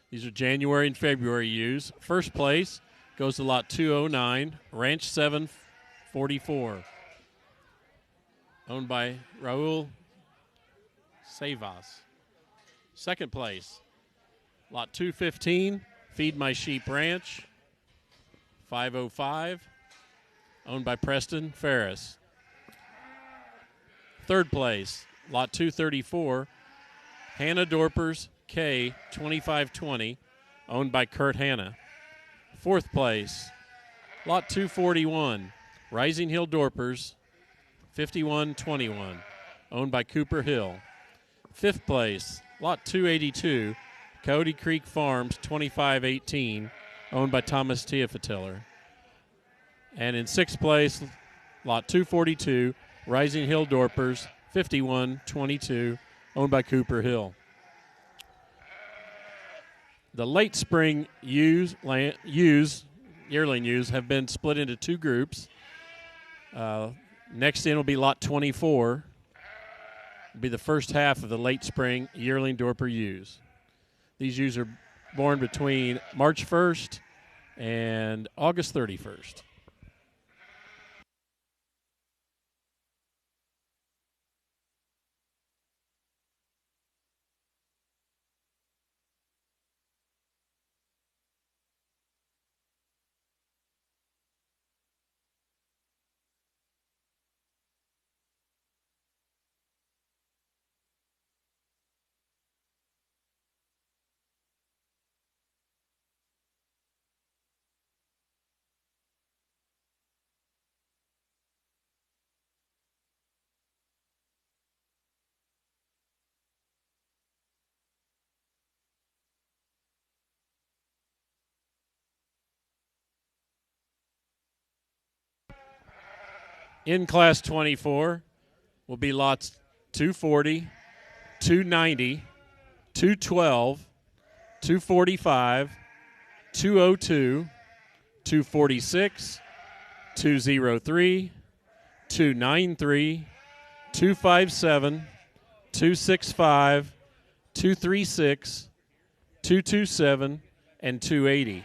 These are January and February ewes. First place goes to lot 209, Ranch 744, owned by Raul Savas. Second place, lot 215, Feed My Sheep Ranch 505, owned by Preston Ferris. Third place, lot 234, Hannah Dorpers K 2520, owned by Kurt Hanna. Fourth place, lot 241, Rising Hill Dorpers 5121, owned by Cooper Hill. Fifth place, lot 282, Coyote Creek Farms 2518, owned by Thomas Teofatiller. And in sixth place, lot 242, Rising Hill Dorpers 5122, owned by Cooper Hill. The late spring yearling ewes have been split into 2 groups. Next in will be lot 24. It'll be the first half of the late spring yearling Dorper ewes. These ewes are born between March 1st and August 31st. In Class 24 will be lots 240, 290, 212, 245, 202, 246, 203, 293, 257, 265, 236, 227, and 280.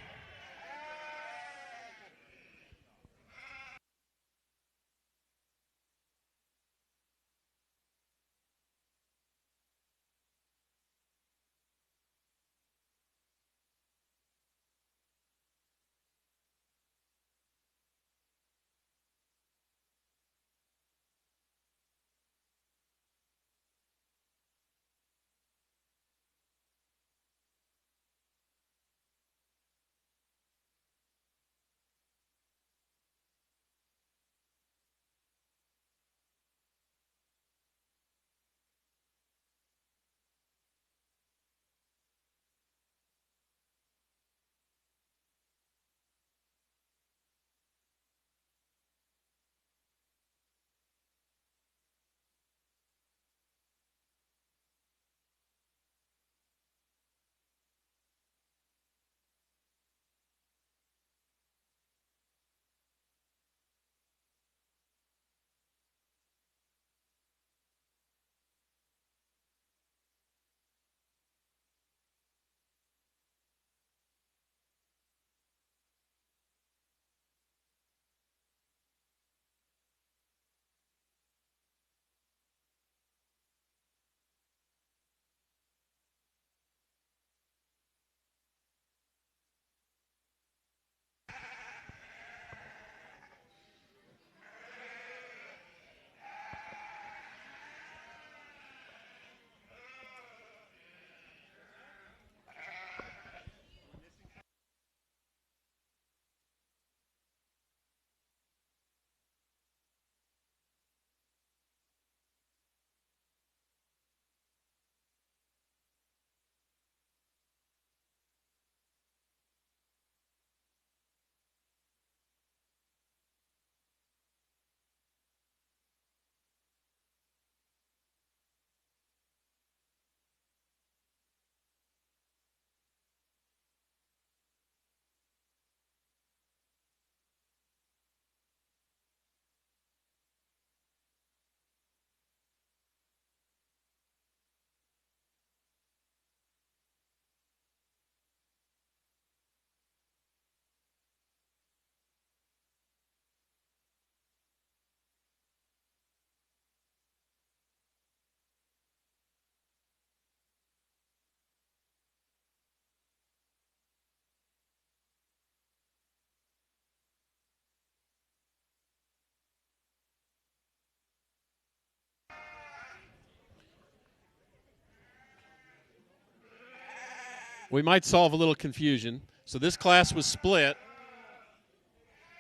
We might solve a little confusion. So this class was split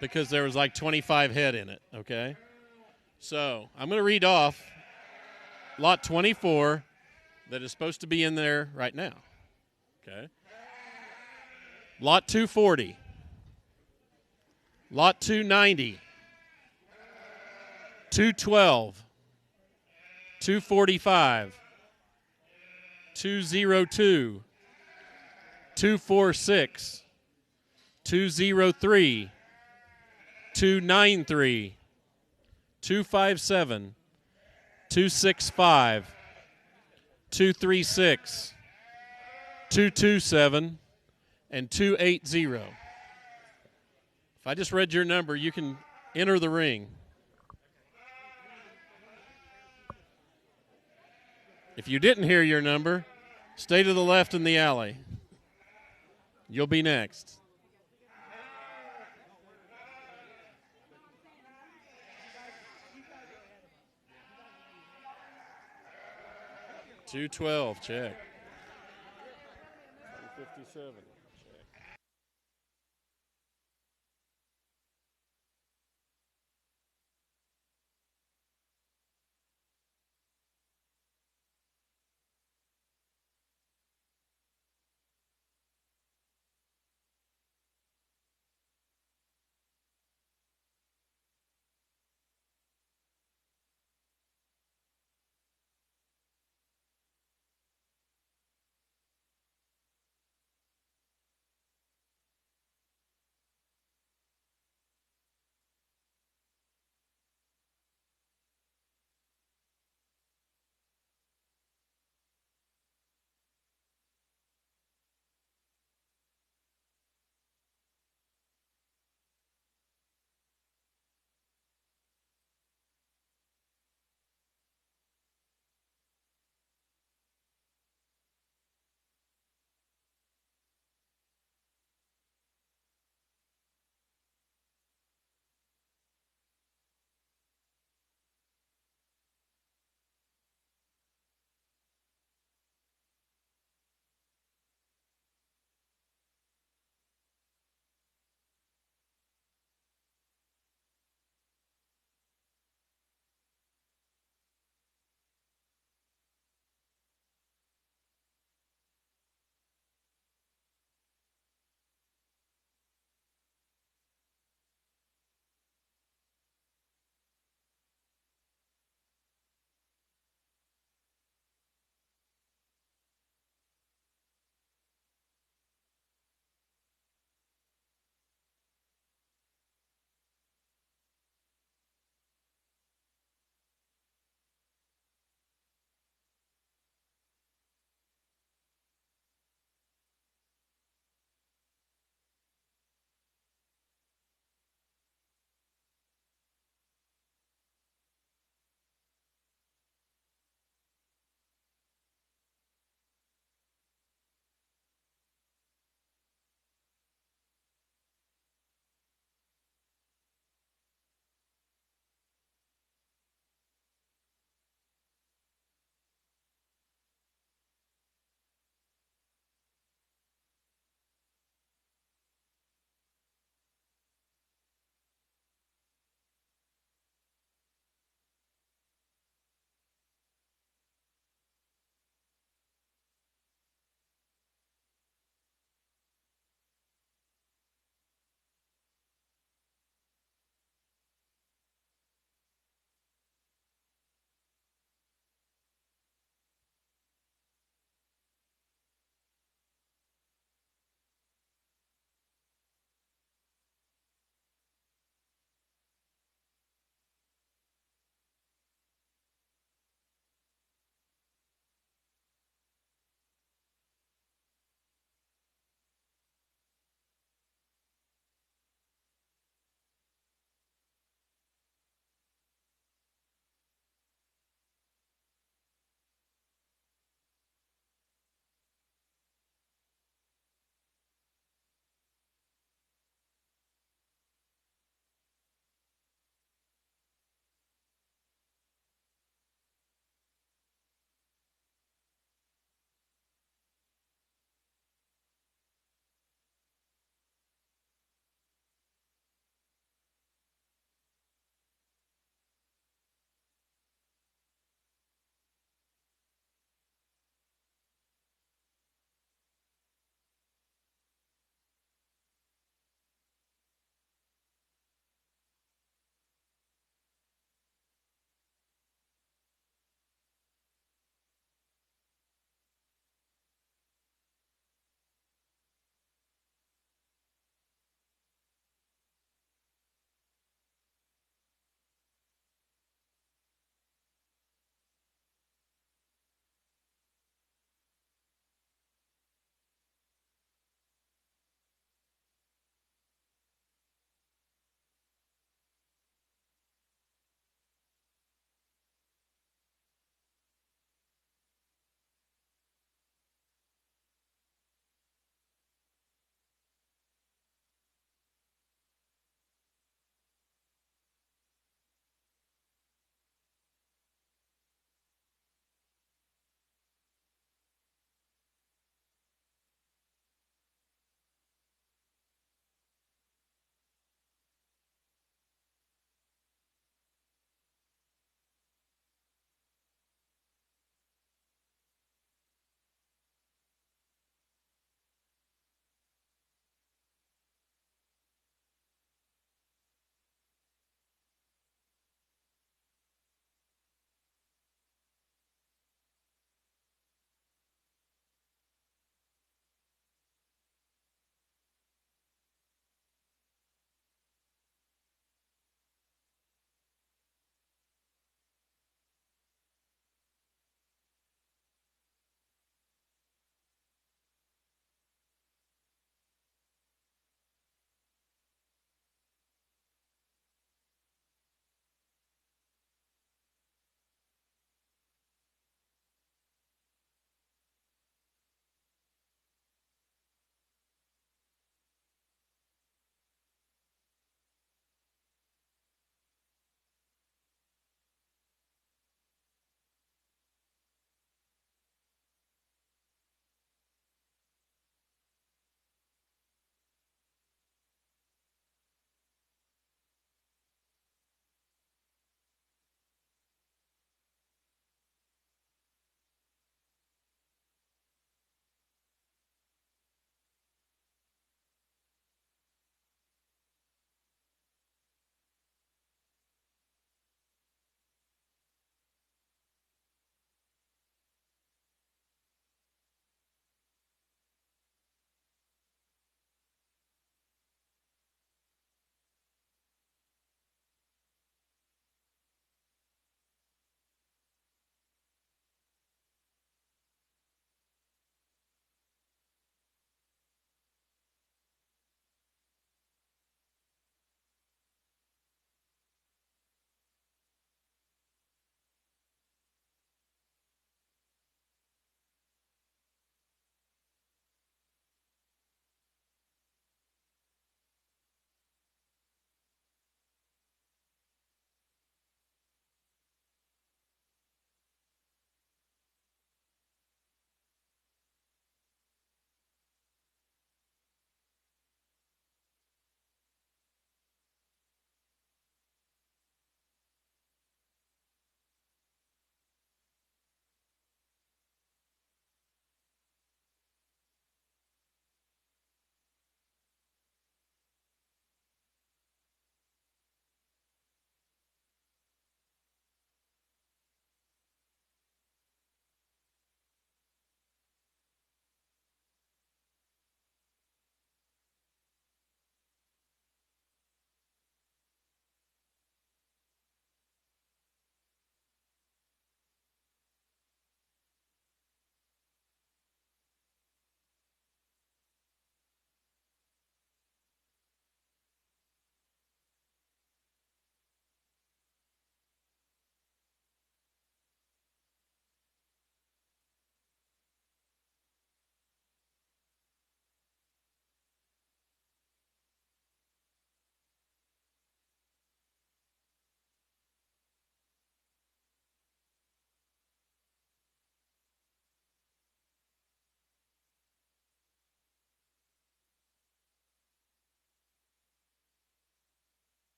because there was like 25 head in it, okay? So I'm going to read off lot 24 that is supposed to be in there right now, okay? Lot 240, lot 290, 212, 245, 202, 246, 203, 293, 257, 265, 236, 227, and 280. If I just read your number, you can enter the ring. If you didn't hear your number, stay to the left in the alley. You'll be next. $212, check. $57.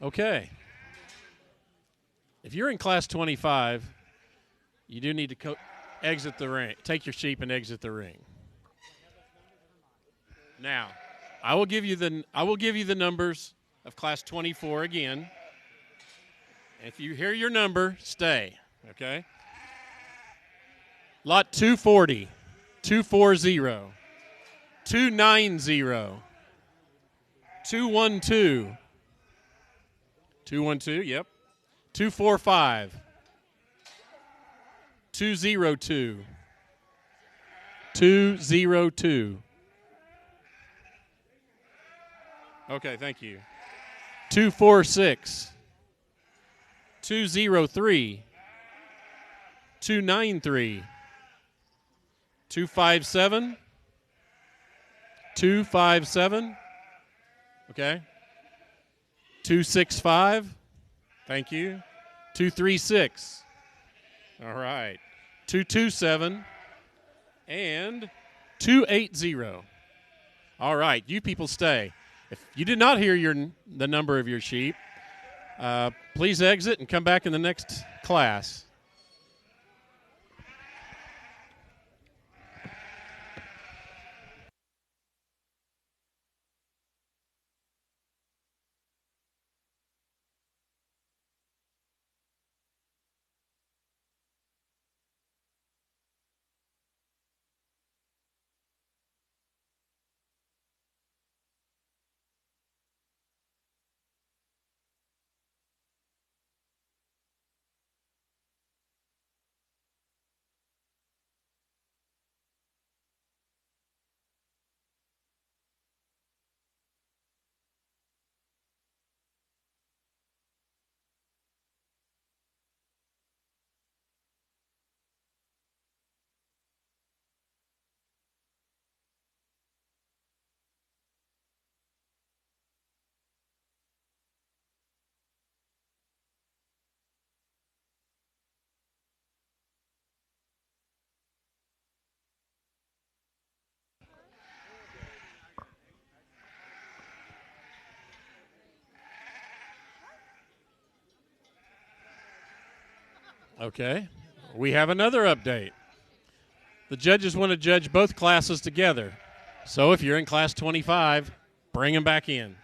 Okay. If you're in class 25, you do need to exit the ring. Take your sheep and exit the ring. Now, I will give you the numbers of class 24 again. And if you hear your number, stay, okay? Lot 240, 240, 290, 212, 212, yep, 245, 202, 202. Okay, thank you. 246, 203, 293, 257, 257, okay, 265, thank you, 236, all right, 227, and 280. All right, you people stay. If you did not hear the number of your sheep, please exit and come back in the next class. Okay, we have another update. The judges want to judge both classes together. So if you're in class 25, bring them back in.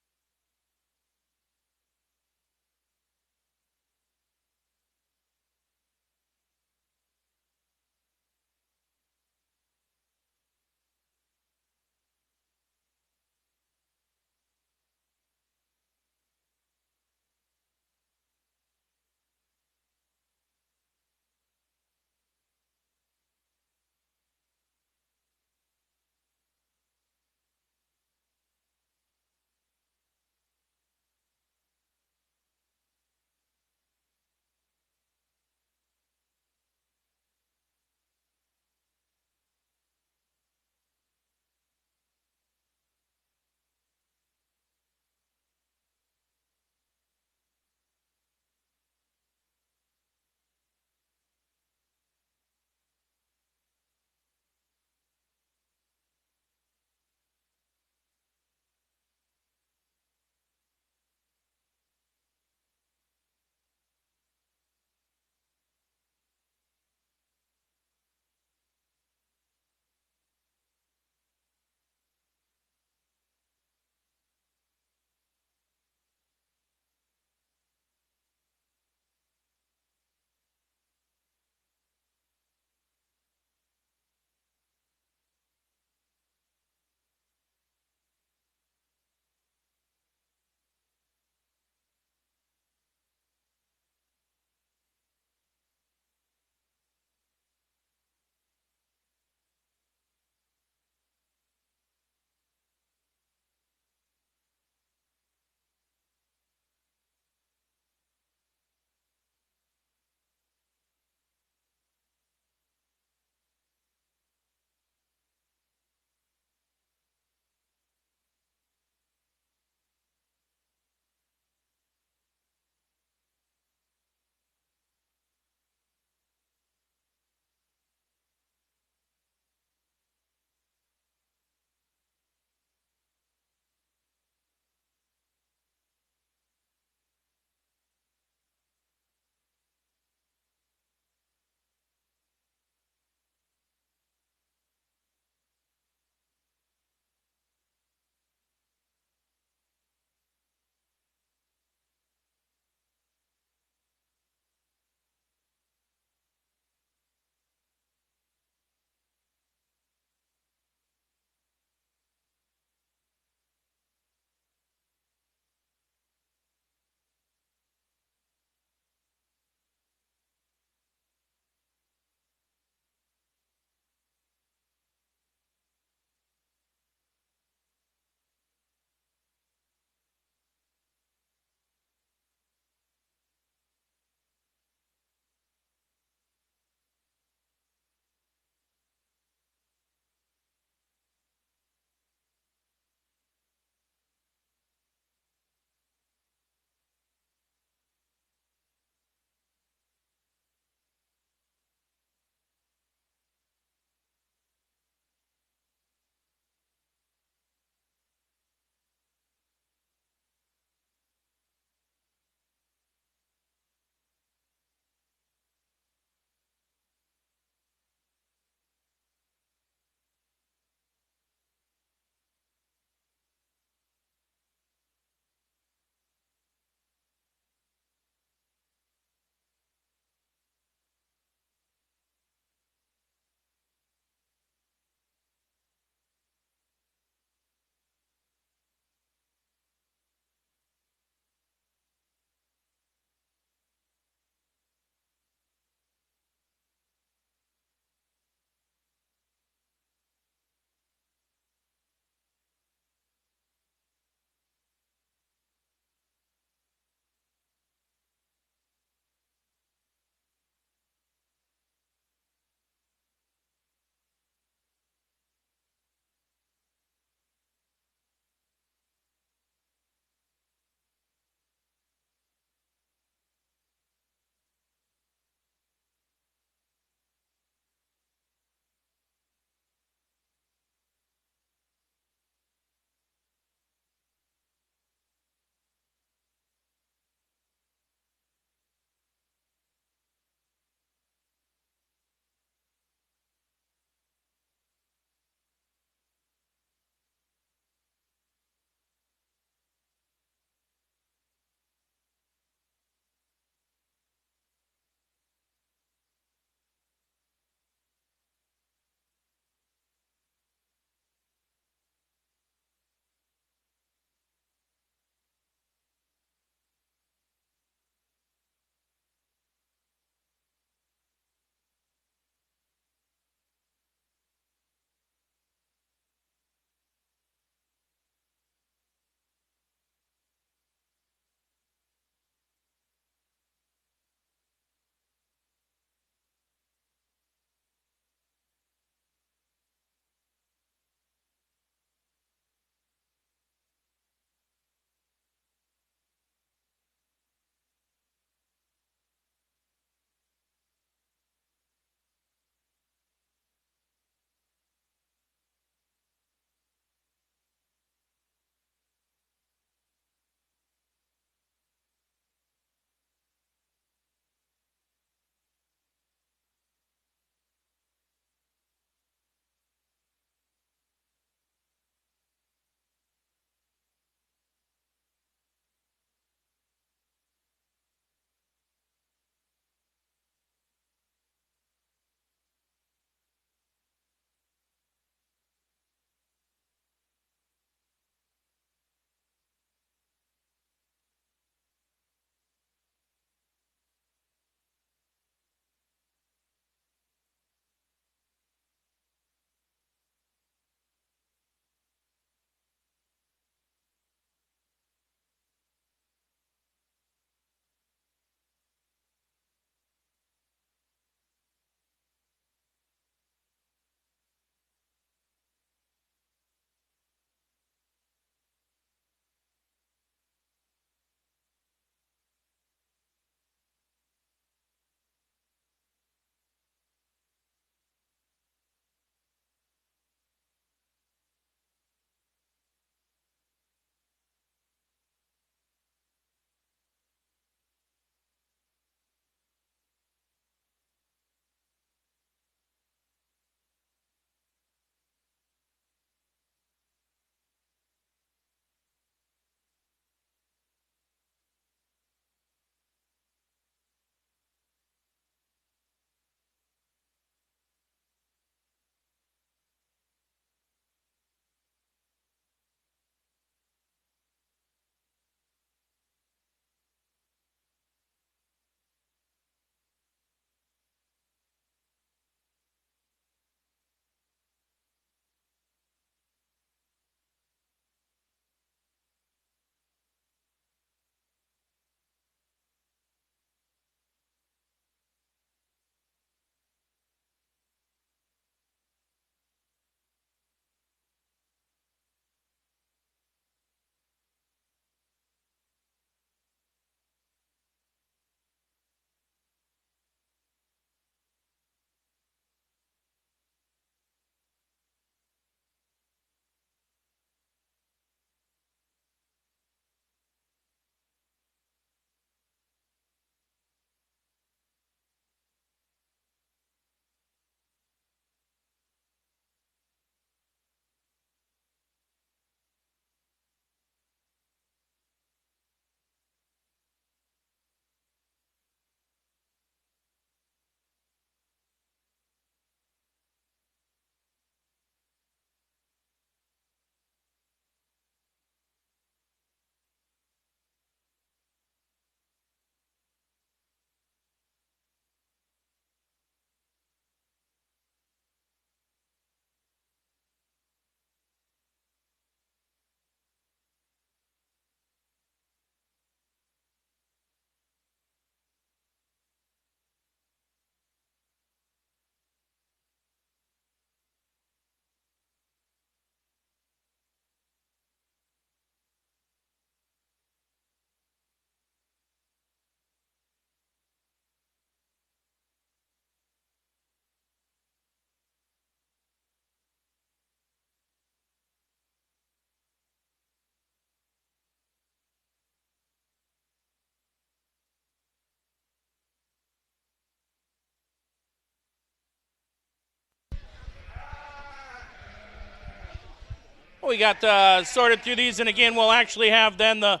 We got sorted through these, and again, we'll actually have then the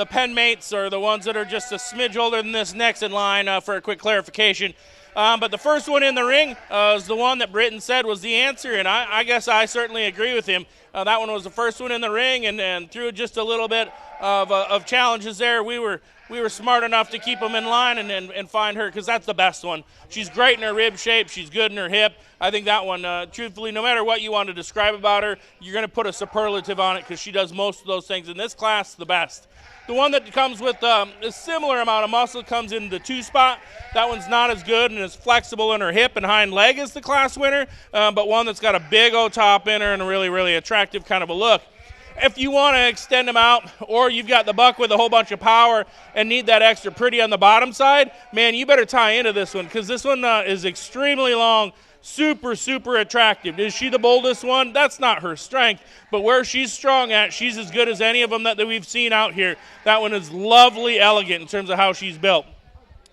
pen mates, or the ones that are just a smidge older than this, next in line for a quick clarification. But the first one in the ring is the one that Britton said was the answer, and I guess I certainly agree with him. That one was the first one in the ring, and through just a little bit of challenges there, we were smart enough to keep them in line and find her, because that's the best one. She's great in her rib shape. She's good in her hip. I think that one, truthfully, no matter what you want to describe about her, you're going to put a superlative on it, because she does most of those things. In this class, the best. The one that comes with a similar amount of muscle comes in the 2 spot. That one's not as good and as flexible in her hip and hind leg as the class winner, but one that's got a big old top in her and a really, really attractive kind of a look. If you want to extend them out, or you've got the buck with a whole bunch of power and need that extra pretty on the bottom side, man, you better tie into this one, because this one is extremely long, super, super attractive. Is she the boldest one? That's not her strength, but where she's strong at, she's as good as any of them that we've seen out here. That one is lovely elegant in terms of how she's built.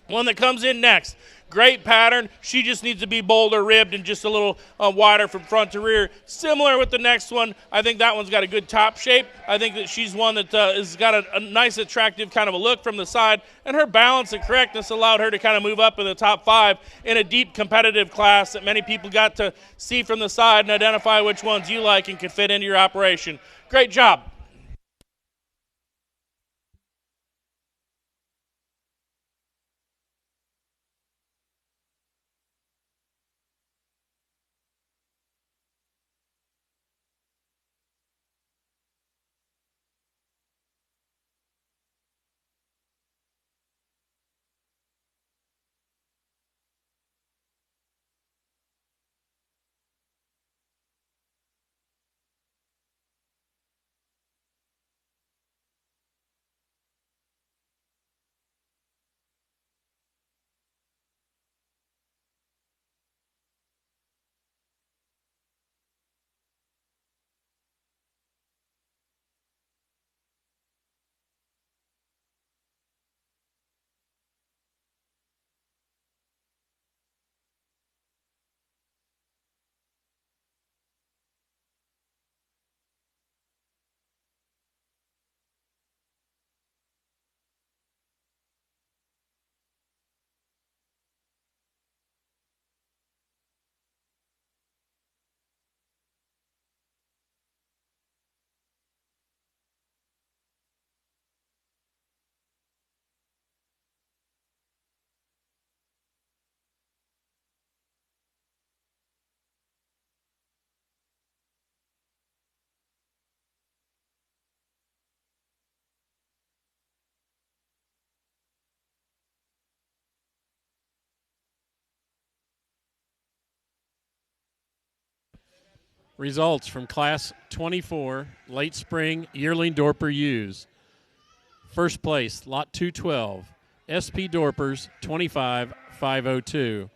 One that comes in next, great pattern. She just needs to be bolder ribbed and just a little wider from front to rear. Similar with the next one. I think that one's got a good top shape. I think that she's one that has got a nice, attractive kind of a look from the side, and her balance and correctness allowed her to kind of move up in the top 5 in a deep competitive class that many people got to see from the side and identify which ones you like and can fit into your operation. Great job. Results from Class 24 Late Spring Yearling Dorper ewes. First place, Lot 212, SP Dorpers 25502,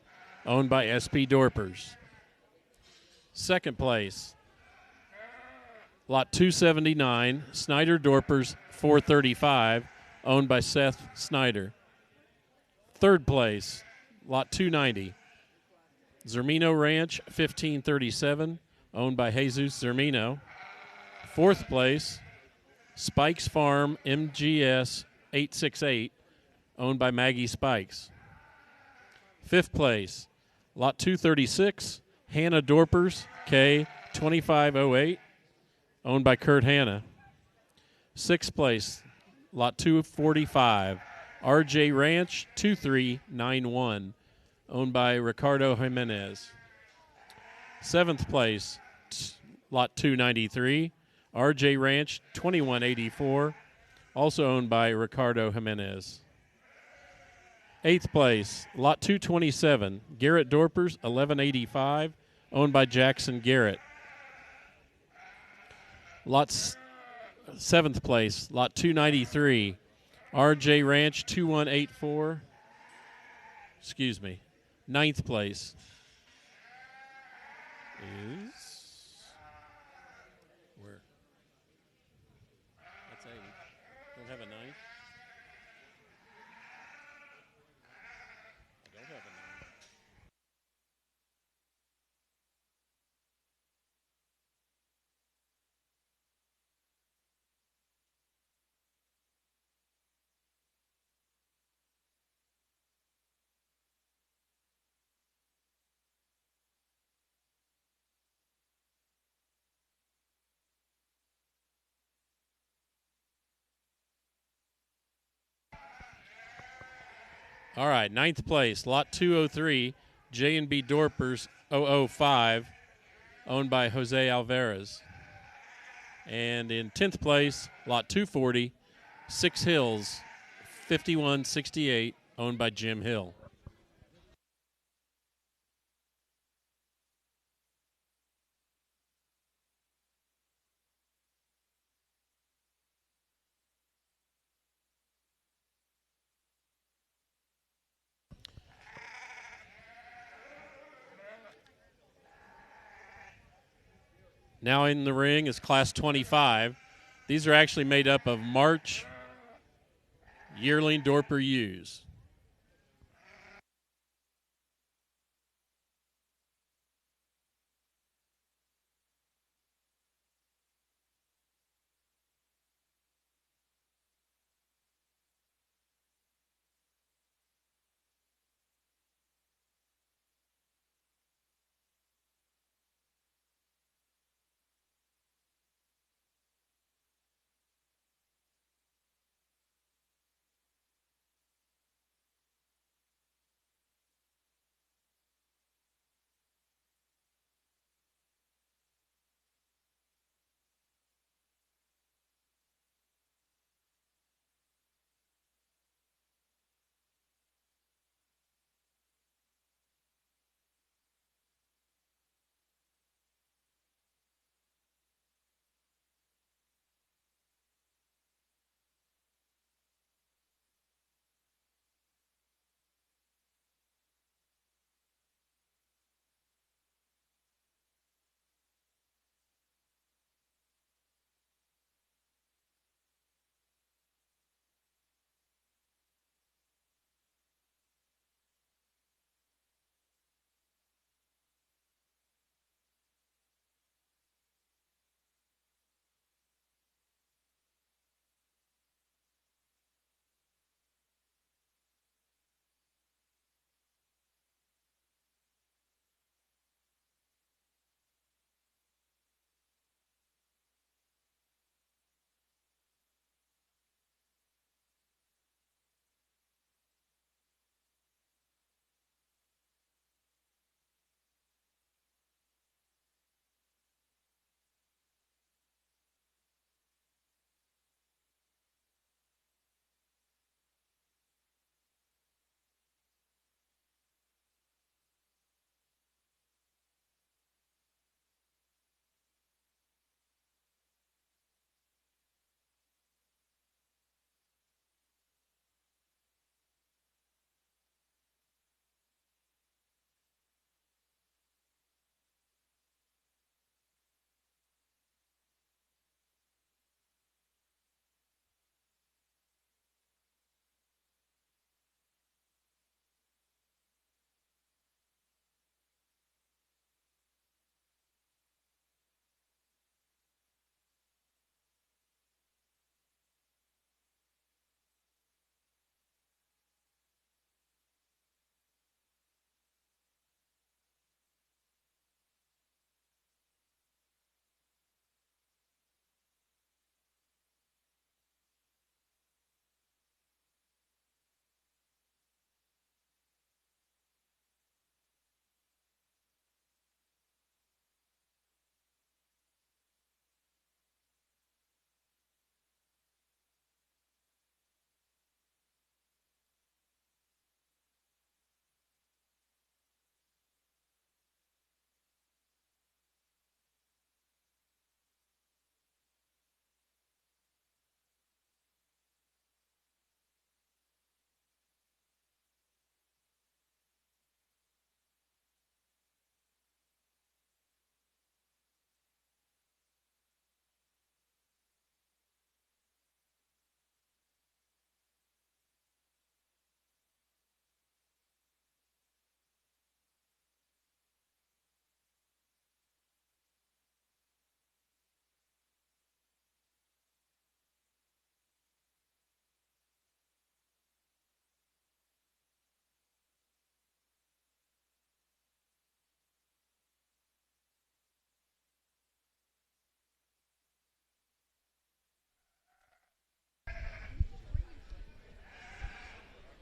owned by SP Dorpers. Second place, Lot 279, Snyder Dorpers 435, owned by Seth Snyder. Third place, Lot 290, Zermino Ranch 1537, owned by Jesus Zermino. Fourth place, Spikes Farm MGS 868, owned by Maggie Spikes. Fifth place, Lot 236, Hannah Dorpers K 2508, owned by Kurt Hanna. Sixth place, Lot 245, RJ Ranch 2391, owned by Ricardo Jimenez. Seventh place, Lot 293, RJ Ranch 2184, also owned by Ricardo Jimenez. Eighth place, Lot 227, Garrett Dorpers 1185, owned by Jackson Garrett. Seventh place, Lot 293, RJ Ranch 2184. Ninth place is where? That's 8. Don't have a ninth. I don't have a ninth. All right, ninth place, lot 203, J&B Dorpers 005, owned by Jose Alvarez. And in 10th place, lot 240, Six Hills 5168, owned by Jim Hill. Now in the ring is Class 25. These are actually made up of March yearling Dorper ewes.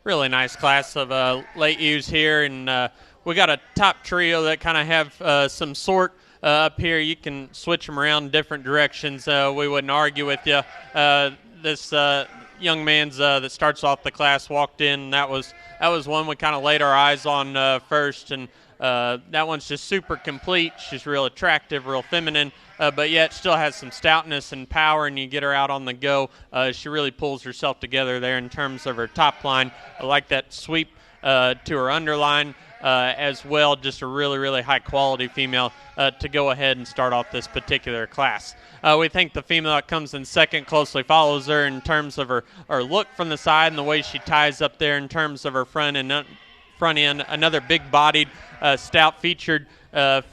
really nice class of late ewes here, and we got a top trio that kind of have some sort up here. You can switch them around different directions. We wouldn't argue with you. This young man's that starts off the class walked in. That was one we kind of laid our eyes on first, and that one's just super complete. She's real attractive, real feminine, but yet still has some stoutness and power, and you get her out on the go. She really pulls herself together there in terms of her top line. I like that sweep to her underline as well. Just a really, really high-quality female to go ahead and start off this particular class. We think the female that comes in second closely follows her in terms of her look from the side and the way she ties up there in terms of her front end. Another big-bodied, stout-featured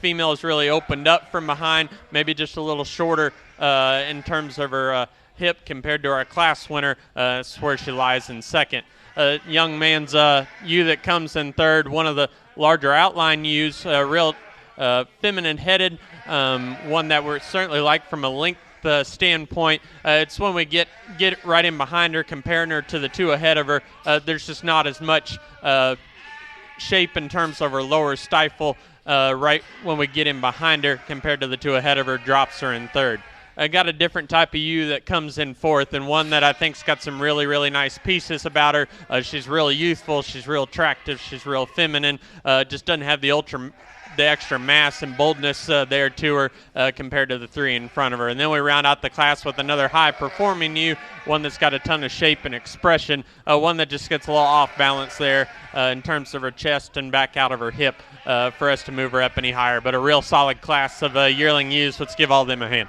female is really opened up from behind, maybe just a little shorter in terms of her hip compared to our class winner. That's where she lies in second. Young man's ewe that comes in third, one of the larger outline ewes, real feminine-headed, one that we're certainly like from a length standpoint. It's when we get right in behind her, comparing her to the two ahead of her, there's just not as much shape in terms of her lower stifle right when we get in behind her compared to the two ahead of her, drops her in third. I got a different type of ewe that comes in fourth, and one that I think's got some really, really nice pieces about her. She's really youthful, she's real attractive, she's real feminine, just doesn't have the extra mass and boldness there to her compared to the three in front of her. And then we round out the class with another high-performing ewe, one that's got a ton of shape and expression, one that just gets a little off balance there in terms of her chest and back out of her hip for us to move her up any higher. But a real solid class of yearling ewes. Let's give all of them a hand.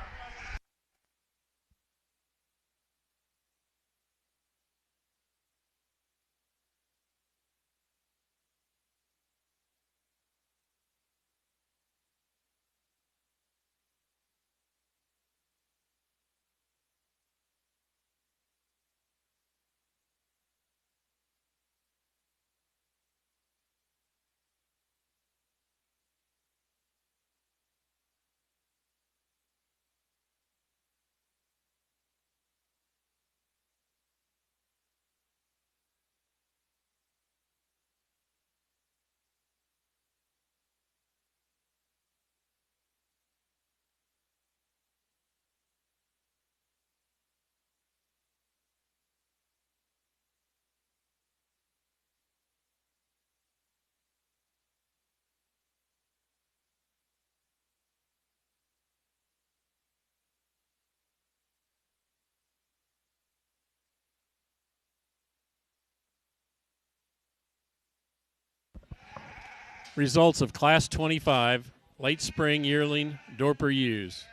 Results of Class 25, late spring yearling Dorper ewes.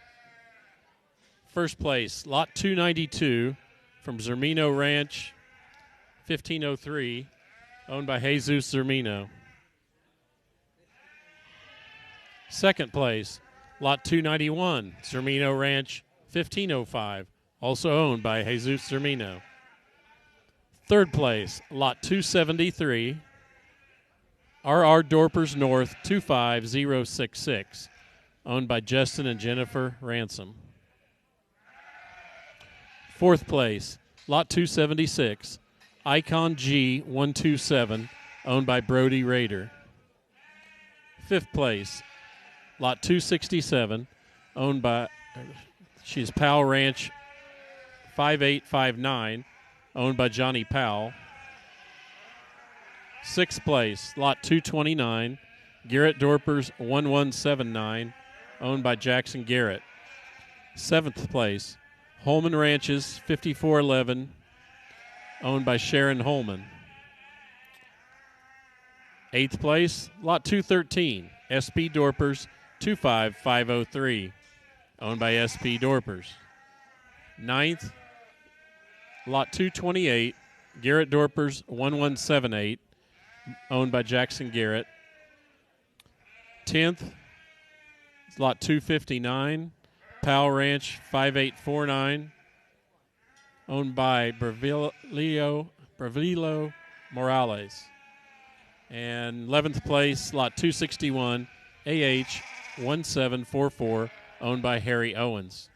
First place, Lot 292 from Zermino Ranch, 1503, owned by Jesus Zermino. Second place, Lot 291, Zermino Ranch, 1505, also owned by Jesus Zermino. Third place, Lot 273, R.R. Dorpers North 25066, owned by Justin and Jennifer Ransom. Fourth place, Lot 276, Icon G 127, owned by Brody Rader. Fifth place, Lot 267, owned by, she's Powell Ranch 5859, owned by Johnny Powell. Sixth place, Lot 229, Garrett Dorpers 1179, owned by Jackson Garrett. Seventh place, Holman Ranches 5411, owned by Sharon Holman. Eighth place, Lot 213, SP Dorpers 25503, owned by SP Dorpers. Ninth, Lot 228, Garrett Dorpers 1178, owned by Jackson Garrett. 10th, Lot 259, Powell Ranch 5849, owned by Bravilo Morales. And 11th place, Lot 261, AH 1744, owned by Harry Owens.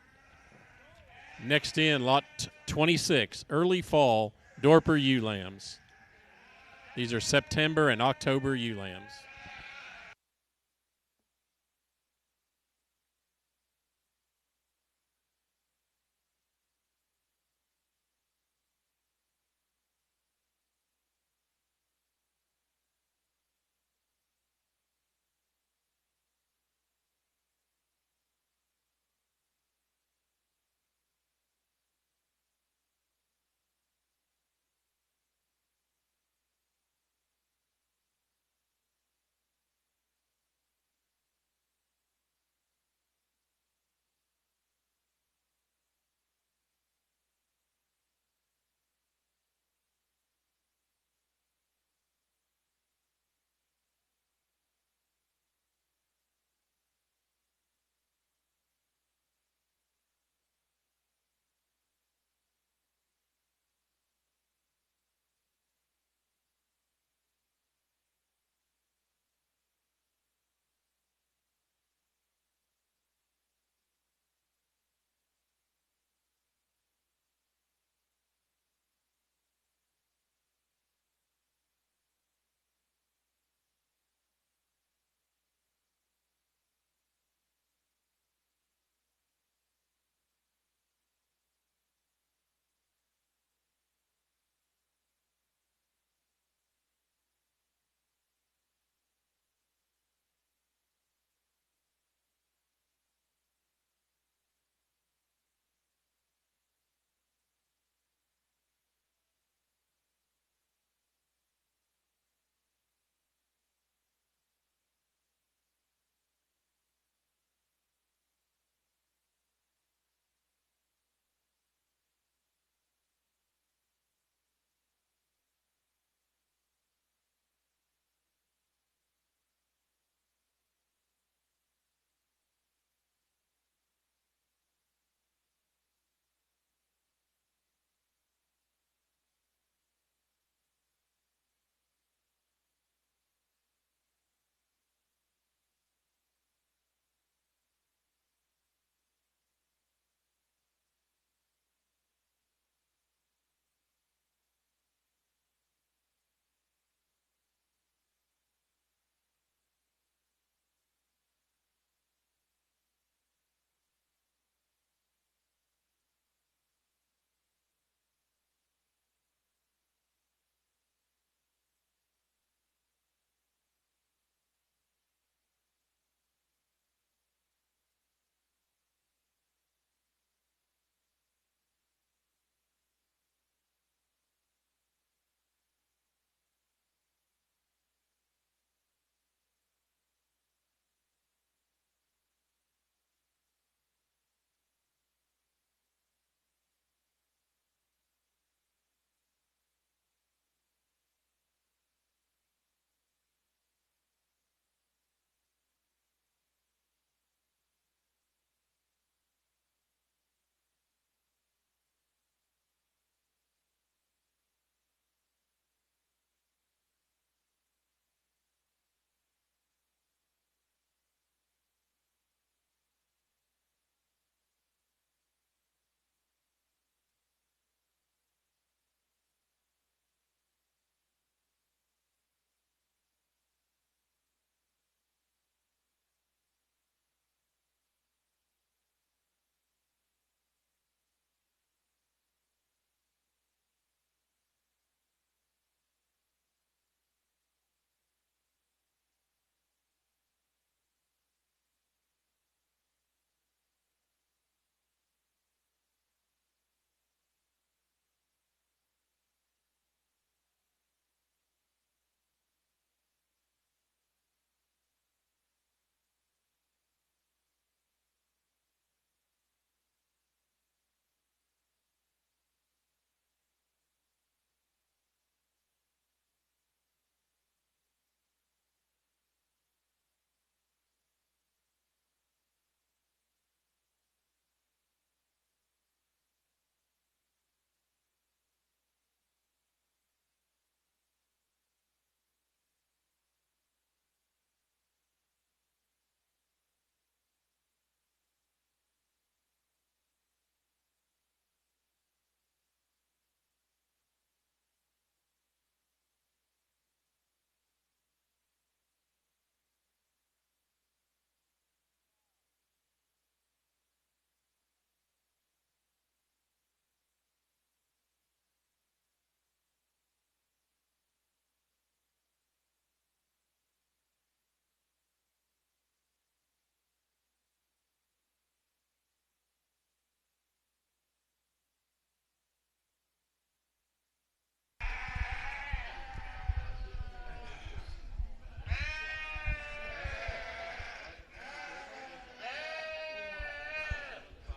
Next in, Lot 26, Early Fall Dorper Ewe Lambs. These are September and October ewe lambs.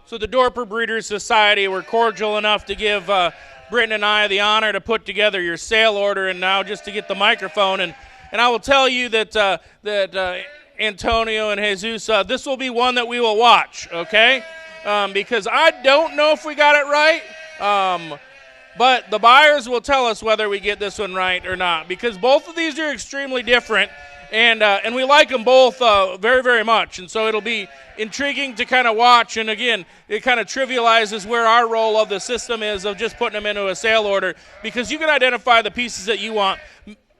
So the Dorper Breeders Society were cordial enough to give Britton and I the honor to put together your sale order, and now just to get the microphone. And I will tell you that Antonio and Jesus, this will be one that we will watch, okay? Because I don't know if we got it right, but the buyers will tell us whether we get this one right or not, because both of these are extremely different, and we like them both very, very much. And so it'll be intriguing to kind of watch. And, again, it kind of trivializes where our role of the system is of just putting them into a sale order, because you can identify the pieces that you want.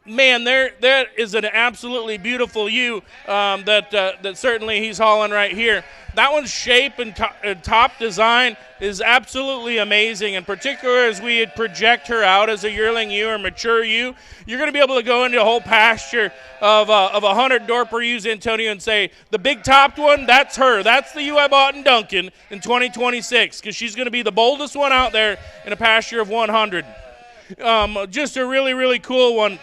Man, there is an absolutely beautiful ewe that certainly he's hauling right here. That one's shape and top design is absolutely amazing. In particular, as we project her out as a yearling ewe or mature ewe, you're going to be able to go into a whole pasture of 100 Dorper ewes, Antonio, and say, the big topped one, that's her. That's the ewe I bought in Duncan in 2026, because she's going to be the boldest one out there in a pasture of 100. Just a really, really cool one.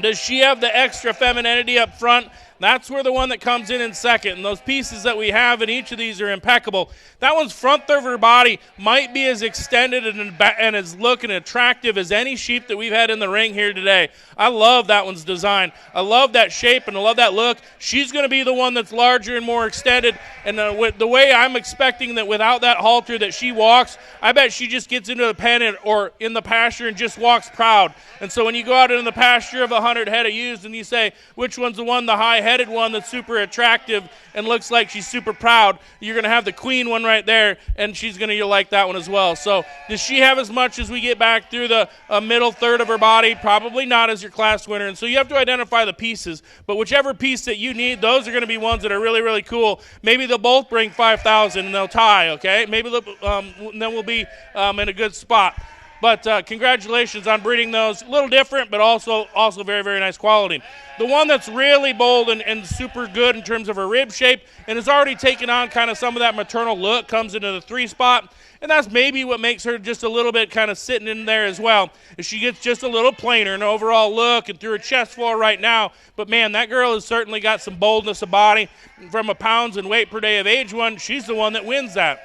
Does she have the extra femininity up front? That's where the one that comes in second. And those pieces that we have in each of these are impeccable. That one's front third of her body might be as extended and as looking attractive as any sheep that we've had in the ring here today. I love that one's design. I love that shape and I love that look. She's going to be the one that's larger and more extended. And with the way I'm expecting that without that halter that she walks, I bet she just gets into the pen or in the pasture and just walks proud. And so when you go out into the pasture of 100 head of ewes and you say, which one's the one, the high-headed one that's super attractive and looks like she's super proud, you're going to have the queen one right there, and she's going to like that one as well. So does she have as much as we get back through the middle third of her body? Probably not as your class winner. And so you have to identify the pieces. But whichever piece that you need, those are going to be ones that are really, really cool. Maybe they'll both bring 5,000 and they'll tie, okay? Maybe then we'll be in a good spot. But congratulations on breeding those. A little different, but also very, very nice quality. The one that's really bold and super good in terms of her rib shape and has already taken on kind of some of that maternal look, comes into the 3 spot. And that's maybe what makes her just a little bit kind of sitting in there as well, is she gets just a little plainer in overall look and through her chest floor right now. But, man, that girl has certainly got some boldness of body. From a pounds and weight per day of age one, she's the one that wins that.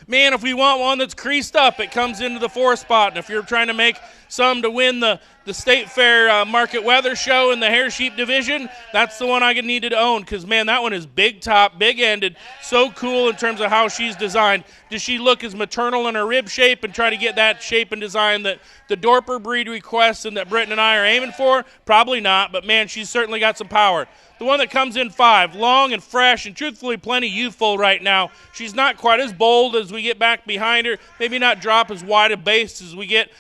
Man, if we want one that's creased up, it comes into the 4 spot. And if you're trying to make some to win the State Fair Market Weather Show in the hair sheep division, that's the one I needed to own, because, man, that one is big top, big-ended, so cool in terms of how she's designed. Does she look as maternal in her rib shape and try to get that shape and design that the Dorper breed requests and that Britton and I are aiming for? Probably not, but, man, she's certainly got some power. The one that comes in 5, long and fresh and truthfully plenty youthful right now. She's not quite as bold as we get back behind her, maybe not drop as wide a base as we get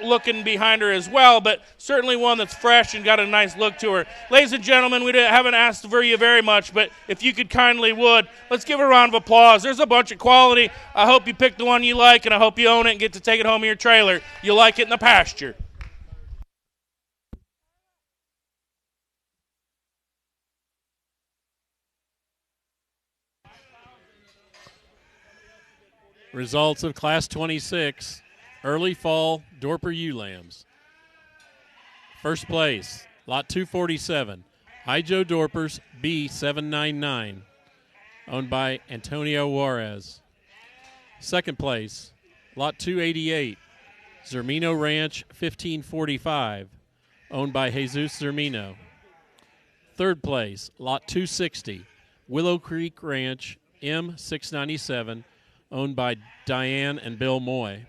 looking behind her as well, but certainly one that's fresh and got a nice look to her. Ladies and gentlemen, we haven't asked for you very much, but if you could kindly let's give her a round of applause. There's a bunch of quality. I hope you pick the one you like, and I hope you own it and get to take it home in your trailer. You'll like it in the pasture. Results of Class 26, early fall Dorper ewe lambs. First place, Lot 247, High Joe Dorpers B799, owned by Antonio Juarez. Second place, Lot 288, Zermino Ranch 1545, owned by Jesus Zermino. Third place, Lot 260, Willow Creek Ranch M697, owned by Diane and Bill Moy.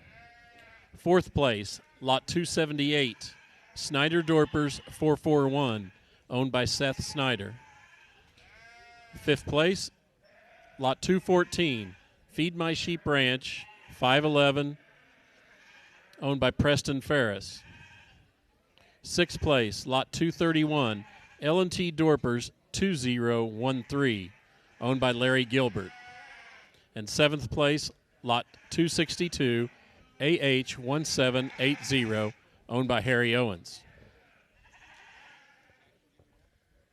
Fourth place, Lot 278, Snyder Dorpers 441, owned by Seth Snyder. Fifth place, Lot 214, Feed My Sheep Ranch 511, owned by Preston Ferris. Sixth place, Lot 231, L&T Dorpers 2013, owned by Larry Gilbert. And seventh place, Lot 262, AH1780, owned by Harry Owens.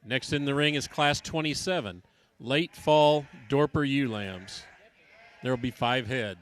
Next in the ring is Class 27, late fall Dorper ewe lambs. There will be 5 head.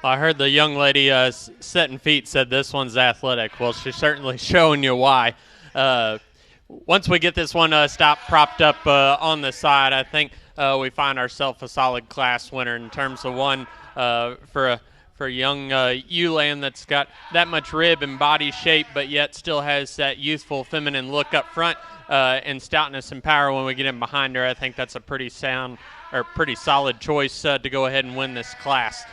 I heard the young lady setting feet said this one's athletic. Well, she's certainly showing you why. Once we get this one stopped propped up on the side, I think we find ourselves a solid class winner in terms of one for a young ewe lamb that's got that much rib and body shape, but yet still has that youthful, feminine look up front and stoutness and power when we get in behind her. I think that's a pretty sound or pretty solid choice to go ahead and win this class.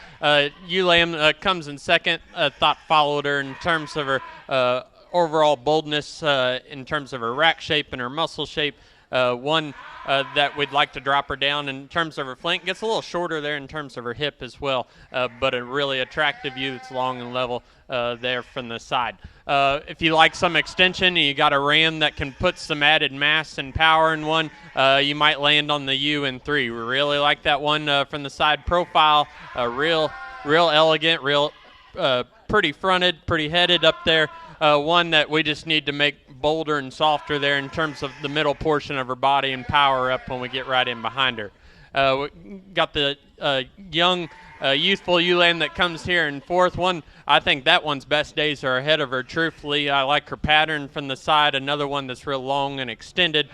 Ewe lamb comes in second. Thought followed her in terms of her overall boldness, in terms of her rack shape and her muscle shape. One that we'd like to drop her down in terms of her flank. Gets a little shorter there in terms of her hip as well, but a really attractive ewe that's long and level there from the side. If you like some extension, you got a ram that can put some added mass and power in one, you might land on the ewe in 3. We really like that one from the side profile. Real elegant, real pretty fronted, pretty headed up there. One that we just need to make bolder and softer there in terms of the middle portion of her body and power up when we get right in behind her. We got the young, youthful ewe lamb that comes here in 4th. One, I think that one's best days are ahead of her, truthfully. I like her pattern from the side. Another one that's real long and extended.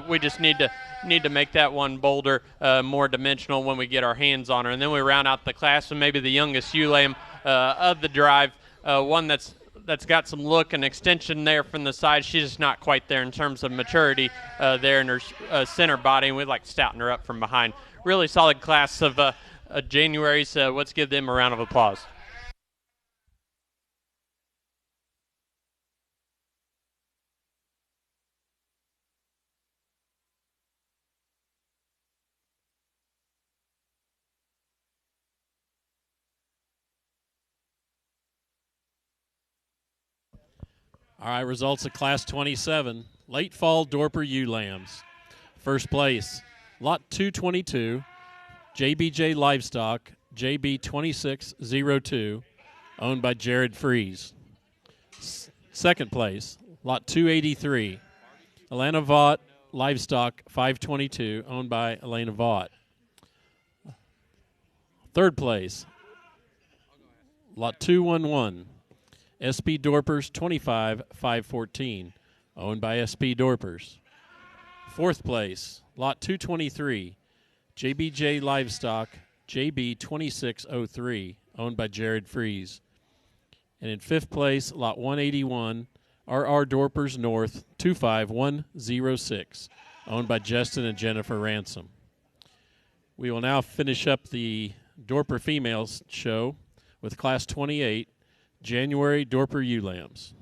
We just need to make that one bolder, more dimensional when we get our hands on her. And then we round out the class with maybe the youngest ewe lamb of the drive, one that's got some look and extension there from the side. She's just not quite there in terms of maturity there in her center body, and we'd like to stouten her up from behind. Really solid class of January's. Let's give them a round of applause. All right, results of Class 27, late fall Dorper ewe lambs. First place, Lot 222, JBJ Livestock, JB 2602, owned by Jared Fries. Second place, Lot 283, Atlanta Vaught Livestock 522, owned by Elena Vaught. Third place, Lot 211, SP Dorpers 25,514, owned by SP Dorpers. Fourth place, Lot 223, JBJ Livestock, JB 2603, owned by Jared Fries. And in fifth place, Lot 181, RR Dorpers North 25106, owned by Justin and Jennifer Ransom. We will now finish up the Dorper Females show with Class 28, January Dorper ewe lambs.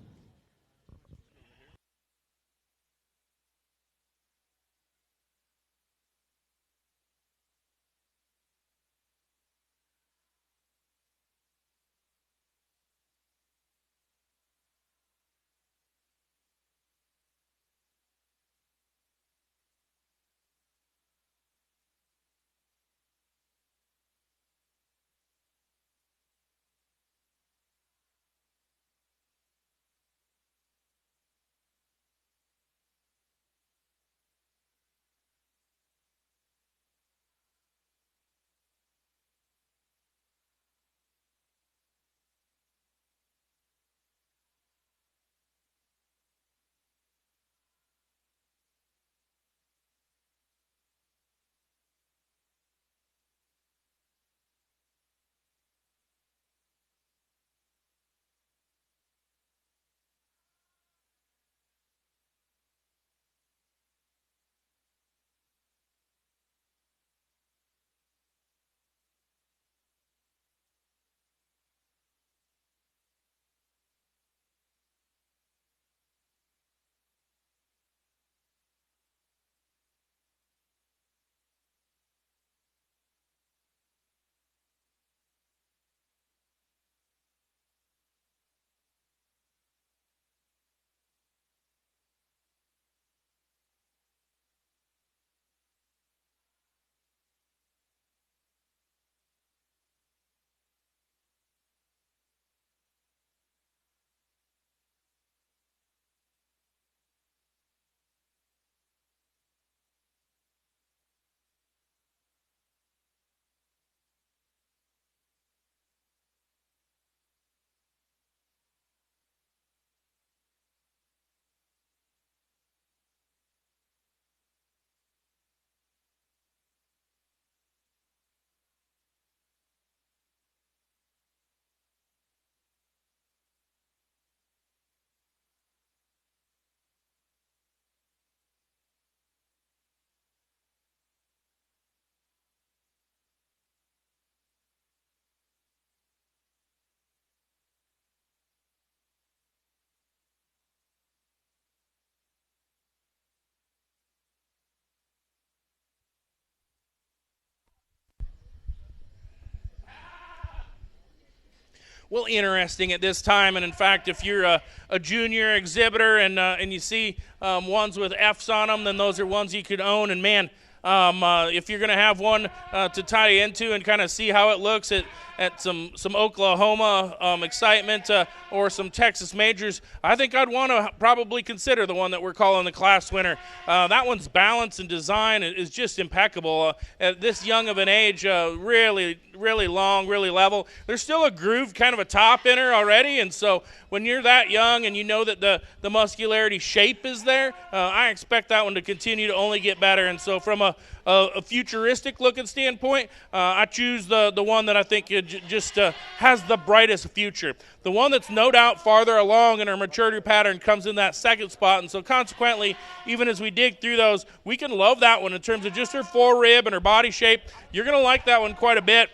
well, interesting at this time. And in fact, if you're a junior exhibitor and you see ones with F's on them, then those are ones you could own. And man, if you're going to have one to tie into and kind of see how it looks at some Oklahoma excitement or some Texas majors, I think I'd want to probably consider the one that we're calling the class winner. That one's balance and design is just impeccable. At this young of an age, really, really long, really level. There's still a groove, kind of a top in her already, and so when you're that young and you know that the muscularity shape is there, I expect that one to continue to only get better. And so from a futuristic looking standpoint, I choose the one that I think just has the brightest future. The one that's no doubt farther along in her maturity pattern comes in that second spot, and so consequently, even as we dig through those, we can love that one in terms of just her forerib and her body shape. You're going to like that one quite a bit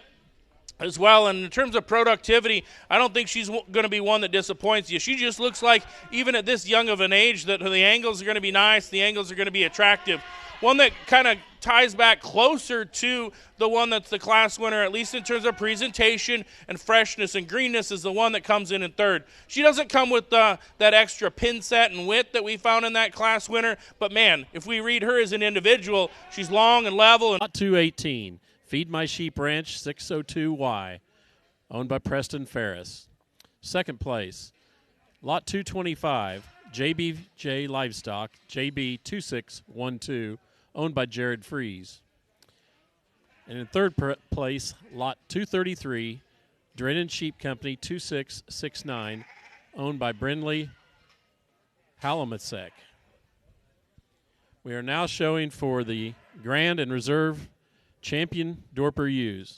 as well. And in terms of productivity, I don't think she's going to be one that disappoints you. She just looks like, even at this young of an age, that the angles are going to be nice, the angles are going to be attractive. One that kind of ties back closer to the one that's the class winner, at least in terms of presentation and freshness and greenness, is the one that comes in third. She doesn't come with that extra pin set and width that we found in that class winner, but man, if we read her as an individual, she's long and level. Lot 218, Feed My Sheep Ranch 602Y, owned by Preston Ferris. Second place, Lot 225, JBJ Livestock, JB 2612, owned by Jared Fries. And in third place, Lot 233, Drennan Sheep Company 2669, owned by Brindley Halamasek. We are now showing for the Grand and Reserve Champion Dorper ewes.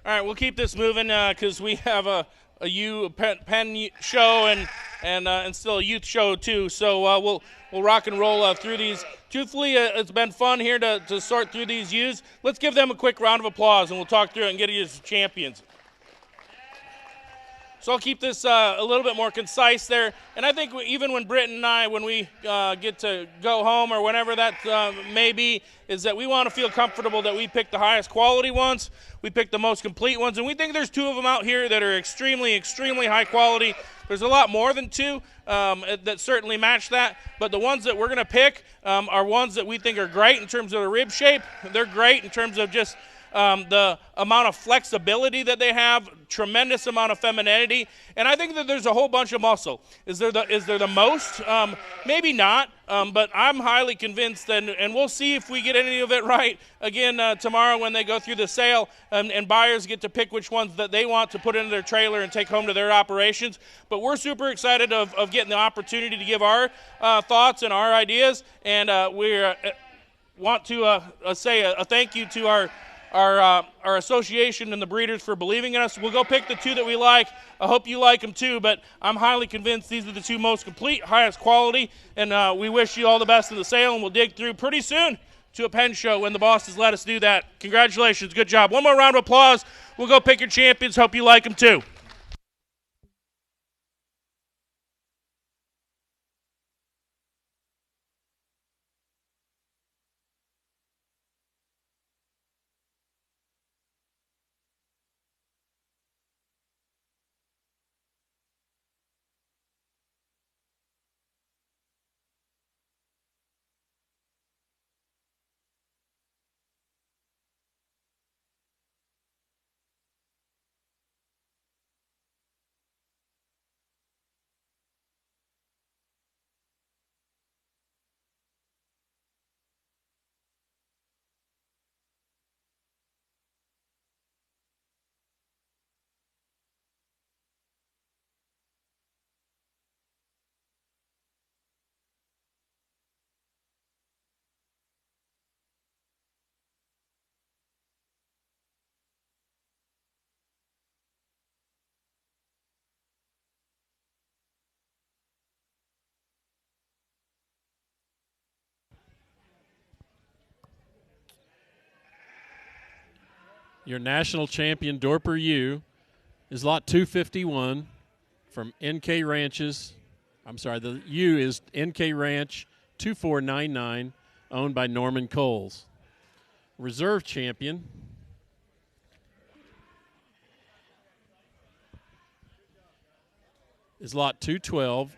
All right, we'll keep this moving because we have a pen show and still a youth show too. So we'll rock and roll through these. Truthfully, it's been fun here to sort through these ewes. Let's give them a quick round of applause, and we'll talk through it and get you as champions. So I'll keep this a little bit more concise there. And I think even when Britt and I, when we get to go home or whenever that may be, is that we want to feel comfortable that we pick the highest quality ones, we pick the most complete ones, and we think there's 2 of them out here that are extremely, extremely high quality. There's a lot more than 2 that certainly match that, but the ones that we're going to pick are ones that we think are great in terms of the rib shape. They're great in terms of just the amount of flexibility that they have, tremendous amount of femininity, and I think that there's a whole bunch of muscle. Is there the most? Maybe not, but I'm highly convinced, and we'll see if we get any of it right again tomorrow when they go through the sale, and buyers get to pick which ones that they want to put into their trailer and take home to their operations. But we're super excited of getting the opportunity to give our thoughts and our ideas, and we want to say a thank you to our association and the breeders for believing in us. We'll go pick the 2 that we like. I hope you like them too, but I'm highly convinced these are the 2 most complete, highest quality, and we wish you all the best in the sale, and we'll dig through pretty soon to a pen show when the bosses let us do that. Congratulations, good job. One more round of applause. We'll go pick your champions. Hope you like them too. Your national champion Dorper ewe is lot 251 from NK Ranches. I'm sorry, the ewe is NK Ranch 2499, owned by Norman Coles. Reserve champion is lot 212,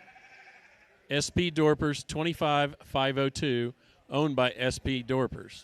SP Dorpers 25502, owned by SP Dorpers.